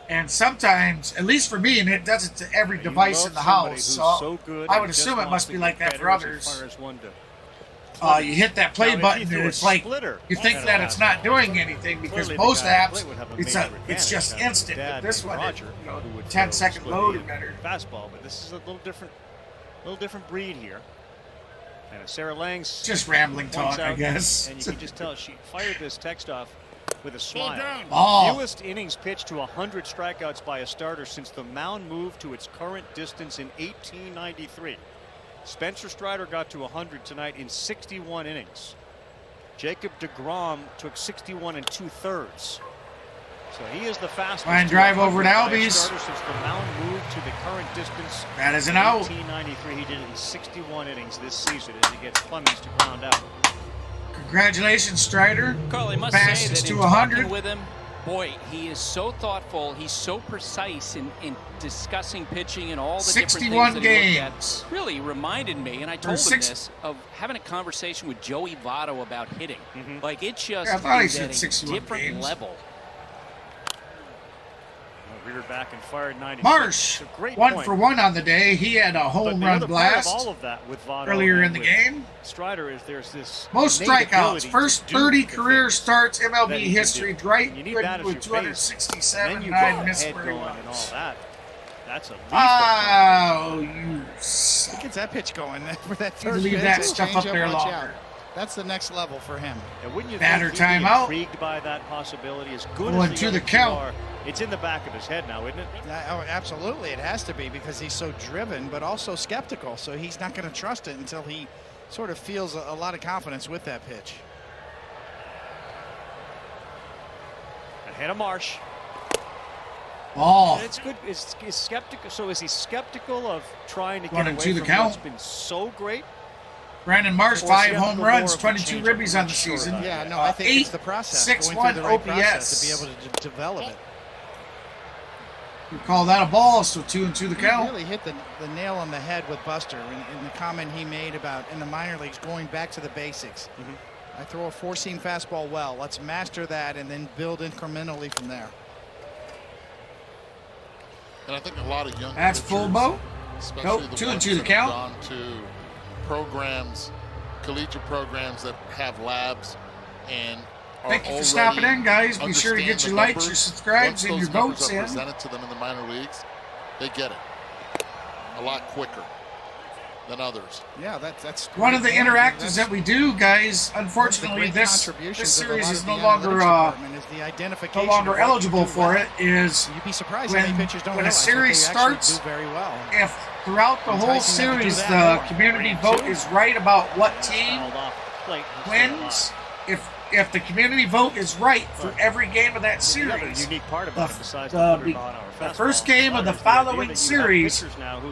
[SPEAKER 1] And sometimes, at least for me, and it does it to every device in the house, so I would assume it must be like that for others. You hit that play button, and it's like you think that it's not doing anything because most apps, it's just instant. But this one, 10-second load or better.
[SPEAKER 3] Fastball, but this is a little different breed here. And Sarah Lang's
[SPEAKER 1] just rambling talk, I guess.
[SPEAKER 3] And you can just tell she fired this text off with a smile. Fewest innings pitched to 100 strikeouts by a starter since the mound moved to its current distance in 1893. Spencer Strider got to 100 tonight in 61 innings. Jacob deGrom took 61 2/3. So he is the fastest.
[SPEAKER 1] Line drive over to Albies.
[SPEAKER 3] Since the mound moved to the current distance.
[SPEAKER 1] That is an out.
[SPEAKER 3] 1893. He did it in 61 innings this season as he gets Clemens to ground out.
[SPEAKER 1] Congratulations, Strider.
[SPEAKER 10] Carl, I must
[SPEAKER 1] passes
[SPEAKER 10] say that
[SPEAKER 1] to
[SPEAKER 10] in
[SPEAKER 1] 100
[SPEAKER 10] talking with him, boy, he is so thoughtful. He's so precise in discussing pitching and all the different things that he looked at. Really reminded me, and I told him this, of having a conversation with Joey Votto about hitting. Like it just is at a different level.
[SPEAKER 3] Reared back and fired 96.
[SPEAKER 1] Marsh, 1 for 1 on the day. He had a home run blast
[SPEAKER 3] all of that with Votto
[SPEAKER 1] earlier in the game.
[SPEAKER 3] Strider is there's this
[SPEAKER 1] most strikeouts, first 30 career starts MLB history, right? With 267, and 9 missed and all
[SPEAKER 3] that. That's a
[SPEAKER 1] you
[SPEAKER 7] he gets that pitch going for that third
[SPEAKER 1] leave that stuff up there longer.
[SPEAKER 7] That's the next level for him.
[SPEAKER 3] And wouldn't you
[SPEAKER 1] batter
[SPEAKER 3] think
[SPEAKER 1] timeout.
[SPEAKER 3] Intrigued by that possibility, as good
[SPEAKER 1] going
[SPEAKER 3] as
[SPEAKER 1] to the count.
[SPEAKER 3] are, it's in the back of his head now, isn't it?
[SPEAKER 7] Absolutely, it has to be because he's so driven, but also skeptical. So he's not going to trust it until he sort of feels a lot of confidence with that pitch.
[SPEAKER 3] Ahead of Marsh.
[SPEAKER 1] Ball.
[SPEAKER 3] It's good. Is skeptical. So is he skeptical of trying to
[SPEAKER 1] going
[SPEAKER 3] get away
[SPEAKER 1] the
[SPEAKER 3] from
[SPEAKER 1] count.
[SPEAKER 3] what's been so great?
[SPEAKER 1] Brandon Marsh, 5 home runs, 22 ribbies on the season.
[SPEAKER 7] Yeah, no, I think it's the process.
[SPEAKER 1] 6.1
[SPEAKER 7] OPS to be able to develop it.
[SPEAKER 1] We call that a ball, so 2-2 the count.
[SPEAKER 7] He really hit the nail on the head with Buster in the comment he made about in the minor leagues going back to the basics. I throw a 4-seam fastball well. Let's master that and then build incrementally from there.
[SPEAKER 8] And I think a lot of young
[SPEAKER 1] that's full boat.
[SPEAKER 8] Nope,
[SPEAKER 1] 2-2 the count.
[SPEAKER 8] Gone to programs, collegiate programs that have labs and
[SPEAKER 1] thank you for stopping in, guys. Be sure to get your likes, your subscribes, and your votes in.
[SPEAKER 8] Presented to them in the minor leagues, they get it a lot quicker than others.
[SPEAKER 7] Yeah, that's
[SPEAKER 1] one of the interactives that we do, guys. Unfortunately, this series is no longer eligible for it. Is
[SPEAKER 7] you'd be surprised when
[SPEAKER 1] a series starts,
[SPEAKER 7] very well.
[SPEAKER 1] If throughout the whole series the community vote is right about what team wins, if if the community vote is right for every game of that series,
[SPEAKER 3] the other unique part about it, besides the
[SPEAKER 1] the first game of the following series,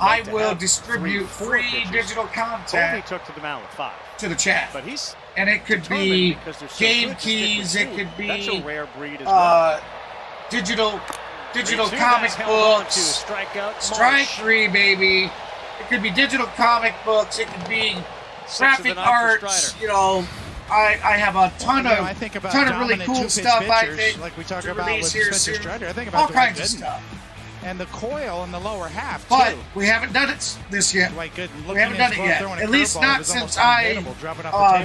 [SPEAKER 1] I will distribute free digital content
[SPEAKER 3] took to the mound with 5
[SPEAKER 1] to the chat.
[SPEAKER 3] But he's
[SPEAKER 1] and it could be game keys, it could be
[SPEAKER 3] that's a rare breed as well.
[SPEAKER 1] digital comic books, strike 3, baby. It could be digital comic books. It could be graphic arts. You know, I have a ton of really cool stuff. I think
[SPEAKER 7] like we talk
[SPEAKER 1] to
[SPEAKER 7] about
[SPEAKER 1] release
[SPEAKER 7] with
[SPEAKER 1] here
[SPEAKER 7] Spencer
[SPEAKER 1] soon.
[SPEAKER 7] Strider. I think
[SPEAKER 1] All
[SPEAKER 7] about
[SPEAKER 1] kinds of stuff.
[SPEAKER 7] And the coil in the lower half,
[SPEAKER 1] But
[SPEAKER 7] too.
[SPEAKER 1] we haven't done this yet.
[SPEAKER 7] Dwight Gooden
[SPEAKER 1] We haven't done it yet. At least not since I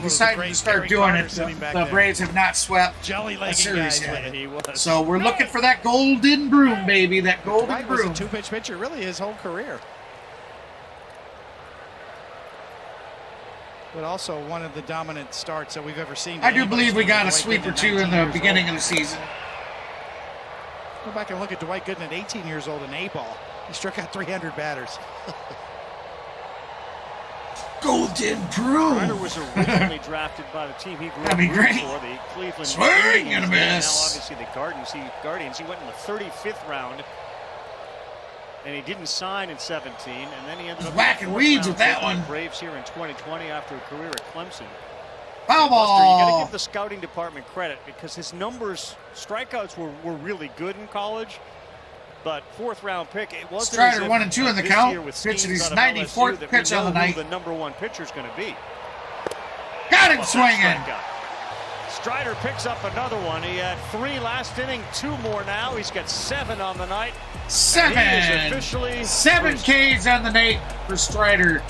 [SPEAKER 1] decided to start doing it. The Braves have not swept a series yet. So we're looking for that golden broom, baby. That golden
[SPEAKER 7] Dwight was
[SPEAKER 1] broom.
[SPEAKER 7] a two-pitch pitcher really his whole career. But also one of the dominant starts that we've ever seen.
[SPEAKER 1] I do believe we got a sweep or two in the beginning of the season.
[SPEAKER 7] Go back and look at Dwight Gooden at 18 years old in A-ball. He struck out 300 batters.
[SPEAKER 1] Golden broom.
[SPEAKER 3] Strider was originally drafted by the team he grew up
[SPEAKER 1] That'd be great.
[SPEAKER 3] for, the Cleveland
[SPEAKER 1] Swing and a
[SPEAKER 3] Indians.
[SPEAKER 1] miss.
[SPEAKER 3] Now obviously the Guardians. He went in the 35th round. And he didn't sign in 17, and then he ended up
[SPEAKER 1] whacking weeds with that one.
[SPEAKER 3] Braves here in 2020 after a career at Clemson.
[SPEAKER 1] Foul
[SPEAKER 3] Buster, you got to
[SPEAKER 1] ball.
[SPEAKER 3] give the scouting department credit because his numbers, strikeouts were really good in college, but 4th round pick. It wasn't
[SPEAKER 1] Strider
[SPEAKER 3] as if
[SPEAKER 1] 1 and 2 in the
[SPEAKER 3] this
[SPEAKER 1] count.
[SPEAKER 3] year with
[SPEAKER 1] Pitching
[SPEAKER 3] schemes
[SPEAKER 1] his
[SPEAKER 3] out of LSU
[SPEAKER 1] 94th
[SPEAKER 3] that
[SPEAKER 1] pitch
[SPEAKER 3] we
[SPEAKER 1] on the
[SPEAKER 3] know
[SPEAKER 1] night.
[SPEAKER 3] who the number 1 pitcher is going to be.
[SPEAKER 1] Got him
[SPEAKER 3] Well,
[SPEAKER 1] swinging.
[SPEAKER 3] that strikeout. Strider picks up another one. He had 3 last inning, 2 more now. He's got 7 on the night.
[SPEAKER 1] 7 Ks on the night for Strider.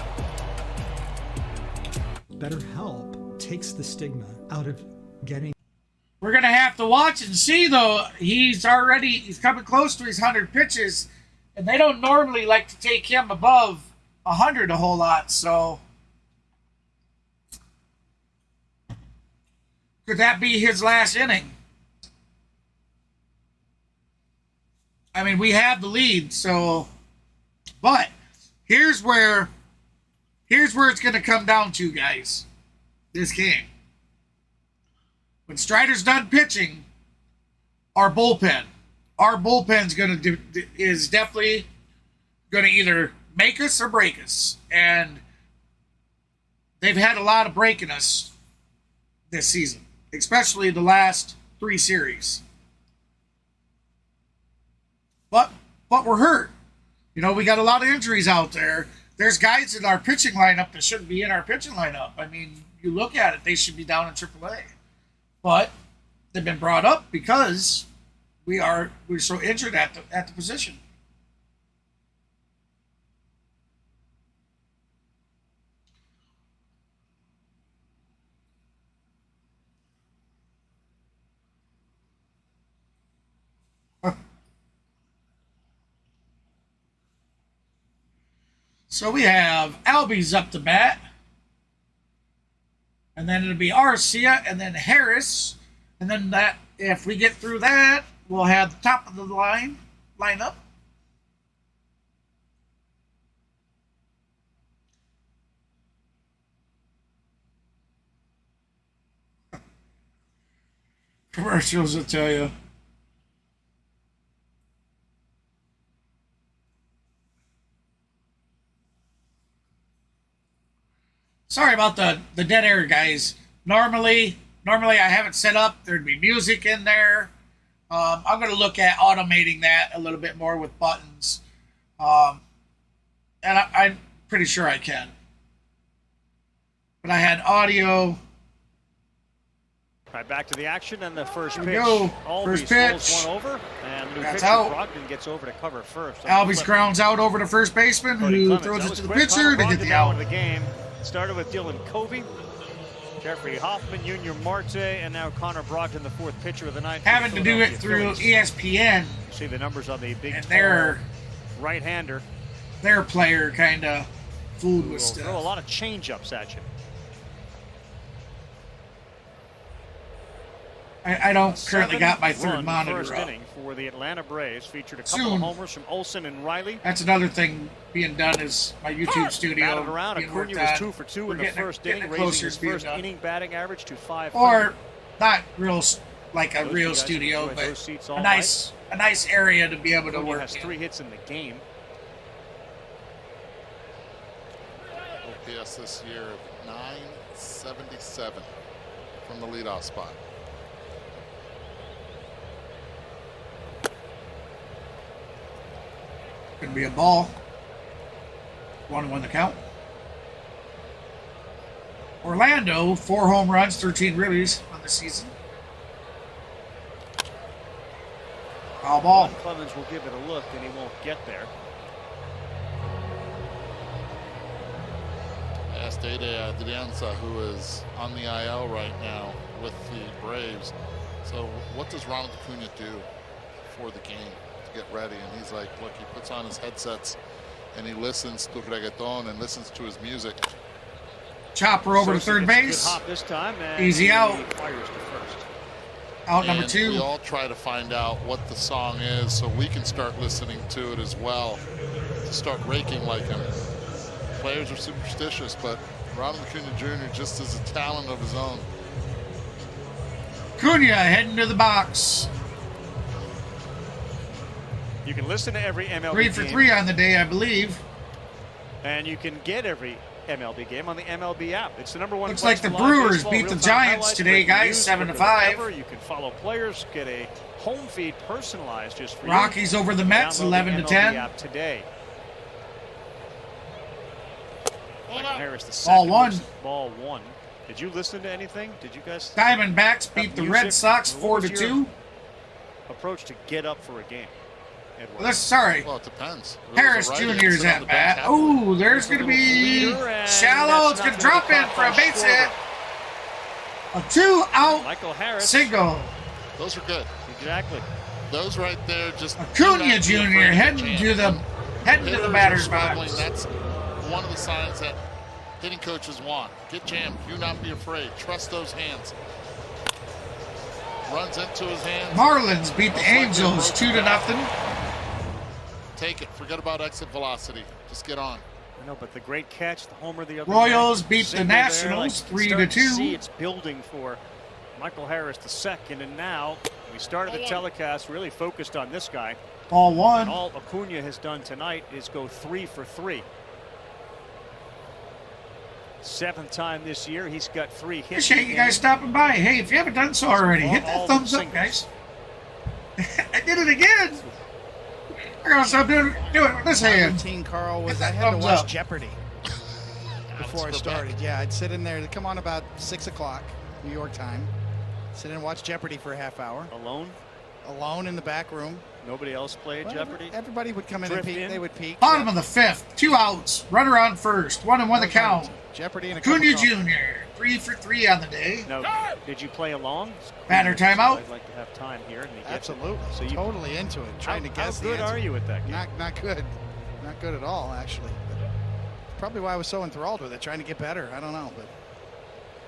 [SPEAKER 12] BetterHelp takes the stigma out of getting.
[SPEAKER 1] We're gonna have to watch and see though. He's coming close to his 100 pitches, and they don't normally like to take him above 100 a whole lot. So could that be his last inning? I mean, we have the lead, so. But here's where it's going to come down to, guys. This game. When Strider's done pitching, our bullpen's is definitely going to either make us or break us, and they've had a lot of breaking us this season, especially the last 3 series. But we're hurt. You know, we got a lot of injuries out there. There's guys in our pitching lineup that shouldn't be in our pitching lineup. I mean, you look at it, they should be down in AAA. But they've been brought up because we're so injured at the position. So we have Albies up to bat. And then it'll be Arcia and then Harris. And then that, if we get through that, we'll have the top of the lineup. Commercials will tell you. Sorry about the dead air, guys. Normally I have it set up. There'd be music in there. I'm going to look at automating that a little bit more with buttons. And I'm pretty sure I can. But I had audio.
[SPEAKER 3] Right back to the action and the first
[SPEAKER 1] Here
[SPEAKER 3] pitch.
[SPEAKER 1] we go.
[SPEAKER 3] Albies
[SPEAKER 1] First pitch.
[SPEAKER 3] rolls one over, and new
[SPEAKER 1] That's
[SPEAKER 3] pitcher
[SPEAKER 1] out.
[SPEAKER 3] Brogdon gets over to cover first.
[SPEAKER 1] Albies grounds out over the first baseman,
[SPEAKER 3] Cody
[SPEAKER 1] who
[SPEAKER 3] Clemens.
[SPEAKER 1] throws
[SPEAKER 3] That
[SPEAKER 1] it
[SPEAKER 3] was
[SPEAKER 1] to the
[SPEAKER 3] quick.
[SPEAKER 1] pitcher to
[SPEAKER 3] Brogdon
[SPEAKER 1] get the
[SPEAKER 3] now
[SPEAKER 1] out.
[SPEAKER 3] into the game. Started with Dylan Covey, Jeffrey Hoffman, Junior Marte, and now Connor Brogdon, the 4th pitcher of the night.
[SPEAKER 1] Having to do it through ESPN.
[SPEAKER 3] You see the numbers on the big
[SPEAKER 1] And their
[SPEAKER 3] right-hander.
[SPEAKER 1] Their player kind of fooled with
[SPEAKER 3] Will
[SPEAKER 1] stuff.
[SPEAKER 3] throw a lot of change-ups at you.
[SPEAKER 1] I don't currently got my 3rd
[SPEAKER 3] Seven-run
[SPEAKER 1] monitor
[SPEAKER 3] first
[SPEAKER 1] up.
[SPEAKER 3] inning for the Atlanta Braves. Featured a couple
[SPEAKER 1] Soon.
[SPEAKER 3] of homers from Olsen and Riley.
[SPEAKER 1] That's another thing being done is my YouTube studio.
[SPEAKER 3] Batted around.
[SPEAKER 1] being
[SPEAKER 3] Acuna
[SPEAKER 1] worked
[SPEAKER 3] was
[SPEAKER 1] on.
[SPEAKER 3] 2 for 2
[SPEAKER 1] We're
[SPEAKER 3] in the
[SPEAKER 1] getting
[SPEAKER 3] first
[SPEAKER 1] getting
[SPEAKER 3] inning,
[SPEAKER 1] it
[SPEAKER 3] raising
[SPEAKER 1] closer
[SPEAKER 3] his
[SPEAKER 1] to being
[SPEAKER 3] first
[SPEAKER 1] done.
[SPEAKER 3] inning batting average to 500.
[SPEAKER 1] Or not real like a real studio, but a nice area to be able to work.
[SPEAKER 3] Has 3 hits in the game.
[SPEAKER 8] OPS this year of 977 from the leadoff spot.
[SPEAKER 1] Could be a ball. 1-1 the count. Orlando, 4 home runs, 13 ribbies on the season. Foul ball.
[SPEAKER 3] Clemens will give it a look, and he won't get there.
[SPEAKER 8] I asked Dede Adrianza, who is on the IL right now with the Braves, so what does Ronald Acuna do for the game to get ready? And he's like, look, he puts on his headsets and he listens to reggaeton and listens to his music.
[SPEAKER 1] Chopper over to third base.
[SPEAKER 3] Good hop this time, and
[SPEAKER 1] easy out.
[SPEAKER 3] Fires to first.
[SPEAKER 1] Out number 2.
[SPEAKER 8] We all try to find out what the song is so we can start listening to it as well, to start raking like him. Players are superstitious, but Ronald Acuna Jr. just has a talent of his own.
[SPEAKER 1] Acuna heading to the box.
[SPEAKER 3] You can listen to every MLB
[SPEAKER 1] 3 for
[SPEAKER 3] game,
[SPEAKER 1] 3 on the day, I believe.
[SPEAKER 3] and you can get every MLB game on the MLB app. It's the #1.
[SPEAKER 1] Looks like the Brewers beat the Giants today, guys, 7-5.
[SPEAKER 3] You can follow players, get a home feed personalized just for
[SPEAKER 1] Rockies
[SPEAKER 3] you.
[SPEAKER 1] over the Mets,
[SPEAKER 3] Download the
[SPEAKER 1] 11-10.
[SPEAKER 3] MLB app today. Harris, the
[SPEAKER 1] Ball
[SPEAKER 3] second.
[SPEAKER 1] 1.
[SPEAKER 3] Ball 1. Did you listen to anything? Did you guys?
[SPEAKER 1] Diamondbacks beat the Red Sox 4-2.
[SPEAKER 3] Approach to get up for a game.
[SPEAKER 1] Well, sorry.
[SPEAKER 8] Well, it depends.
[SPEAKER 1] Harris Jr.'s at bat. Oh, there's going to be shallow. It's going to drop in for a base hit. A 2-out single.
[SPEAKER 8] Those are good.
[SPEAKER 3] Exactly.
[SPEAKER 8] Those right there just.
[SPEAKER 1] Acuna Jr. heading to the batter's box.
[SPEAKER 8] That's one of the signs that hitting coaches want. Get jammed. Do not be afraid. Trust those hands. Runs into his hands.
[SPEAKER 1] Marlins beat the Angels 2-0.
[SPEAKER 8] Take it. Forget about exit velocity. Just get on.
[SPEAKER 3] I know, but the great catch, the homer the other
[SPEAKER 1] Royals
[SPEAKER 3] night,
[SPEAKER 1] beat the Nationals 3-2.
[SPEAKER 3] See, it's building for Michael Harris II, and now we started the telecast really focused on this guy.
[SPEAKER 1] Ball 1.
[SPEAKER 3] And all Acuna has done tonight is go 3 for 3. 7th time this year, he's got 3 hits.
[SPEAKER 1] Appreciate you guys stopping by. Hey, if you haven't done so already, hit that thumbs up, guys. I did it again. I gotta stop doing it with this hand.
[SPEAKER 7] Routine, Carl, was I had to watch Jeopardy before I started. Yeah, I'd sit in there. Come on about 6 o'clock, New York time. Sit and watch Jeopardy for a half hour.
[SPEAKER 3] Alone?
[SPEAKER 7] Alone in the back room.
[SPEAKER 3] Nobody else played Jeopardy?
[SPEAKER 7] Everybody would come in and peek. They would peek.
[SPEAKER 1] Bottom of the 5th, 2 outs. Runner on first. 1-1 the count.
[SPEAKER 7] Jeopardy and a
[SPEAKER 1] Acuna Jr. 3 for 3 on the day.
[SPEAKER 3] No, did you play along?
[SPEAKER 1] Batter timeout.
[SPEAKER 3] I'd like to have time here. And
[SPEAKER 7] Absolutely.
[SPEAKER 3] So you
[SPEAKER 7] totally into it. Trying to guess.
[SPEAKER 3] How good are you at that game?
[SPEAKER 7] Not good. Not good at all, actually. But probably why I was so enthralled with it, trying to get better. I don't know, but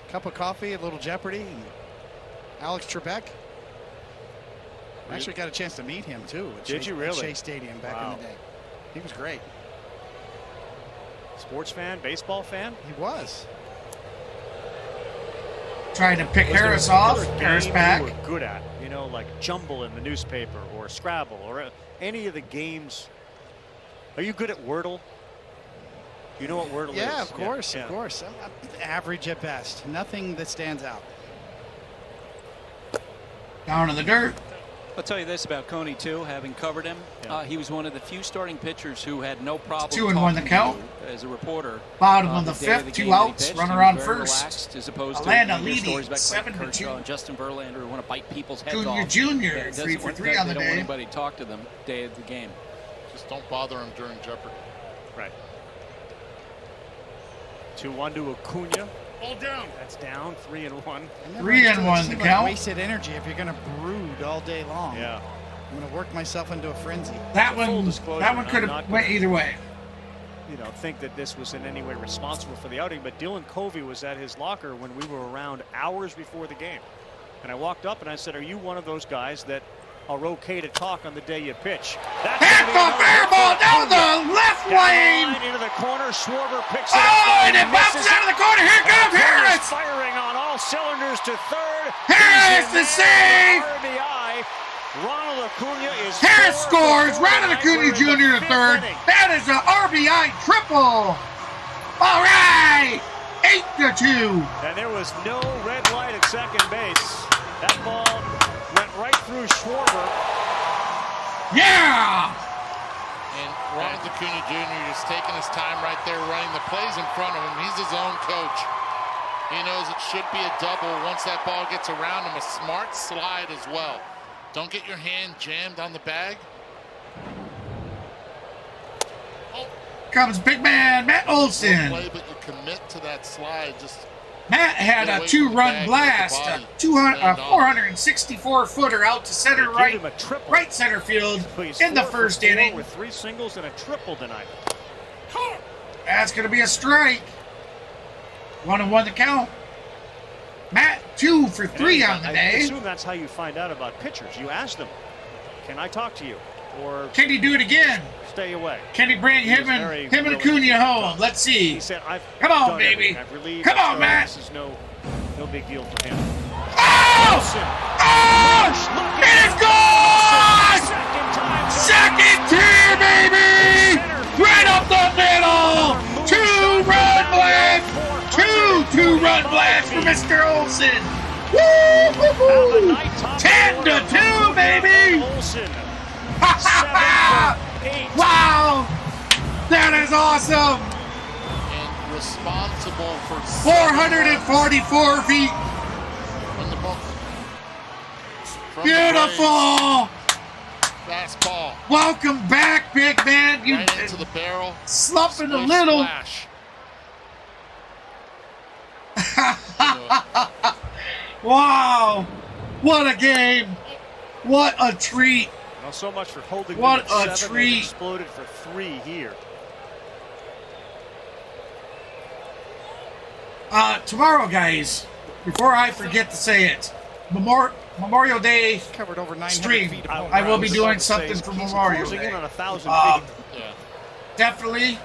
[SPEAKER 7] cup of coffee, a little Jeopardy, and Alex Trebek. I actually got a chance to meet him too.
[SPEAKER 3] Did you really?
[SPEAKER 7] At Shea Stadium back in the day. He was great.
[SPEAKER 3] Sports fan, baseball fan?
[SPEAKER 7] He was.
[SPEAKER 1] Trying to pick Harris off. Harris back.
[SPEAKER 3] You were good at, you know, like Jumble in the newspaper or Scrabble or any of the games. Are you good at Wordle? You know what Wordle is?
[SPEAKER 7] Yeah, of course, of course. I'm average at best. Nothing that stands out.
[SPEAKER 1] Down in the dirt.
[SPEAKER 10] I'll tell you this about Coney, too, having covered him. He was one of the few starting pitchers who had no problem
[SPEAKER 1] 2-1 the count.
[SPEAKER 10] as a reporter.
[SPEAKER 1] Bottom of the 5th, 2 outs, runner on first.
[SPEAKER 10] Relaxed, as opposed
[SPEAKER 1] Atlanta
[SPEAKER 10] to
[SPEAKER 1] leading
[SPEAKER 10] stories about
[SPEAKER 1] 7-2.
[SPEAKER 10] and Justin Verlander who want to bite people's heads
[SPEAKER 1] Acuna
[SPEAKER 10] off.
[SPEAKER 1] Jr. 3 for 3 on the
[SPEAKER 10] They don't want
[SPEAKER 1] day.
[SPEAKER 10] anybody to talk to them day of the game.
[SPEAKER 8] Just don't bother him during Jeopardy.
[SPEAKER 3] Right. 2-1 to Acuna. All down. That's down. 3-1.
[SPEAKER 1] 3-1 the count.
[SPEAKER 7] Wasted energy if you're going to brood all day long.
[SPEAKER 3] Yeah.
[SPEAKER 7] I'm going to work myself into a frenzy.
[SPEAKER 1] That one could have went either way.
[SPEAKER 3] You know, think that this was in any way responsible for the outing, but Dylan Covey was at his locker when we were around hours before the game. And I walked up and I said, are you one of those guys that are okay to talk on the day you pitch? That's
[SPEAKER 1] Handoff air ball down the left lane.
[SPEAKER 3] Into the corner, Schwarber picks it up.
[SPEAKER 1] Oh, and it bounces out of the corner. Here comes Harris.
[SPEAKER 3] Firing on all cylinders to third.
[SPEAKER 1] Harris the save!
[SPEAKER 3] RBI. Ronald Acuna is
[SPEAKER 1] Harris scores. Ronald Acuna
[SPEAKER 3] We're in the
[SPEAKER 1] Jr. to
[SPEAKER 3] fifth
[SPEAKER 1] third.
[SPEAKER 3] inning.
[SPEAKER 1] That is an RBI triple. All right, 8-2.
[SPEAKER 3] And there was no red light at second base. That ball went right through Schwarber.
[SPEAKER 1] Yeah.
[SPEAKER 8] And Ronald Acuna Jr. is taking his time right there, running the plays in front of him. He's his own coach. He knows it should be a double once that ball gets around him. A smart slide as well. Don't get your hand jammed on the bag.
[SPEAKER 1] Comes big man Matt Olson.
[SPEAKER 8] Play, but you commit to that slide. Just
[SPEAKER 1] Matt had a 2-run blast, a 464-footer out to center right center field in the first inning.
[SPEAKER 3] With 3 singles and a triple tonight.
[SPEAKER 1] That's going to be a strike. 1-1 the count. Matt 2 for 3 on the
[SPEAKER 3] I
[SPEAKER 1] day.
[SPEAKER 3] assume that's how you find out about pitchers. You ask them, "Can I talk to you?" Or
[SPEAKER 1] can he do it again?
[SPEAKER 3] Stay away.
[SPEAKER 1] Can he bring him and Acuna home? Let's see.
[SPEAKER 3] He said,
[SPEAKER 1] come on, baby. Come on, Matt.
[SPEAKER 3] This is no big deal for him.
[SPEAKER 1] Oh! Oh! It is gone! Second tier, baby! Right up the middle! 2-run blast! Two-run blast for Mr. Olson! Woo! 10-2, baby! Wow! That is awesome!
[SPEAKER 8] And responsible for
[SPEAKER 1] 444 feet.
[SPEAKER 8] From the ball.
[SPEAKER 1] Beautiful!
[SPEAKER 8] Fastball.
[SPEAKER 1] Welcome back, big man. You
[SPEAKER 8] right into the barrel.
[SPEAKER 1] Slumping a little. Wow! What a game! What a treat!
[SPEAKER 3] Not so much for holding.
[SPEAKER 1] What a
[SPEAKER 3] 7.
[SPEAKER 1] treat!
[SPEAKER 3] They exploded for 3 here.
[SPEAKER 1] Tomorrow, guys, before I forget to say it, Memorial Day
[SPEAKER 7] covered over 900
[SPEAKER 1] stream.
[SPEAKER 7] feet of
[SPEAKER 1] I will be doing something for Memorial
[SPEAKER 3] Closing
[SPEAKER 1] Day.
[SPEAKER 3] in on 1,000 feet.
[SPEAKER 1] Definitely,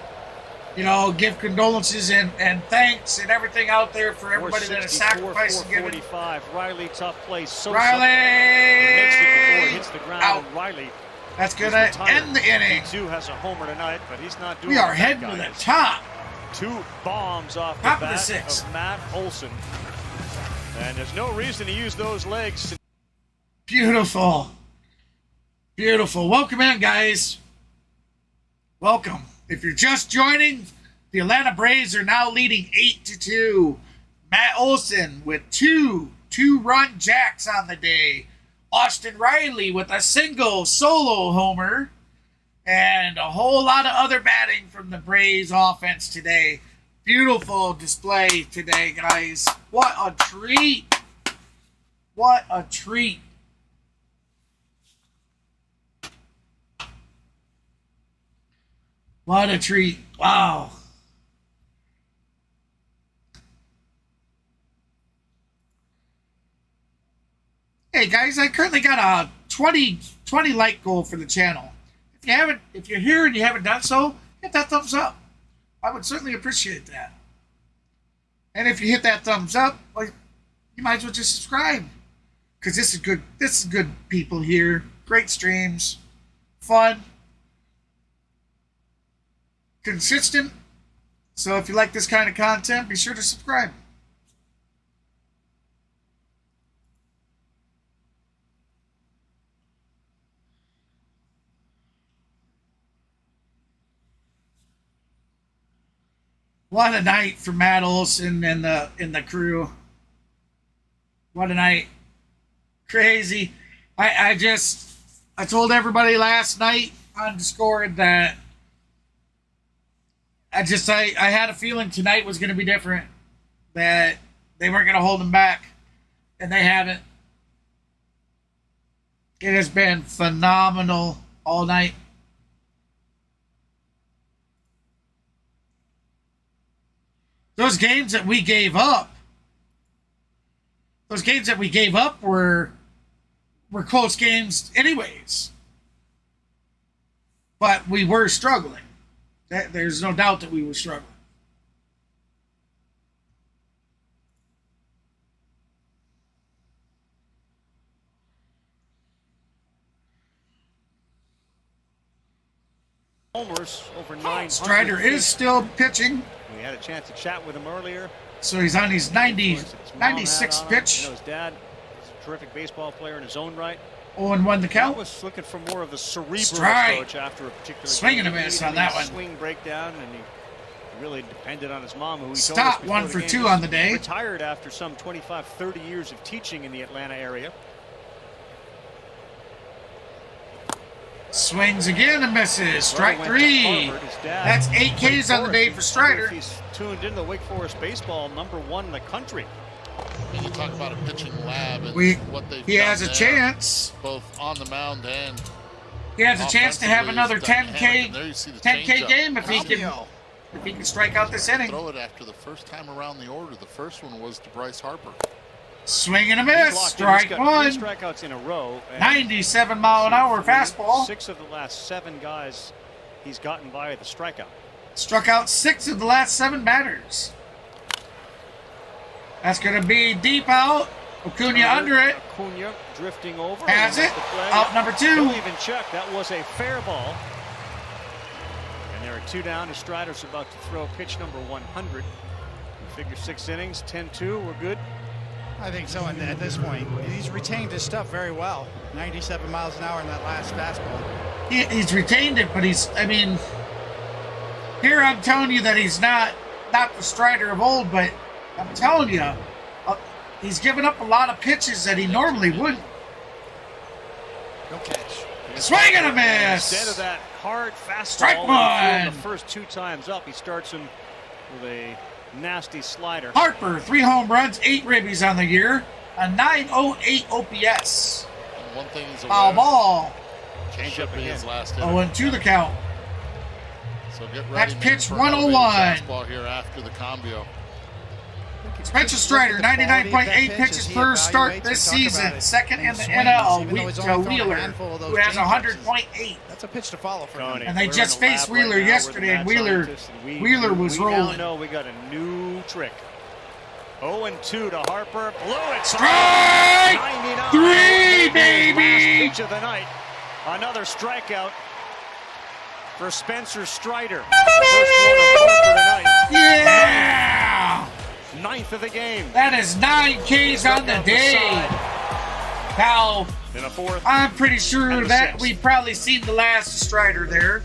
[SPEAKER 1] give condolences and thanks and everything out there for everybody that has sacrificed and given.
[SPEAKER 3] 445. Riley, tough play.
[SPEAKER 1] Riley
[SPEAKER 3] makes it before it hits the ground.
[SPEAKER 1] out.
[SPEAKER 3] And Riley.
[SPEAKER 1] That's gonna end the inning.
[SPEAKER 3] He has a homer tonight, but he's not doing.
[SPEAKER 1] We are
[SPEAKER 3] what
[SPEAKER 1] heading
[SPEAKER 3] that
[SPEAKER 1] to
[SPEAKER 3] guy
[SPEAKER 1] the
[SPEAKER 3] is.
[SPEAKER 1] top.
[SPEAKER 3] 2 bombs off the
[SPEAKER 1] Top of the
[SPEAKER 3] bat
[SPEAKER 1] 6th.
[SPEAKER 3] of Matt Olson, and there's no reason to use those legs.
[SPEAKER 1] Beautiful. Beautiful. Welcome in, guys. Welcome. If you're just joining, the Atlanta Braves are now leading 8-2. Matt Olson with 2 2-run jacks on the day. Austin Riley with a single solo homer. And a whole lot of other batting from the Braves offense today. Beautiful display today, guys. What a treat. What a treat. What a treat. Wow. Hey guys, I currently got a 20 like goal for the channel. If you're here and you haven't done so, hit that thumbs up. I would certainly appreciate that. And if you hit that thumbs up, well, you might as well just subscribe. Because this is good people here. Great streams. Fun. Consistent. So if you like this kind of content, be sure to subscribe. What a night for Matt Olson and the crew. What a night. Crazy. I told everybody last night on Discord that I had a feeling tonight was going to be different. That they weren't going to hold him back. And they haven't. It has been phenomenal all night. Those games that we gave up were close games anyways. But we were struggling. There's no doubt that we were struggling.
[SPEAKER 3] homers over 900.
[SPEAKER 1] Strider is still pitching.
[SPEAKER 3] We had a chance to chat with him earlier.
[SPEAKER 1] So he's on his 96th pitch.
[SPEAKER 3] You know, his dad is a terrific baseball player in his own right.
[SPEAKER 1] 0-1 the count.
[SPEAKER 3] I was looking for more of the cerebral
[SPEAKER 1] Strike.
[SPEAKER 3] approach after a particular
[SPEAKER 1] Swing and a
[SPEAKER 3] game.
[SPEAKER 1] miss
[SPEAKER 3] He
[SPEAKER 1] on that one.
[SPEAKER 3] Swing breakdown, and he really depended on his mom, who he
[SPEAKER 1] Stop,
[SPEAKER 3] told us before
[SPEAKER 1] 1
[SPEAKER 3] the
[SPEAKER 1] for
[SPEAKER 3] game
[SPEAKER 1] 2
[SPEAKER 3] was
[SPEAKER 1] on the day.
[SPEAKER 3] Retired after some 25, 30 years of teaching in the Atlanta area.
[SPEAKER 1] Swings again and misses. Strike
[SPEAKER 3] Well, he went to
[SPEAKER 1] 3.
[SPEAKER 3] Harvard. His dad
[SPEAKER 1] That's 8
[SPEAKER 3] played
[SPEAKER 1] Ks on the
[SPEAKER 3] for
[SPEAKER 1] day
[SPEAKER 3] us.
[SPEAKER 1] for Strider.
[SPEAKER 3] He's tuned into Wake Forest baseball, #1 in the country.
[SPEAKER 8] And you talk about a pitching lab and what they've
[SPEAKER 1] He
[SPEAKER 8] done
[SPEAKER 1] has a
[SPEAKER 8] there,
[SPEAKER 1] chance.
[SPEAKER 8] both on the mound and
[SPEAKER 1] He has a chance to have another
[SPEAKER 8] offensively.
[SPEAKER 1] 10K
[SPEAKER 8] There you see the
[SPEAKER 1] 10K
[SPEAKER 8] changeup.
[SPEAKER 1] game if he can strike out this inning.
[SPEAKER 8] Throw it after the first time around the order. The first one was to Bryce Harper.
[SPEAKER 1] Swing and a
[SPEAKER 3] He's
[SPEAKER 1] miss.
[SPEAKER 3] locked in.
[SPEAKER 1] Strike
[SPEAKER 3] He's got
[SPEAKER 1] 1.
[SPEAKER 3] 3 strikeouts in a row.
[SPEAKER 1] 97-mile-an-hour fastball.
[SPEAKER 3] 6 of the last 7 guys he's gotten by the strikeout.
[SPEAKER 1] Struck out 6 of the last 7 batters. That's going to be deep out. Acuna under it.
[SPEAKER 3] Acuna drifting over.
[SPEAKER 1] Has it.
[SPEAKER 3] The play.
[SPEAKER 1] Out number 2.
[SPEAKER 3] He'll even check. That was a fair ball. And there are 2 down. The Strider's about to throw pitch number 100. We figure 6 innings, 10-2. We're good.
[SPEAKER 7] I think so. And at this point, he's retained his stuff very well. 97 miles an hour in that last fastball.
[SPEAKER 1] He's retained it, but here I'm telling you that he's not the Strider of old, but I'm telling you, he's given up a lot of pitches that he normally wouldn't.
[SPEAKER 7] No catch.
[SPEAKER 1] Swing and a miss.
[SPEAKER 3] Instead of that hard fastball,
[SPEAKER 1] Strike
[SPEAKER 3] that he threw
[SPEAKER 1] 1.
[SPEAKER 3] the first 2 times up, he starts him with a nasty slider.
[SPEAKER 1] Harper, 3 home runs, 8 ribbies on the year, a 908 OPS.
[SPEAKER 8] And one thing is
[SPEAKER 1] Foul ball.
[SPEAKER 8] Change up his last
[SPEAKER 1] 0-2 the count.
[SPEAKER 8] So get ready.
[SPEAKER 1] That's pitch
[SPEAKER 8] for
[SPEAKER 1] 101.
[SPEAKER 8] Fastball here after the cambio.
[SPEAKER 1] Spencer Strider, 99.8 pitches per start this season. Second in the NL to Wheeler, who has 100.8.
[SPEAKER 7] That's a pitch to follow for him.
[SPEAKER 1] And they just faced Wheeler yesterday, and Wheeler was
[SPEAKER 3] We now
[SPEAKER 1] rolling.
[SPEAKER 3] know we got a new trick. 0-2 to Harper. Blew it.
[SPEAKER 1] Strike
[SPEAKER 3] 99.
[SPEAKER 1] 3, baby.
[SPEAKER 3] Last pitch of the night. Another strikeout for Spencer Strider. First one of Harper tonight.
[SPEAKER 1] Yeah!
[SPEAKER 3] 9th of the game.
[SPEAKER 1] That is 9 Ks on the day. Now,
[SPEAKER 3] In the 4th.
[SPEAKER 1] I'm pretty sure
[SPEAKER 3] and the
[SPEAKER 1] that
[SPEAKER 3] 6th.
[SPEAKER 1] we've probably seen the last Strider there.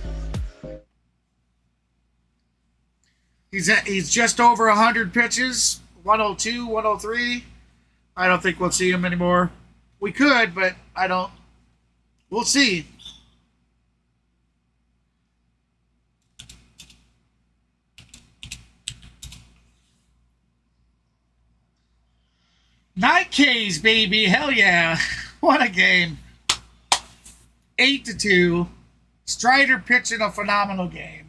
[SPEAKER 1] He's just over 100 pitches, 102, 103. I don't think we'll see him anymore. We could, but I don't. We'll see. Nine Ks, baby. Hell yeah. What a game. 8-2. Strider pitching a phenomenal game.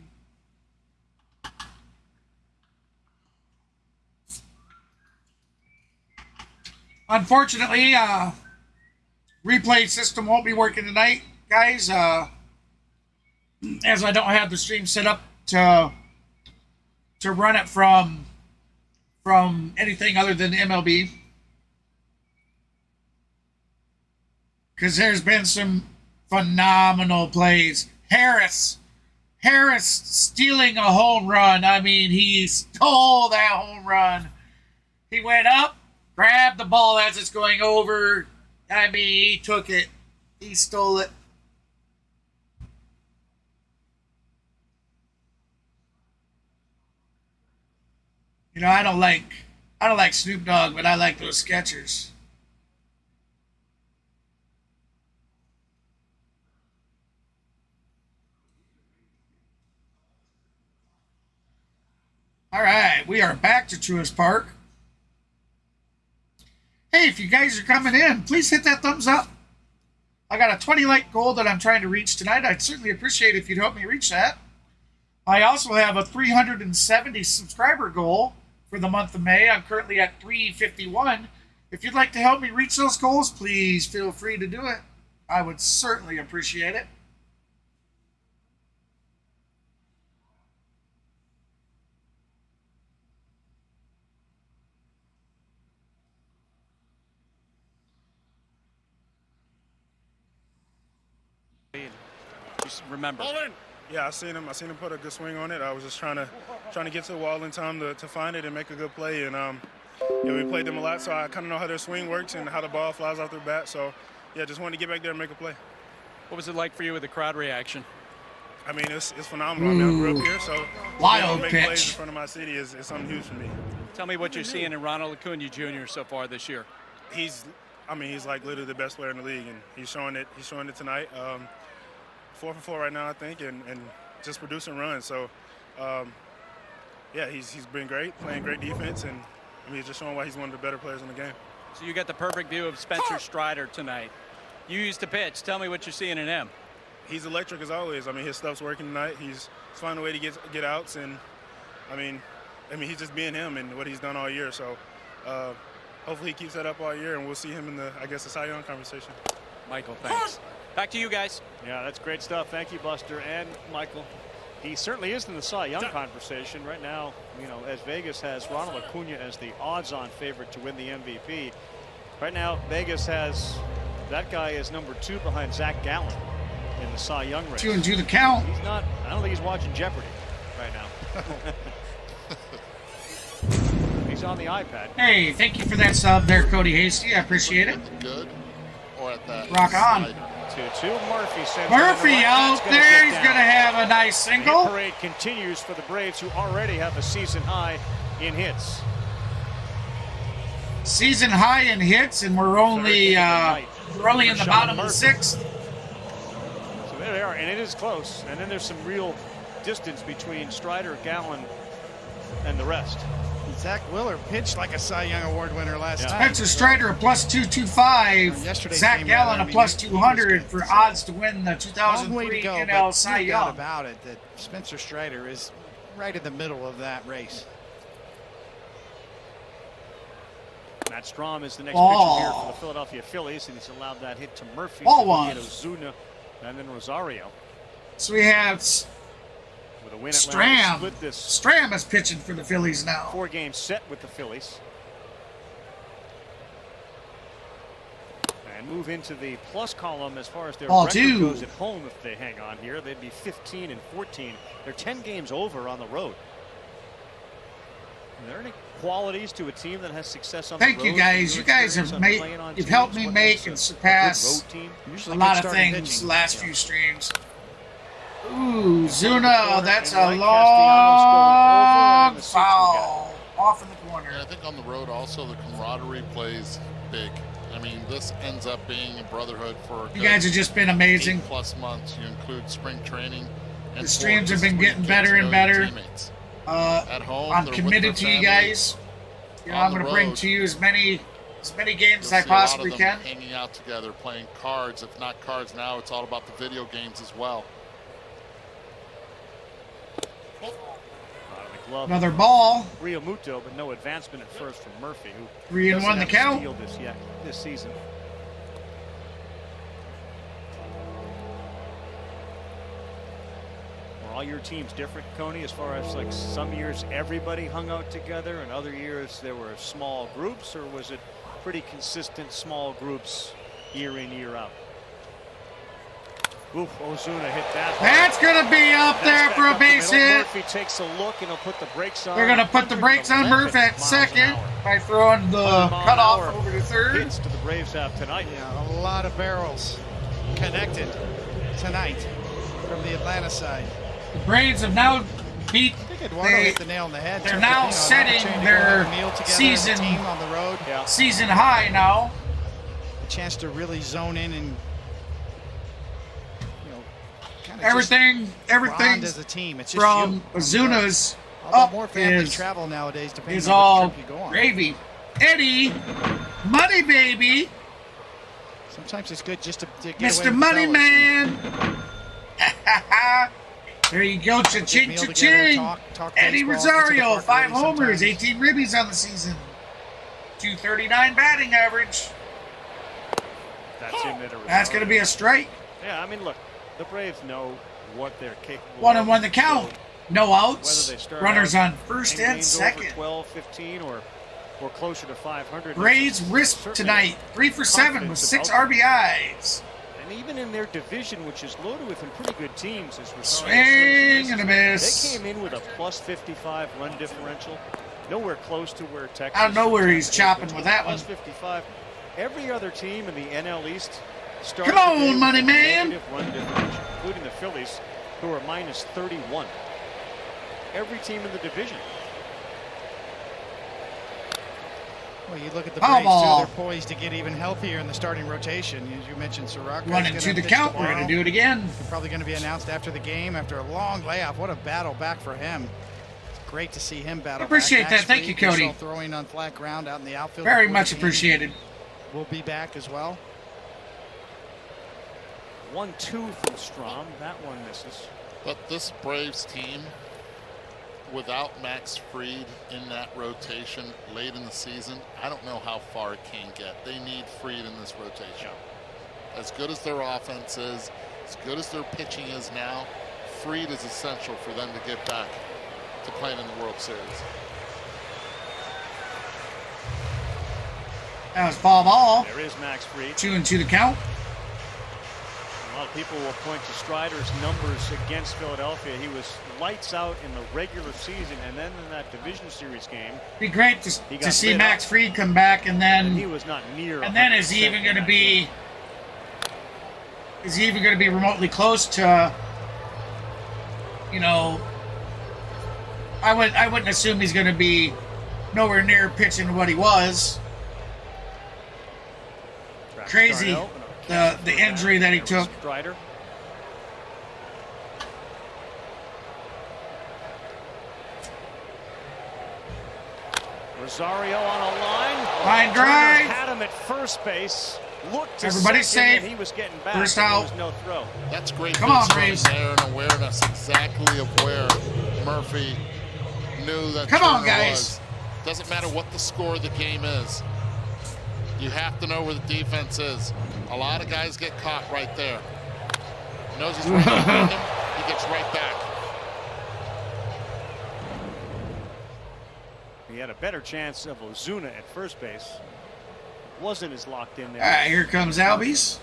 [SPEAKER 1] Unfortunately, replay system won't be working tonight, guys, as I don't have the stream set up to run it from anything other than MLB. Because there's been some phenomenal plays. Harris stealing a home run. I mean, he stole that home run. He went up, grabbed the ball as it's going over. I mean, he took it. He stole it. You know, I don't like Snoop Dogg, but I like those Skechers. All right, we are back to Truist Park. Hey, if you guys are coming in, please hit that thumbs up. I got a 20 like goal that I'm trying to reach tonight. I'd certainly appreciate it if you'd help me reach that. I also have a 370 subscriber goal for the month of May. I'm currently at 351. If you'd like to help me reach those goals, please feel free to do it. I would certainly appreciate it.
[SPEAKER 10] Just remember,
[SPEAKER 13] Yeah, I seen him put a good swing on it. I was just trying to get to the wall in time to find it and make a good play. And we played them a lot, so I kind of know how their swing works and how the ball flies off their bat. So yeah, just wanted to get back there and make a play.
[SPEAKER 10] What was it like for you with the crowd reaction?
[SPEAKER 13] I mean, it's phenomenal. I mean, I grew up here, so
[SPEAKER 1] wild
[SPEAKER 13] making
[SPEAKER 1] pitch
[SPEAKER 13] plays in front of my city is something huge for me.
[SPEAKER 10] Tell me what you're seeing in Ronald Acuna Jr. so far this year.
[SPEAKER 13] He's like literally the best player in the league, and he's showing it tonight. 4 for 4 right now, I think, and just producing runs. So, yeah, he's been great, playing great defense, and I mean, he's just showing why he's one of the better players in the game.
[SPEAKER 10] So you got the perfect view of Spencer Strider tonight. You used to pitch. Tell me what you're seeing in him.
[SPEAKER 13] He's electric as always. I mean, his stuff's working tonight. He's finding a way to get outs, and I mean, he's just being him and what he's done all year. So, hopefully he keeps that up all year, and we'll see him in the Cy Young conversation.
[SPEAKER 10] Michael, thanks. Back to you guys.
[SPEAKER 3] Yeah, that's great stuff. Thank you, Buster and Michael. He certainly is in the Cy Young conversation right now. You know, as Vegas has Ronald Acuna as the odds-on favorite to win the MVP. Right now, Vegas has that guy is number 2 behind Zach Gallen in the Cy Young race.
[SPEAKER 1] 2-2 the count.
[SPEAKER 3] He's not. I don't think he's watching Jeopardy right now. He's on the iPad.
[SPEAKER 1] Hey, thank you for that sub there, Cody Hasty. I appreciate it.
[SPEAKER 8] Good. Or at that.
[SPEAKER 1] Rock on.
[SPEAKER 3] 2-2. Murphy sends
[SPEAKER 1] Murphy out there. He's going to have a nice single.
[SPEAKER 3] The parade continues for the Braves, who already have a season high in hits.
[SPEAKER 1] Season high in hits, and we're only in the bottom of the 6th.
[SPEAKER 3] So there they are, and it is close. And then there's some real distance between Strider, Gallen, and the rest.
[SPEAKER 7] Zach Wheeler pitched like a Cy Young Award winner last night.
[SPEAKER 1] Spencer Strider a plus 225. Zach Gallen a plus 200 for odds to win the 2003 NL Cy Young.
[SPEAKER 7] No doubt about it that Spencer Strider is right in the middle of that race.
[SPEAKER 3] Matt Strom is the next pitcher here for the Philadelphia Phillies, and he's allowed that hit to Murphy, Ozuna, and then Rosario.
[SPEAKER 1] So we have
[SPEAKER 3] with a win,
[SPEAKER 1] Stram.
[SPEAKER 3] Split this
[SPEAKER 1] Stram is pitching for the Phillies now.
[SPEAKER 3] 4-game set with the Phillies. And move into the plus column as far as their record goes at home. If they hang on here, they'd be 15 and 14. They're 10 games over on the road. Are there any qualities to a team that has success on the road?
[SPEAKER 1] Thank you guys. You guys have you've helped me make and surpass a lot of things the last few streams. Ooh, Zuna, that's a long foul off in the corner.
[SPEAKER 8] Yeah, I think on the road also the camaraderie plays big. I mean, this ends up being a brotherhood for
[SPEAKER 1] you guys have just been amazing.
[SPEAKER 8] 8+ months. You include spring training. And
[SPEAKER 1] the streams have been getting better and better.
[SPEAKER 8] At home,
[SPEAKER 1] I'm committed to you guys. You know, I'm going to bring to you as many games as I possibly can.
[SPEAKER 8] Hanging out together, playing cards. If not cards now, it's all about the video games as well.
[SPEAKER 1] Another ball.
[SPEAKER 3] Rio Muto, but no advancement at first from Murphy, who
[SPEAKER 1] 3-1 the count
[SPEAKER 3] this season. Were all your teams different, Coney, as far as like some years everybody hung out together and other years there were small groups, or was it pretty consistent small groups year in, year out? Oof, Ozuna hit that.
[SPEAKER 1] That's going to be up there for a base hit.
[SPEAKER 3] Murphy takes a look and he'll put the brakes on.
[SPEAKER 1] They're going to put the brakes on Murphy at second by throwing the cutoff over to third.
[SPEAKER 3] Hits to the Braves have tonight.
[SPEAKER 7] Yeah, a lot of barrels connected tonight from the Atlanta side.
[SPEAKER 1] The Braves have now beat.
[SPEAKER 7] Eduardo hit the nail on the head.
[SPEAKER 1] They're now setting their season
[SPEAKER 7] on the road.
[SPEAKER 1] Season high now.
[SPEAKER 7] A chance to really zone in and
[SPEAKER 1] everything
[SPEAKER 7] as a team. It's just
[SPEAKER 1] from Ozuna's up
[SPEAKER 7] more families travel nowadays
[SPEAKER 1] is all gravy. Eddie, money baby.
[SPEAKER 7] Sometimes it's good just to get
[SPEAKER 1] Mr.
[SPEAKER 7] away with
[SPEAKER 1] Money
[SPEAKER 7] the
[SPEAKER 1] Man. There you go, cha-ching, cha-ching. Eddie Rosario, 5 homers, 18 ribbies on the season. 239 batting average.
[SPEAKER 3] That's him at a
[SPEAKER 1] That's going to be a strike.
[SPEAKER 3] Yeah, I mean, look. The Braves know what they're capable
[SPEAKER 1] 1-1 the count. No outs.
[SPEAKER 3] Whether they start
[SPEAKER 1] Runners on first and second.
[SPEAKER 3] 12, 15, or closer to 500.
[SPEAKER 1] Braves risk tonight. 3 for 7 with 6 RBIs.
[SPEAKER 3] And even in their division, which is loaded with some pretty good teams, as
[SPEAKER 1] swing and a miss.
[SPEAKER 3] They came in with a plus 55 run differential, nowhere close to where Texas.
[SPEAKER 1] I don't know where he's chopping with that one.
[SPEAKER 3] Plus 55. Every other team in the NL East started.
[SPEAKER 1] Come on, money man.
[SPEAKER 3] Run differential, including the Phillies, who are minus 31. Every team in the division.
[SPEAKER 7] Well, you look at the Braves, too, they're poised to get even healthier in the starting rotation. As you mentioned, Soroka.
[SPEAKER 1] Running to the count. We're going to do it again.
[SPEAKER 7] Probably going to be announced after the game, after a long layoff. What a battle back for him. It's great to see him battle.
[SPEAKER 1] I appreciate that. Thank you, Cody.
[SPEAKER 7] Throwing on flat ground out in the outfield.
[SPEAKER 1] Very much appreciated.
[SPEAKER 7] We'll be back as well.
[SPEAKER 3] 1-2 from Strom. That one misses.
[SPEAKER 8] But this Braves team, without Max Fried in that rotation late in the season, I don't know how far it can get. They need Fried in this rotation. As good as their offense is, as good as their pitching is now, Fried is essential for them to get back to playing in the World Series.
[SPEAKER 1] That was ball.
[SPEAKER 3] There is Max Fried.
[SPEAKER 1] 2-2 the count.
[SPEAKER 3] A lot of people will point to Strider's numbers against Philadelphia. He was lights out in the regular season, and then in that division series game,
[SPEAKER 1] be great to see Max Fried come back, and then
[SPEAKER 3] he was not near.
[SPEAKER 1] And then is he even going to be? Is he even going to be remotely close to? You know, I wouldn't assume he's going to be nowhere near pitching what he was. Crazy. The injury that he took.
[SPEAKER 3] Strider. Rosario on a line drive. Had him at first base. Looked to
[SPEAKER 1] everybody's safe.
[SPEAKER 3] He was getting back.
[SPEAKER 1] First out.
[SPEAKER 3] There was no throw.
[SPEAKER 8] That's great.
[SPEAKER 1] Come on, Braves.
[SPEAKER 8] There and awareness exactly of where Murphy knew that.
[SPEAKER 1] Come on, guys.
[SPEAKER 8] Doesn't matter what the score of the game is. You have to know where the defense is. A lot of guys get caught right there. Knows he's right behind him. He gets right back.
[SPEAKER 3] He had a better chance of Ozuna at first base. Wasn't as locked in there.
[SPEAKER 1] All right, here comes Albies.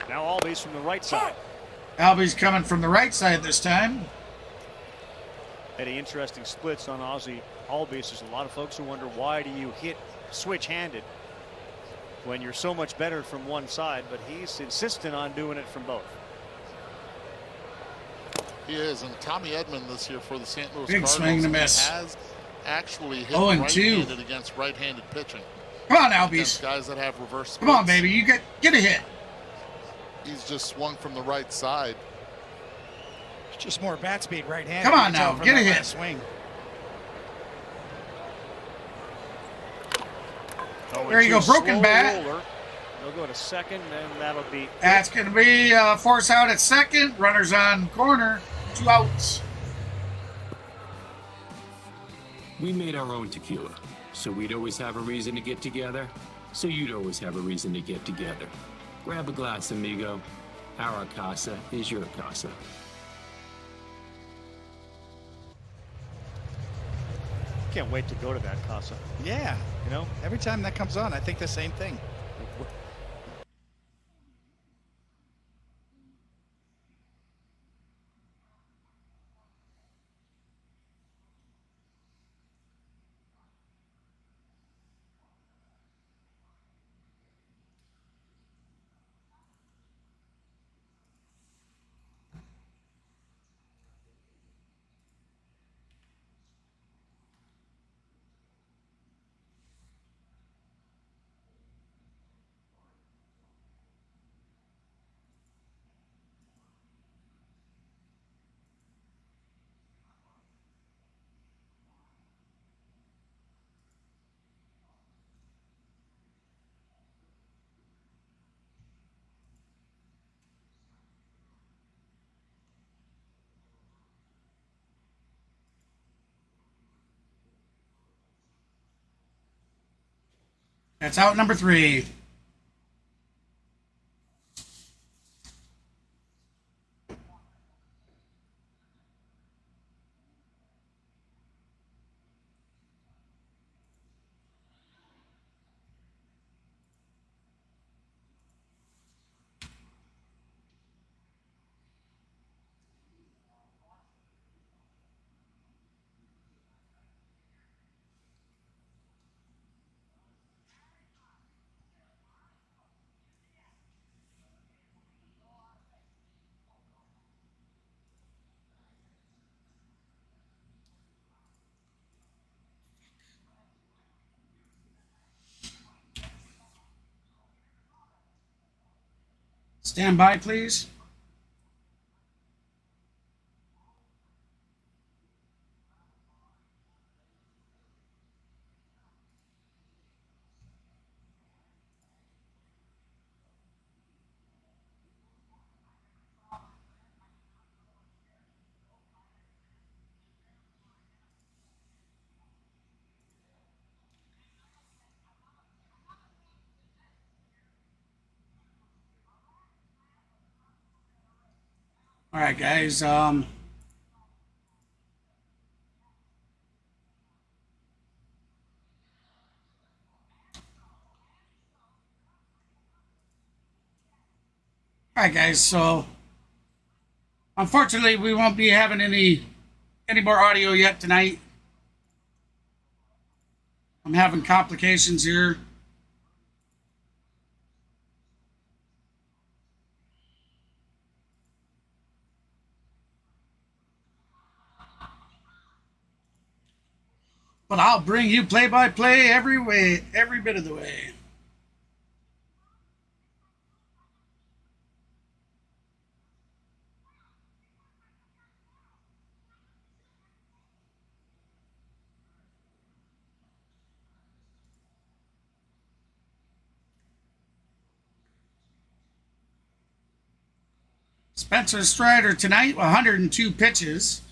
[SPEAKER 3] Now Albies from the right side.
[SPEAKER 1] Albies coming from the right side this time.
[SPEAKER 3] Any interesting splits on Ozzy Albies. There's a lot of folks who wonder, why do you hit switch-handed when you're so much better from one side, but he's insistent on doing it from both.
[SPEAKER 8] He is, and Tommy Edman this year for the St. Louis
[SPEAKER 1] Big
[SPEAKER 8] Cardinals
[SPEAKER 1] swing and a miss.
[SPEAKER 8] Has actually hit
[SPEAKER 1] 0-2
[SPEAKER 8] right-handed against right-handed pitching.
[SPEAKER 1] Come on, Albies.
[SPEAKER 8] Guys that have reverse splits.
[SPEAKER 1] Come on, baby, you get a hit.
[SPEAKER 8] He's just swung from the right side.
[SPEAKER 7] It's just more bat speed right-handed.
[SPEAKER 1] Come on now, get a hit.
[SPEAKER 7] Swing.
[SPEAKER 1] There you go, broken bat.
[SPEAKER 3] They'll go to second, and that'll be.
[SPEAKER 1] That's going to be force out at second. Runners on corner. 2 outs.
[SPEAKER 14] We made our own tequila, so we'd always have a reason to get together, so you'd always have a reason to get together. Grab a glass, amigo. Our casa is your casa.
[SPEAKER 3] Can't wait to go to that casa.
[SPEAKER 7] Yeah.
[SPEAKER 3] You know,
[SPEAKER 7] every time that comes on, I think the same thing.
[SPEAKER 1] That's out number 3. Stand by, please. All right, guys. All right, guys. So, unfortunately, we won't be having any more audio yet tonight. I'm having complications here. But I'll bring you play-by-play every bit of the way. Spencer Strider tonight, 102 pitches.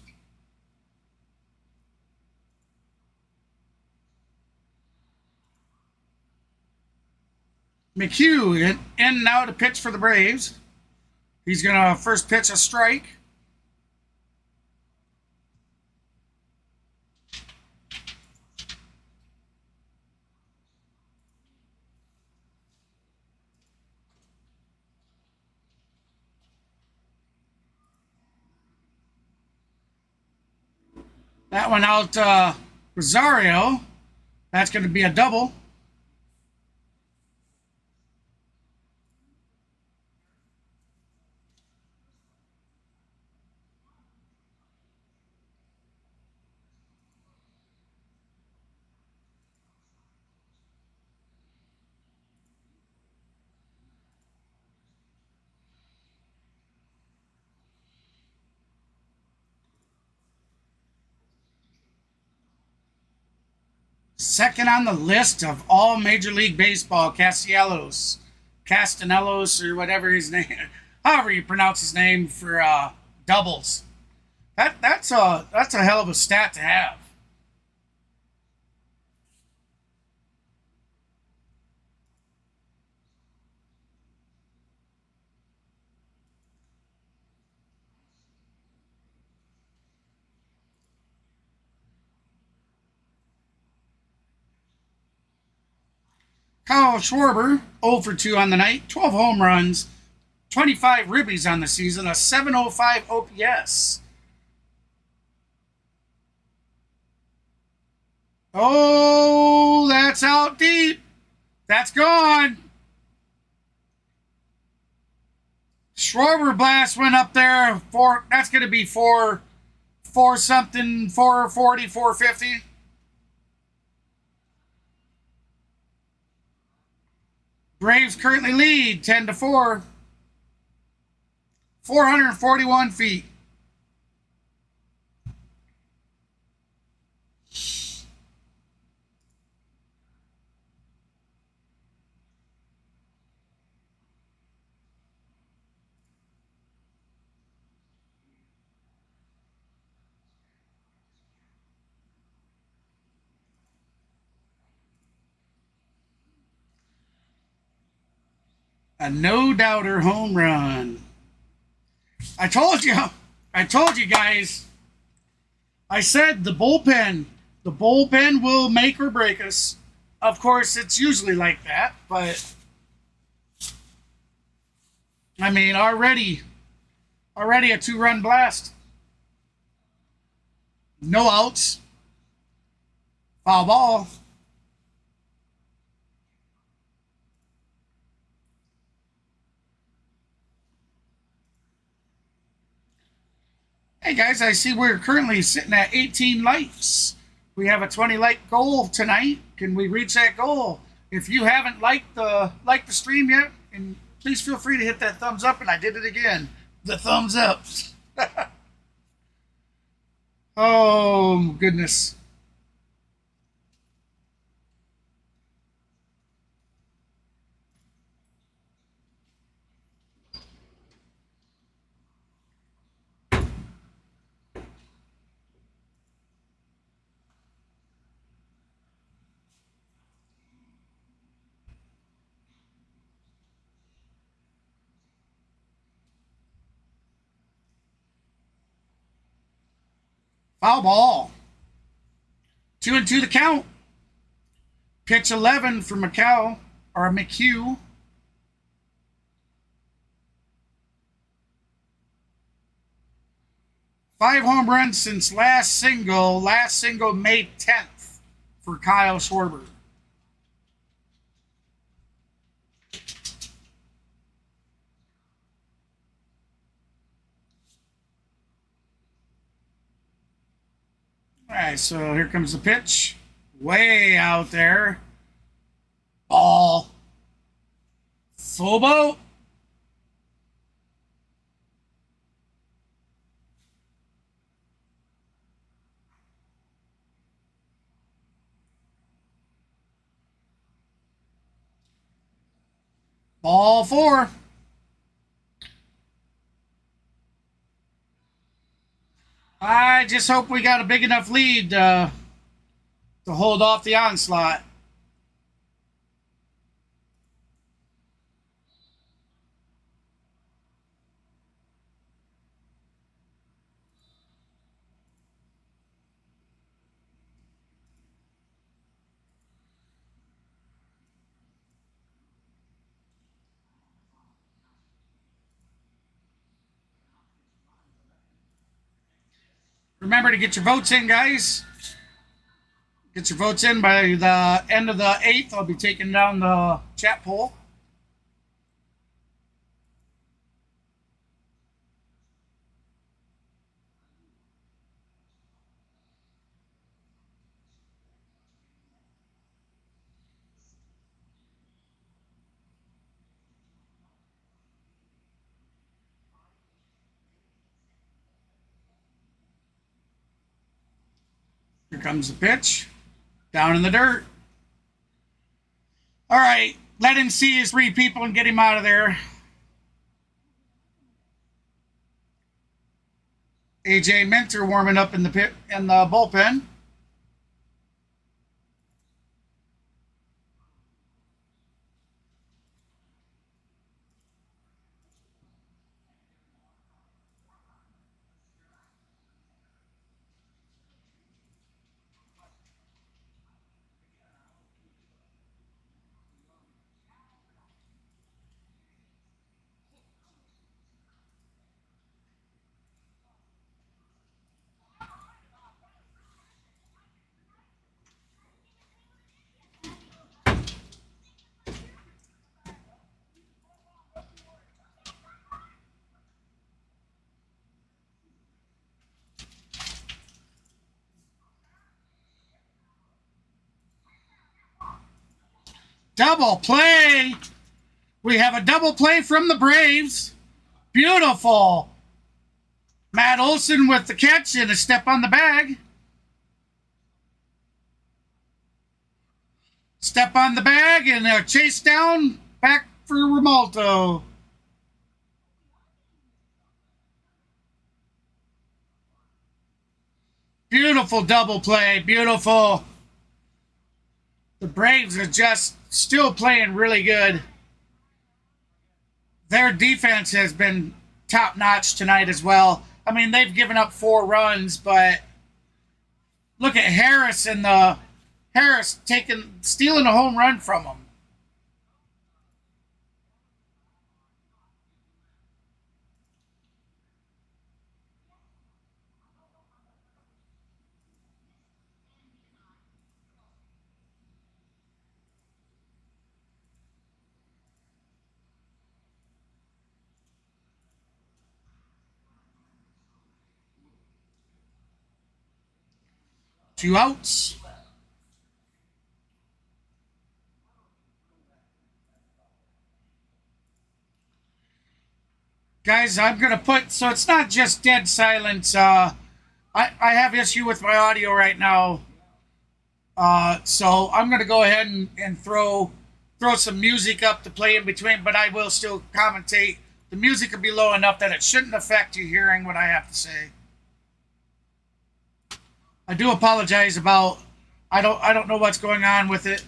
[SPEAKER 1] McHugh in and out to pitch for the Braves. He's going to first pitch a strike. That one out Rosario. That's going to be a double. Second on the list of all Major League Baseball, Castellanos, or whatever his name, however you pronounce his name, for doubles. That's a hell of a stat to have. Kyle Schwarber, 0 for 2 on the night, 12 home runs, 25 ribbies on the season, a 705 OPS. Oh, that's out deep. That's gone. Schwarber blast went up there for, that's going to be 440, 450. Braves currently lead 10-4. 441 feet. A no-doubter home run. I told you guys. I said the bullpen will make or break us. Of course, it's usually like that, but I mean, already a 2-run blast. No outs. Foul ball. Hey guys, I see we're currently sitting at 18 likes. We have a 20 like goal tonight. Can we reach that goal? If you haven't liked the stream yet and please feel free to hit that thumbs up, and I did it again. The thumbs up. Oh, goodness. Foul ball. 2-2 the count. Pitch 11 for McHugh. 5 home runs since last single. Last single May 10th for Kyle Schwarber. All right, so here comes the pitch. Way out there. Ball. Full boat. Ball 4. I just hope we got a big enough lead to hold off the onslaught. Remember to get your votes in, guys. Get your votes in by the end of the 8th. I'll be taking down the chat poll. Here comes the pitch. Down in the dirt. All right. Let him see his 3 people and get him out of there. AJ Minter warming up in the bullpen. Double play. We have a double play from the Braves. Beautiful. Matt Olson with the catch and a step on the bag. Step on the bag and a chase down back for Romaldo. Beautiful double play. Beautiful. The Braves are just still playing really good. Their defense has been top-notch tonight as well. I mean, they've given up 4 runs, but look at Harris and Harris stealing a home run from them. Two outs. Guys, I'm going to put, so it's not just dead silence. I have issue with my audio right now. So I'm going to go ahead and throw some music up to play in between, but I will still commentate. The music will be low enough that it shouldn't affect you hearing what I have to say. I do apologize about, I don't know what's going on with it.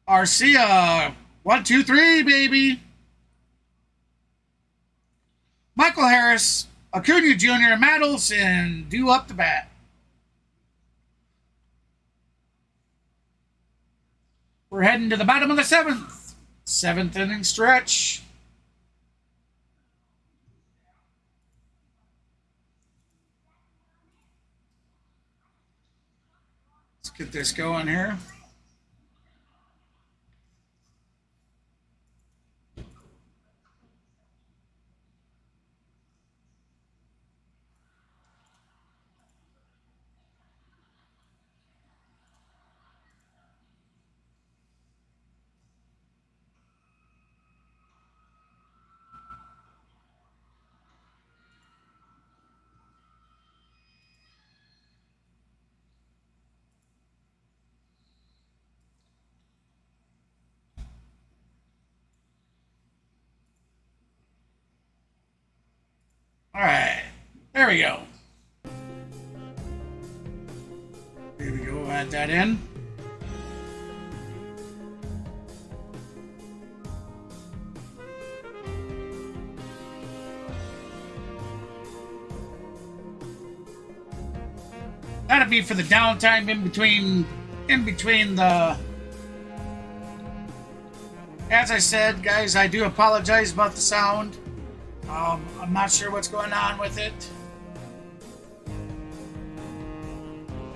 [SPEAKER 1] Arcia, 1, 2, 3, baby. Michael Harris, Acuna Jr., Matt Olson, due up the bat. We're heading to the bottom of the seventh. Seventh inning stretch. Let's get this going here. All right, there we go. There we go, add that in. That'll be for the downtime in between the. As I said, guys, I do apologize about the sound. I'm not sure what's going on with it.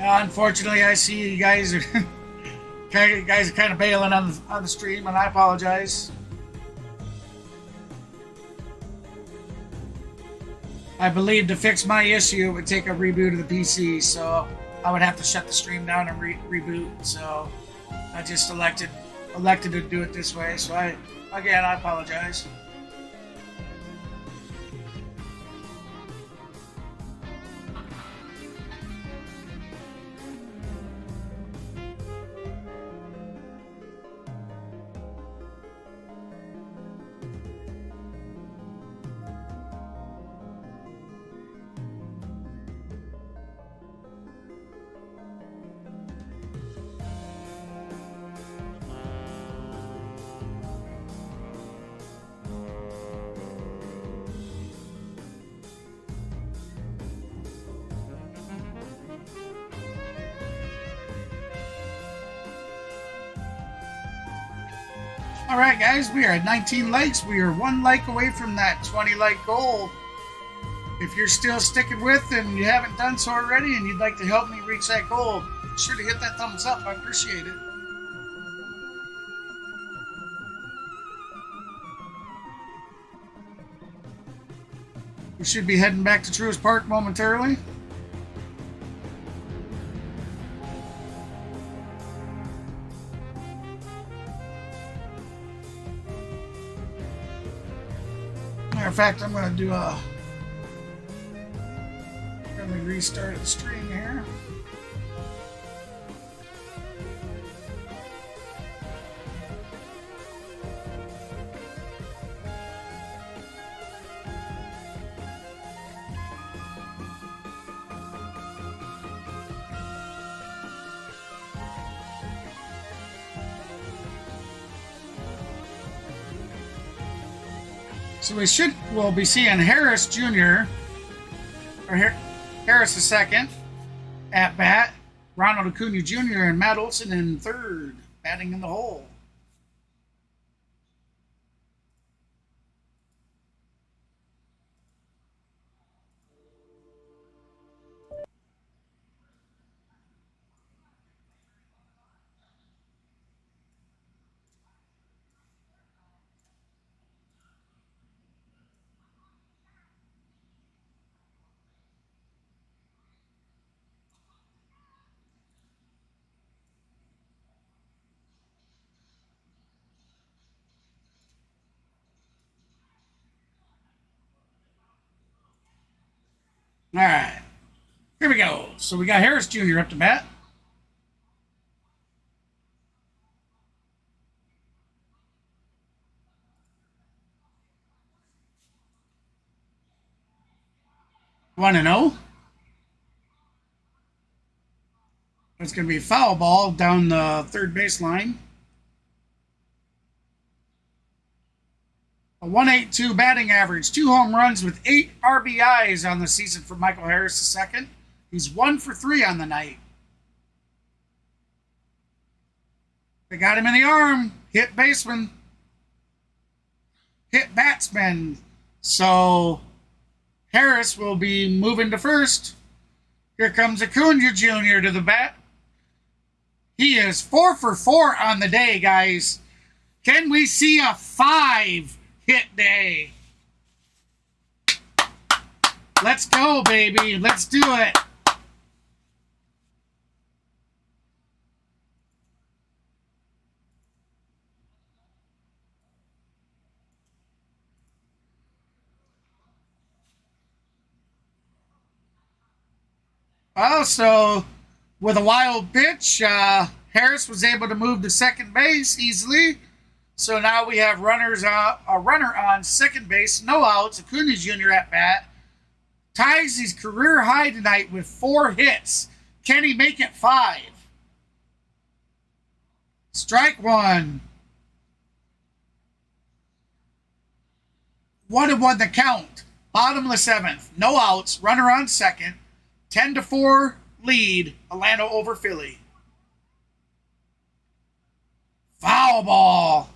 [SPEAKER 1] Unfortunately, I see you guys are kind of bailing on the stream, and I apologize. I believe to fix my issue, it would take a reboot of the PC, so I would have to shut the stream down and reboot. So I just elected to do it this way. So I apologize. All right, guys, we are at 19 likes. We are 1 like away from that 20 like goal. If you're still sticking with and you haven't done so already and you'd like to help me reach that goal, be sure to hit that thumbs up. I appreciate it. We should be heading back to Truist Park momentarily. Matter of fact, I'm going to do a. Let me restart the stream here. So we'll be seeing Harris Jr. or Harris II at bat, Ronald Acuna Jr. and Matt Olson in third, batting in the hole. All right. Here we go. So we got Harris Jr. up to bat. 1-0. It's going to be a foul ball down the third baseline. A 1.82 batting average, 2 home runs with 8 RBIs on the season for Michael Harris II. He's 1 for 3 on the night. They got him in the arm. Hit baseman. Hit batsman. So Harris will be moving to first. Here comes Acuna Jr. to the bat. He is 4 for 4 on the day, guys. Can we see a 5-hit day? Let's go, baby. Let's do it. Also, with a wild pitch, Harris was able to move to second base easily. So now we have a runner on second base, no outs. Acuna Jr. at bat. Ties his career high tonight with 4 hits. Can he make it 5? Strike 1. 1-1 the count. Bottom of the 7th. No outs. Runner on second. 10-4 lead. Atlanta over Philly. Foul ball.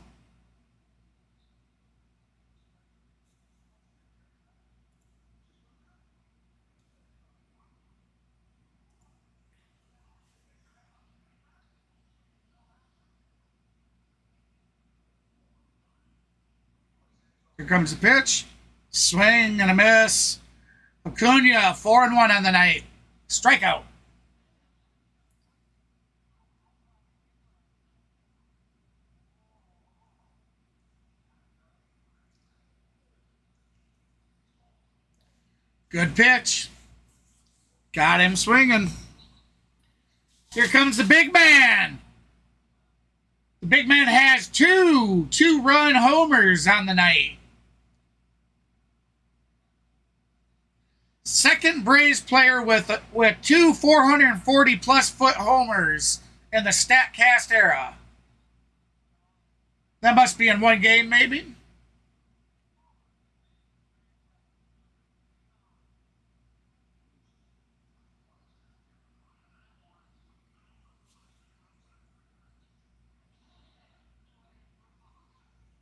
[SPEAKER 1] Here comes the pitch. Swing and a miss. Acuna, 4-1 on the night. Strikeout. Good pitch. Got him swinging. Here comes the big man. The big man has 2 two-run homers on the night. Second Braves player with 2 440-plus foot homers in the StatCast era. That must be in one game, maybe.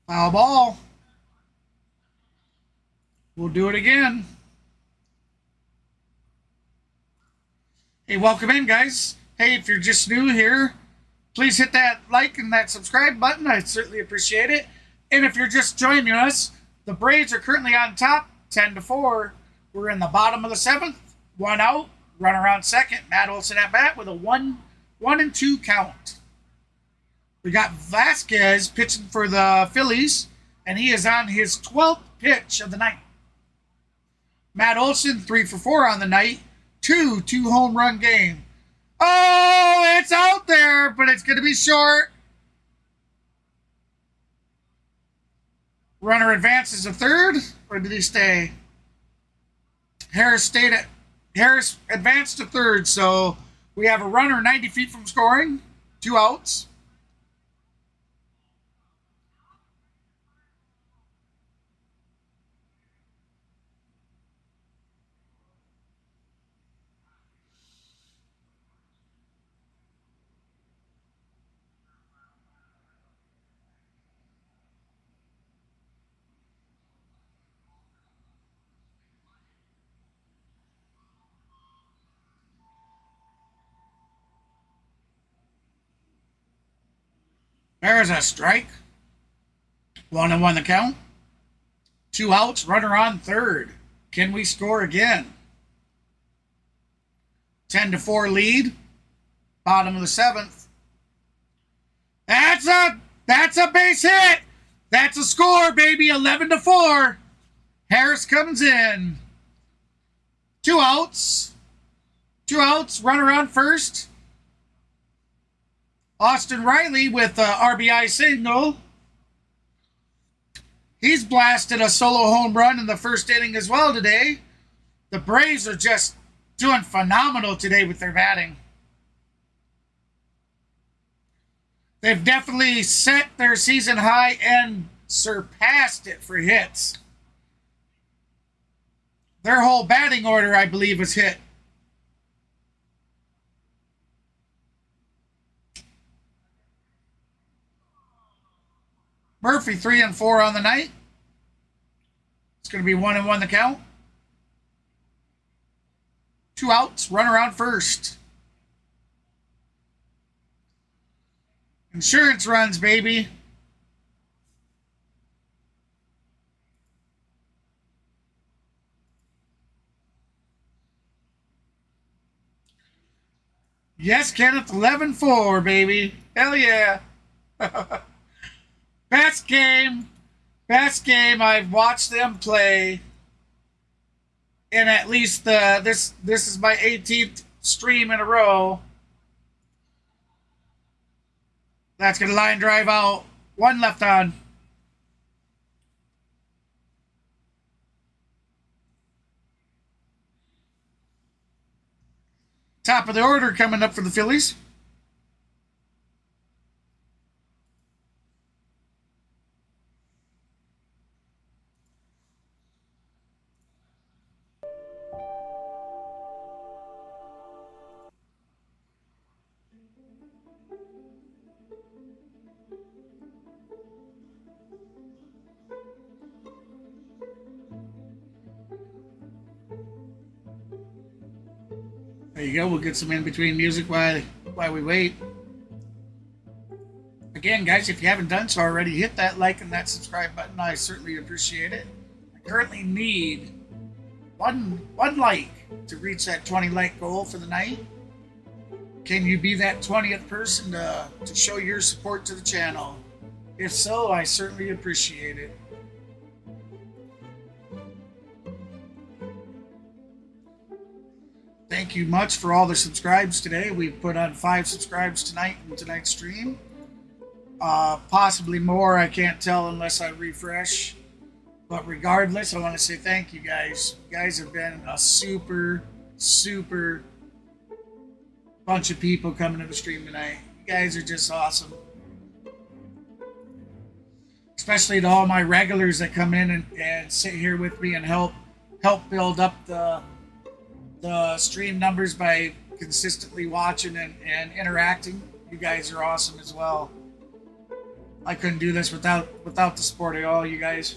[SPEAKER 1] Foul ball. We'll do it again. Hey, welcome in, guys. Hey, if you're just new here, please hit that like and that subscribe button. I'd certainly appreciate it. And if you're just joining us, the Braves are currently on top, 10-4. We're in the bottom of the 7th. 1 out, runner on second. Matt Olson at bat with a 1-2 count. We got Vasquez pitching for the Phillies, and he is on his 12th pitch of the night. Matt Olson, 3 for 4 on the night. 2 home run game. Oh, it's out there, but it's going to be short. Runner advances to third, or did he stay? Harris advanced to third, so we have a runner 90 feet from scoring. 2 outs. There's a strike. 1-1 the count. 2 outs, runner on third. Can we score again? 10-4 lead. Bottom of the 7th. That's a base hit. That's a score, baby. 11-4. Harris comes in. Two outs. Two outs. Runner on first. Austin Riley with RBI single. He's blasted a solo home run in the first inning as well today. The Braves are just doing phenomenal today with their batting. They've definitely set their season high and surpassed it for hits. Their whole batting order, I believe, was hit. Murphy 3-4 on the night. It's going to be 1-1 the count. Two outs, runner on first. Insurance runs, baby. Yes, Kenneth, 11-4, baby. Hell yeah. Best game. Best game. I've watched them play. And at least this is my 18th stream in a row. That's going to line drive out. One left on. Top of the order coming up for the Phillies. There you go. We'll get some in-between music while we wait. Again, guys, if you haven't done so already, hit that like and that subscribe button. I certainly appreciate it. I currently need one like to reach that 20 like goal for the night. Can you be that 20th person to show your support to the channel? If so, I certainly appreciate it. Thank you much for all the subscribes today. We put on 5 subscribes tonight in tonight's stream. Possibly more, I can't tell unless I refresh. But regardless, I want to say thank you guys. You guys have been a super bunch of people coming to the stream tonight. You guys are just awesome. Especially to all my regulars that come in and sit here with me and help build up the stream numbers by consistently watching and interacting. You guys are awesome as well. I couldn't do this without the support of all you guys.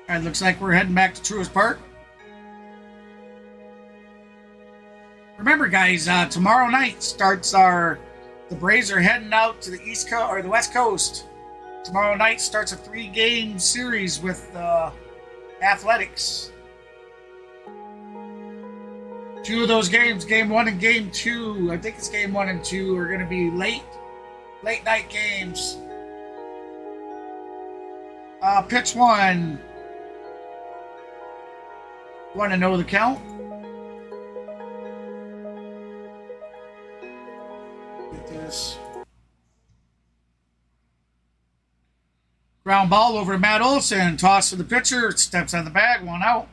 [SPEAKER 1] All right, looks like we're heading back to Truist Park. Remember, guys, tomorrow night starts the Braves are heading out to the East Coast or the West Coast. Tomorrow night starts a 3-game series with Athletics. 2 of those games, Game 1 and Game 2, I think it's Game 1 and 2, are going to be late night games. Pitch 1. Want to know the count? Get this. Ground ball over to Matt Olson. Toss to the pitcher. Steps on the bag. 1 out.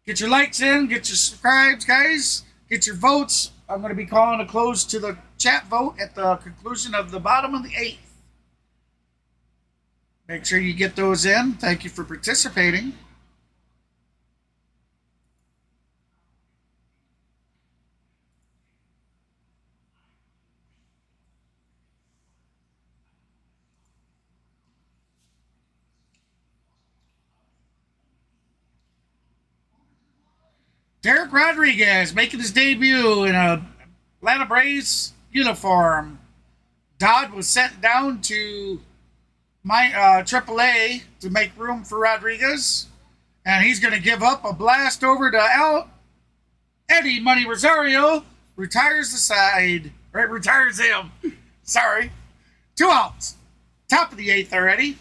[SPEAKER 1] Get your likes in. Get your subscribes, guys. Get your votes. I'm going to be calling a close to the chat vote at the conclusion of the bottom of the 8th. Make sure you get those in. Thank you for participating. Derek Rodriguez making his debut in a Atlanta Braves uniform. Dodd was sent down to AAA to make room for Rodriguez, and he's going to give up a blast over to Eddie Money Rosario. Retires the side. Right, retires him. Sorry. 2 outs. Top of the 8th already.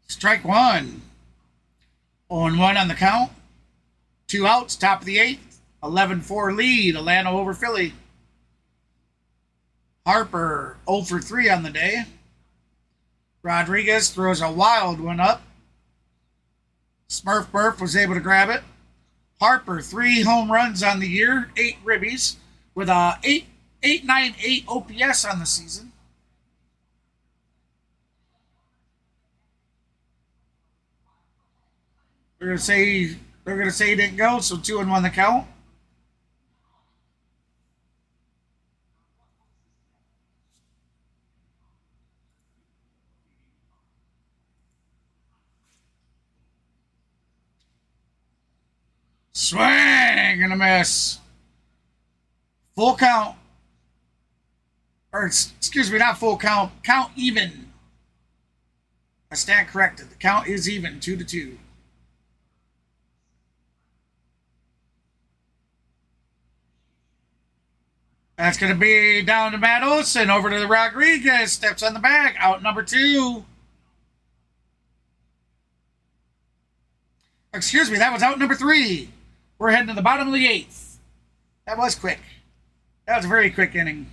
[SPEAKER 1] Strike one. 0-1 on the count. 2 outs, top of the 8th. 11-4 lead, Atlanta over Philly. Harper 0 for 3 on the day. Rodriguez throws a wild one up. Smurf Murph was able to grab it. Harper 3 home runs on the year, 8 ribbies, with a 898 OPS on the season. They're gonna say he didn't go, so 2-1 the count. Swing and a miss. Full count. Or excuse me, not full count. Count even. I stand corrected. The count is even, 2-2. That's going to be down to Matt Olson. Over to the Rodriguez. Steps on the bag. Out number 2. Excuse me, that was out number 3. We're heading to the bottom of the 8th. That was quick. That was a very quick inning.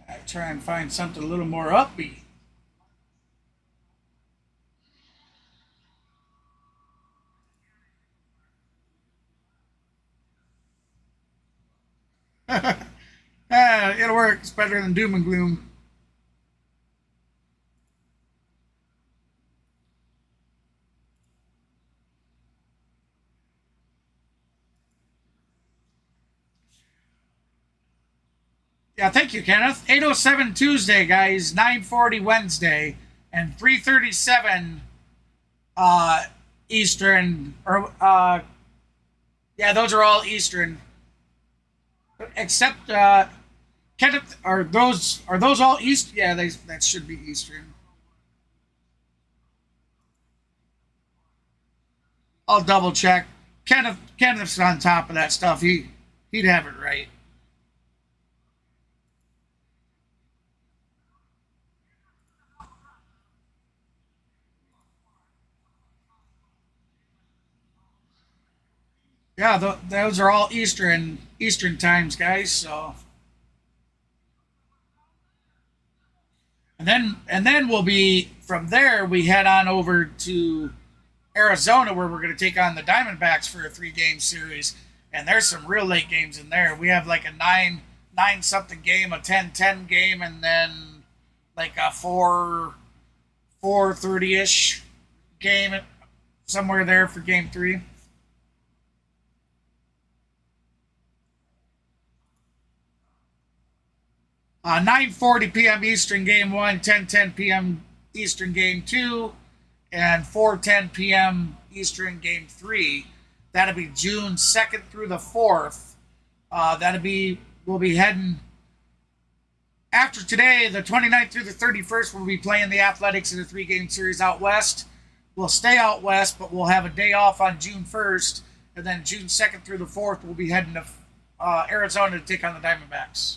[SPEAKER 1] I try and find something a little more upbeat. It'll work. It's better than doom and gloom. Yeah, thank you, Kenneth. 8:07 Tuesday, guys. 9:40 Wednesday, and 3:37 Eastern. Or yeah, those are all Eastern. Except Kenneth, are those all East? Yeah, that should be Eastern. I'll double check. Kenneth's on top of that stuff. He'd have it right. Yeah, those are all Eastern times, guys. So, and then we'll be from there. We head on over to Arizona, where we're going to take on the Diamondbacks for a 3-game series. And there's some real late games in there. We have like a 9 something game, a 10-10 game, and then like a 4:30ish game somewhere there for game 3. 9:40 p.m. Eastern Game 1, 10:10 p.m. Eastern Game 2, and 4:10 p.m. Eastern Game 3. That'll be June 2nd through the 4th. We'll be heading After today, the 29th through the 31st, we'll be playing the Athletics in a 3-game series out west. We'll stay out west, but we'll have a day off on June 1st. And then June 2nd through the 4th, we'll be heading to Arizona to take on the Diamondbacks.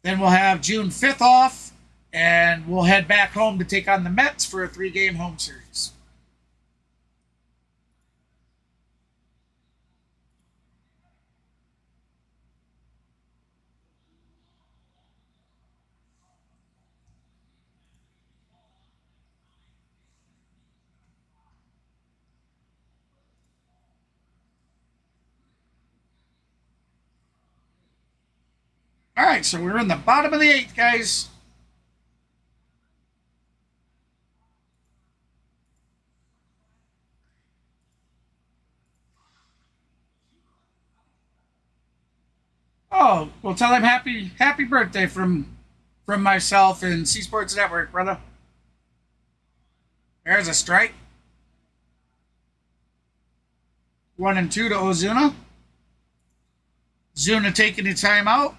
[SPEAKER 1] Then we'll have June 5th off, and we'll head back home to take on the Mets for a 3-game home series. All right, so we're in the bottom of the 8th, guys. Oh, well, tell him happy birthday from myself and C Sports Network, brother. There's a strike. 1-2 to Ozuna. Zuna taking the timeout.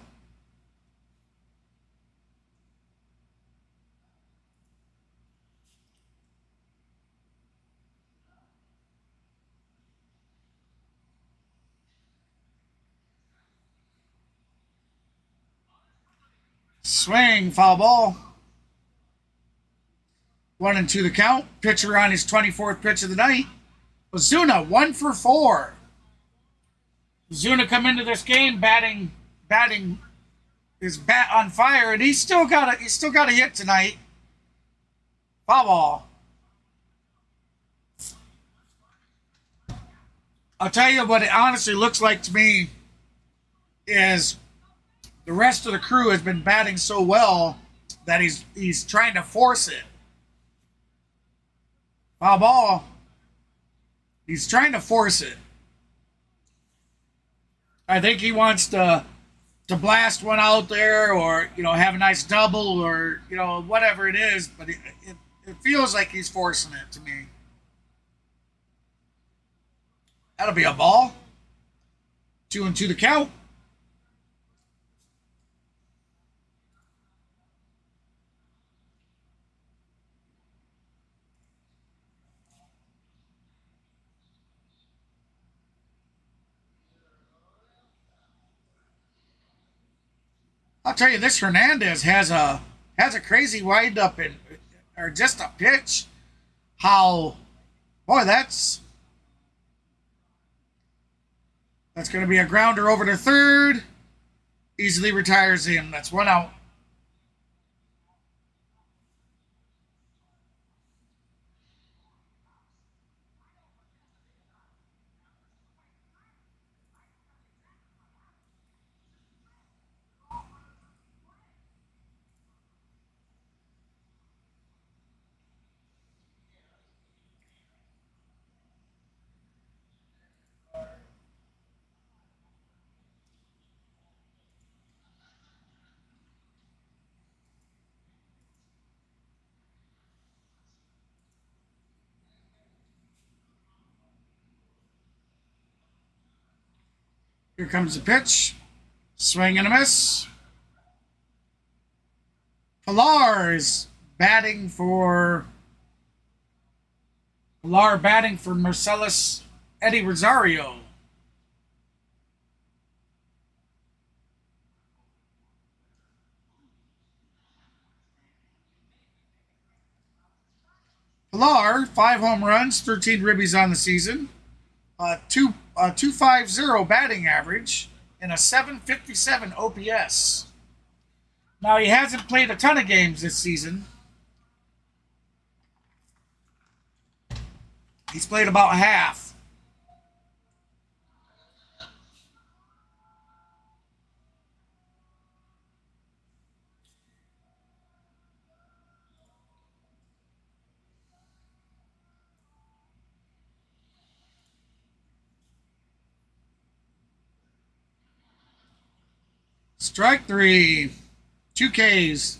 [SPEAKER 1] Swing, foul ball. 1-2 the count. Pitcher on his 24th pitch of the night. Ozuna 1 for 4. Ozuna come into this game batting his bat on fire, and he's still got a hit tonight. Foul ball. I'll tell you what it honestly looks like to me is the rest of the crew has been batting so well that he's trying to force it. Foul ball. He's trying to force it. I think he wants to blast one out there, or have a nice double, or whatever it is. But it feels like he's forcing it to me. That'll be a ball. 2-2 the count. I'll tell you, this Hernandez has a crazy windup or just a pitch. Boy, that's going to be a grounder over to third. Easily retires him. That's 1 out. Here comes the pitch. Swing and a miss. Pilar batting for Marcellus Eddie Rosario. Pilar, 5 home runs, 13 ribbies on the season. 250 batting average, and a 757 OPS. Now, he hasn't played a ton of games this season. He's played about half. Strike 3. 2 Ks.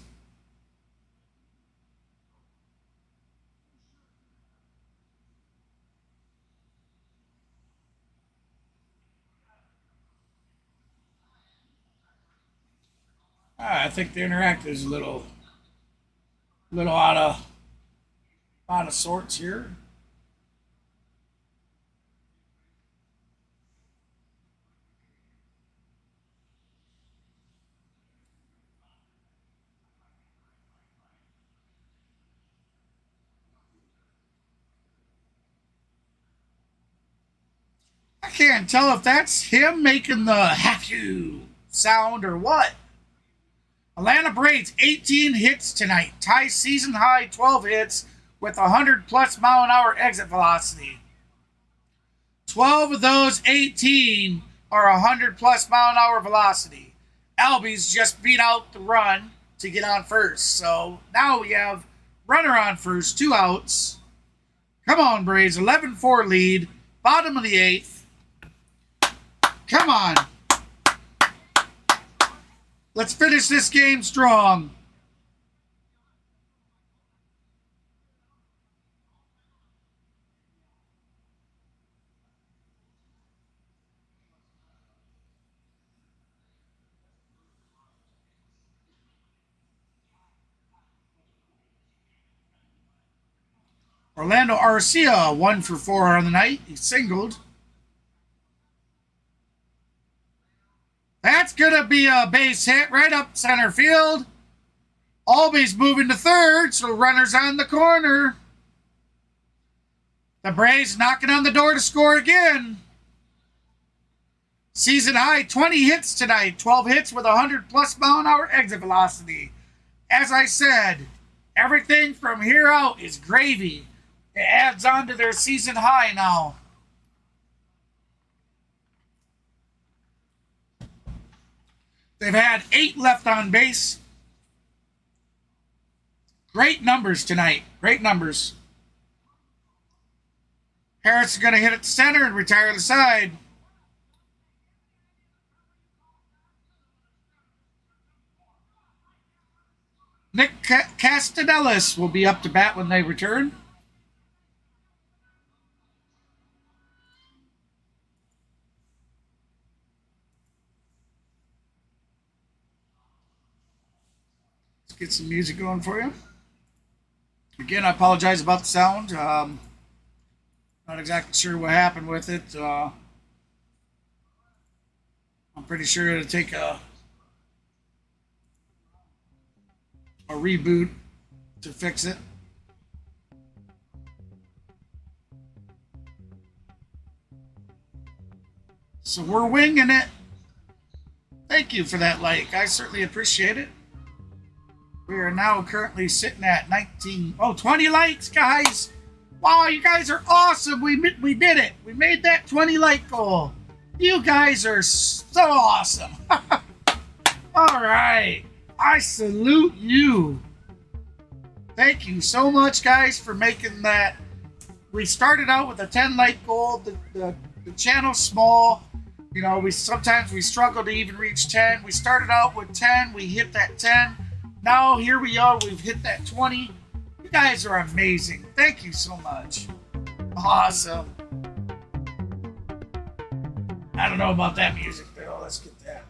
[SPEAKER 1] I think the interactive is a little out of sorts here. I can't tell if that's him making the have to sound or what. Atlanta Braves 18 hits tonight, ties season high 12 hits with 100+ mile an hour exit velocity. 12 of those 18 are 100+ mile an hour velocity. Albies just beat out the run to get on first. So now we have runner on first, 2 outs. Come on, Braves, 11-4 lead, bottom of the 8th. Come on. Let's finish this game strong. Orlando Arcia, 1 for 4 on the night. He singled. That's going to be a base hit right up center field. Albies moving to third, so runners on the corner. The Braves knocking on the door to score again. Season high 20 hits tonight. 12 hits with 100+ mile an hour exit velocity. As I said, everything from here out is gravy. It adds on to their season high now. They've had 8 left on base. Great numbers tonight. Great numbers. Harris is going to hit it to center and retire the side. Nick Castellanos will be up to bat when they return. Let's get some music going for you. Again, I apologize about the sound. Not exactly sure what happened with it. I'm pretty sure it'll take a reboot to fix it. So we're winging it. Thank you for that like. I certainly appreciate it. We are now currently sitting at 20 likes, guys. Wow, you guys are awesome. We did it. We made that 20 like goal. You guys are so awesome. All right. I salute you. Thank you so much, guys, for making that. We started out with a 10 like goal. The channel's small. You know, sometimes we struggle to even reach 10. We started out with 10. We hit that 10. Now here we are. We've hit that 20. You guys are amazing. Thank you so much. Awesome. I don't know about that music, Bill. Let's get that.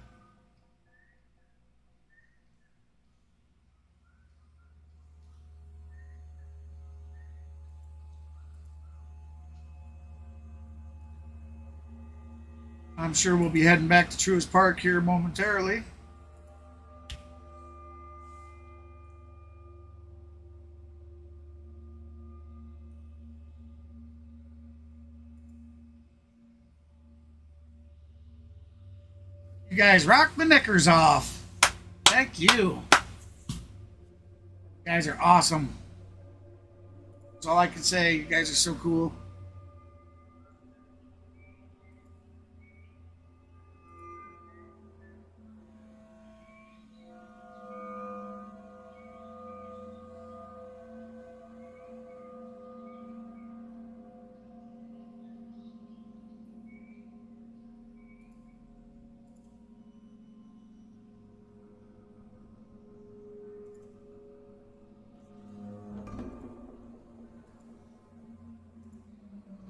[SPEAKER 1] I'm sure we'll be heading back to Truist Park here momentarily. You guys rock the knickers off. Thank you. You guys are awesome. That's all I can say. You guys are so cool.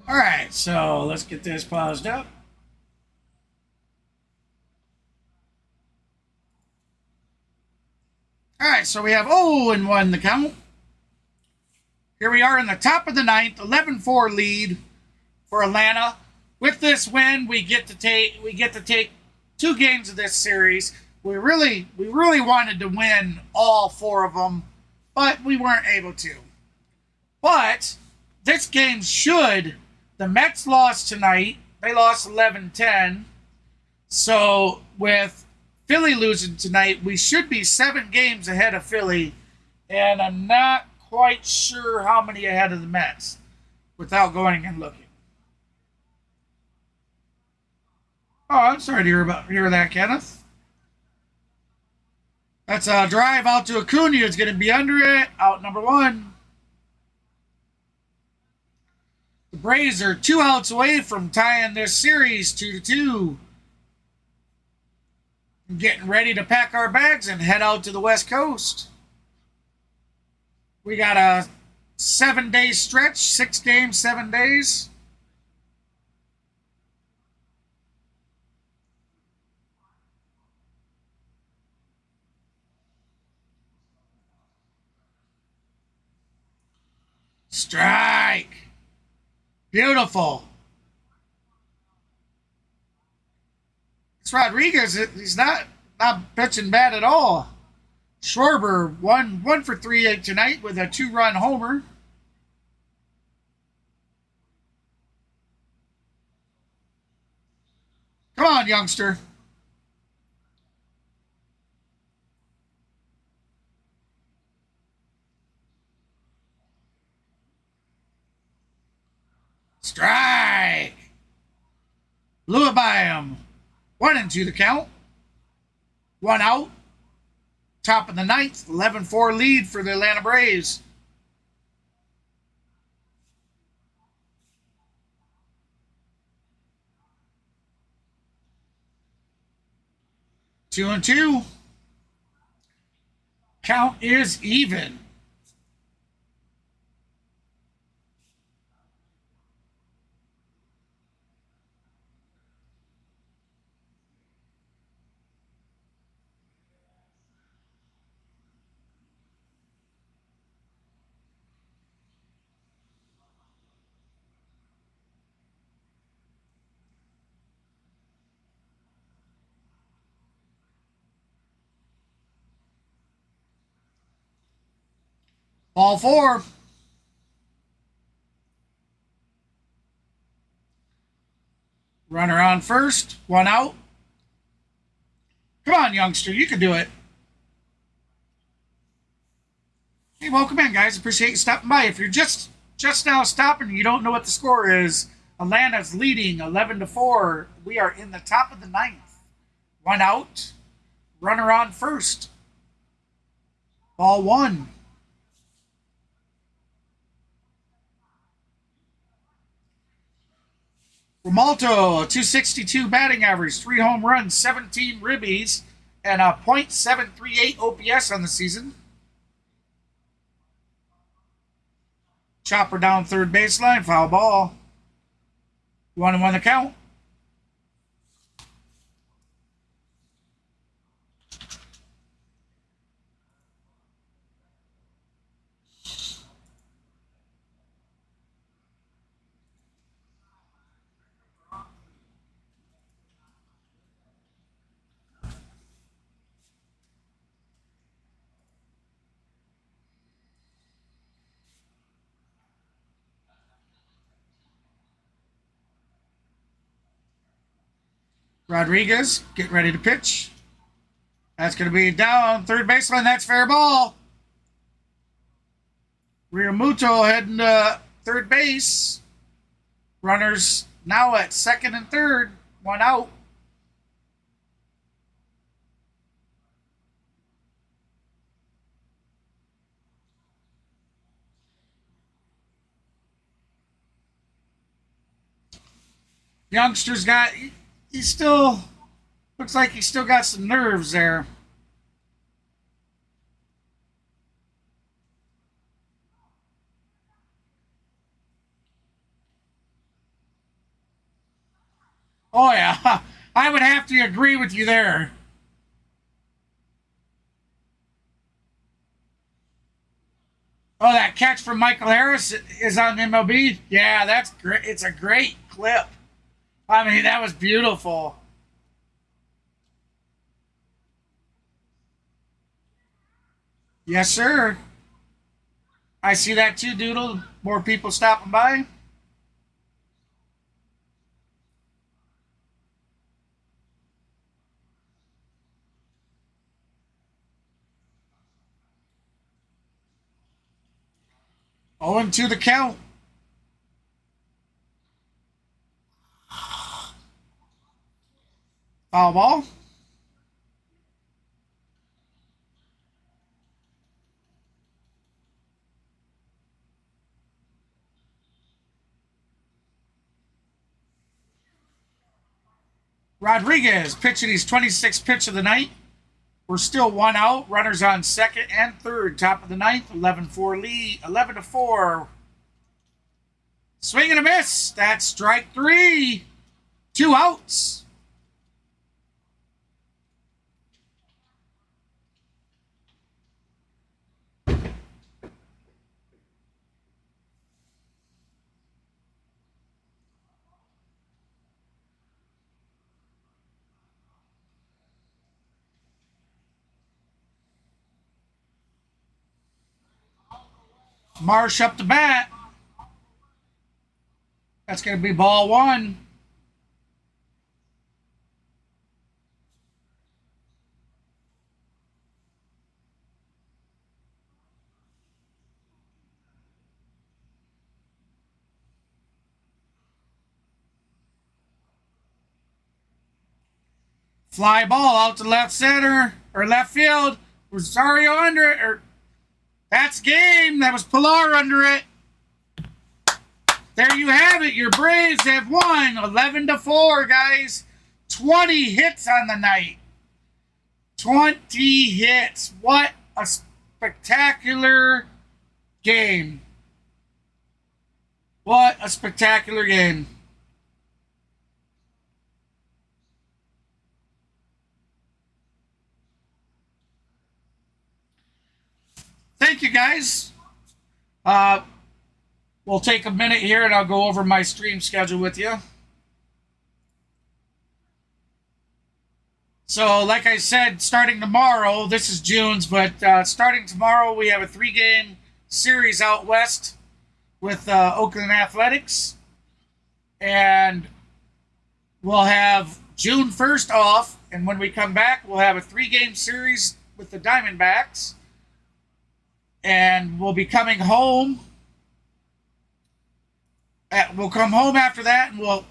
[SPEAKER 1] All right, so let's get this paused up. So we have 0-1 the count. Here we are in the top of the ninth, 11-4 lead for Atlanta. With this win, we get to take 2 games of this series. We really wanted to win all 4 of them, but we weren't able to. But this game the Mets lost tonight. They lost 11-10. So with Philly losing tonight, we should be 7 games ahead of Philly, and I'm not quite sure how many ahead of the Mets without going and looking. Oh, I'm sorry to hear that, Kenneth. That's a drive out to Acuna. It's going to be under it. Out number 1. The Braves are 2 outs away from tying this series 2-2. Getting ready to pack our bags and head out to the West Coast. We got a 7-day stretch, 6 games, 7 days. Strike. Beautiful. It's Rodriguez. He's not pitching bad at all. Schwarber, 1 for 3 tonight with a 2-run homer. Come on, youngster. Strike. Blew it by him. 1-2 the count. 1 out. Top of the ninth. 11-4 lead for the Atlanta Braves. Two and 2. Count is even. Ball 4. Runner on first. 1 out. Come on, youngster. You can do it. Hey, welcome in, guys. Appreciate you stopping by. If you're just now stopping and you don't know what the score is, Atlanta's leading 11-4. We are in the top of the ninth. 1 out. Runner on first. Ball 1. Romalto, a .262 batting average, 3 home runs, 17 ribbies, and a .738 OPS on the season. Chopper down third baseline, foul ball. 1-1 the count. Rodriguez getting ready to pitch. That's going to be down third baseline. That's fair ball. Realmuto heading to third base. Runners now at second and third. 1 out. Youngster's got... He still looks like he's still got some nerves there. Oh, yeah. I would have to agree with you there. Oh, that catch from Michael Harris is on MLB? Yeah, that's great. It's a great clip. I mean, that was beautiful. Yes, sir. I see that too, Doodle. More people stopping by. Oh, and 2 the count. Foul ball. Rodriguez pitching his 26th pitch of the night. We're still 1 out. Runners on second and third. Top of the ninth. 11-4 lead. 11-4. Swing and a miss. That's strike 3. 2 outs. Marsh up the bat. That's going to be ball 1. Fly ball out to left center or left field. Rosario under it. That's game. That was Pilar under it. There you have it. Your Braves have won 11-4, guys. 20 hits on the night. 20 hits. What a spectacular game. What a spectacular game. Thank you, guys. We'll take a minute here and I'll go over my stream schedule with you. So, like I said, starting tomorrow, this is June's, but starting tomorrow, we have a 3-game series out west with Oakland Athletics. And we'll have June 1st off. And when we come back, we'll have a 3-game series with the Diamondbacks. And we'll be coming home. We'll come home after that, and we'll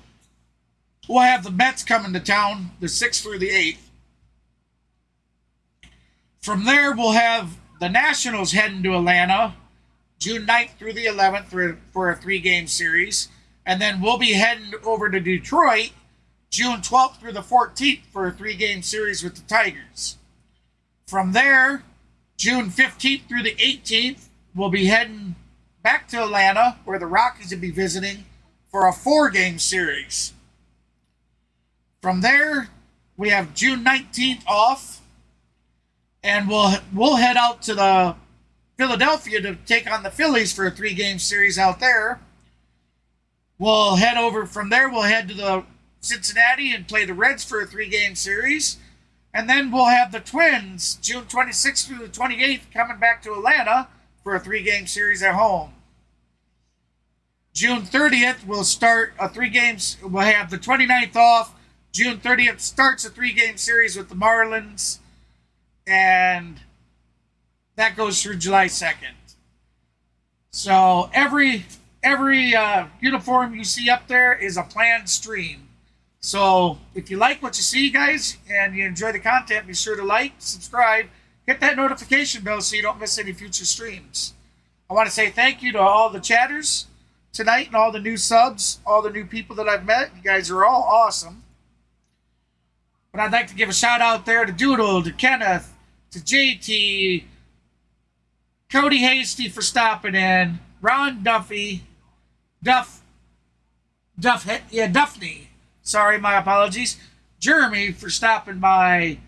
[SPEAKER 1] have the Mets coming to town the 6th through the 8th. From there, we'll have the Nationals heading to Atlanta June 9th through the 11th for a 3-game series. And then we'll be heading over to Detroit June 12th through the 14th for a 3-game series with the Tigers. From there, June 15th through the 18th, we'll be heading back to Atlanta, where the Rockies will be visiting for a 4-game series. From there, we have June 19th off, and we'll head out to the Philadelphia to take on the Phillies for a 3-game series out there. We'll head over from there. We'll head to the Cincinnati and play the Reds for a 3-game series. And then we'll have the Twins June 26th through the 28th coming back to Atlanta for a 3-game series at home. June 30th, we'll start a 3-games. We'll have the 29th off. June 30th starts a 3-game series with the Marlins. And that goes through July 2nd. So every uniform you see up there is a planned stream. So if you like what you see, guys, and you enjoy the content, be sure to like, subscribe, hit that notification bell so you don't miss any future streams. I want to say thank you to all the chatters tonight and all the new subs, all the new people that I've met. You guys are all awesome. But I'd like to give a shout out there to Doodle, to Kenneth, to JT, Cody Hasty for stopping in, Ron Duffy, Duffney. Sorry, my apologies. Jeremy for stopping by.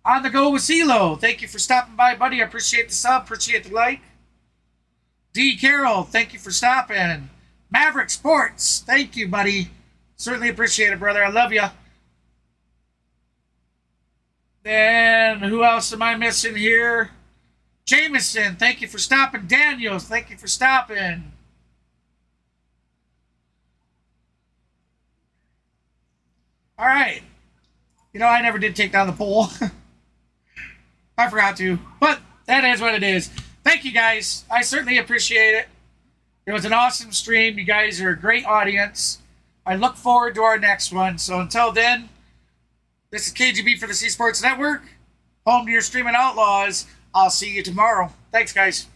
[SPEAKER 1] On the go with CeeLo. Thank you for stopping by, buddy. I appreciate the sub. Appreciate the like. D. Carroll, thank you for stopping. Maverick Sports, thank you, buddy. Certainly appreciate it, brother. I love you. Then who else am I missing here? Jameson, thank you for stopping. Daniels, thank you for stopping. All right. You know, I never did take down the poll. I forgot to, but that is what it is. Thank you, guys. I certainly appreciate it. It was an awesome stream. You guys are a great audience. I look forward to our next one. So until then, this is KGB for the C Sports Network, home to your streaming outlaws. I'll see you tomorrow. Thanks, guys.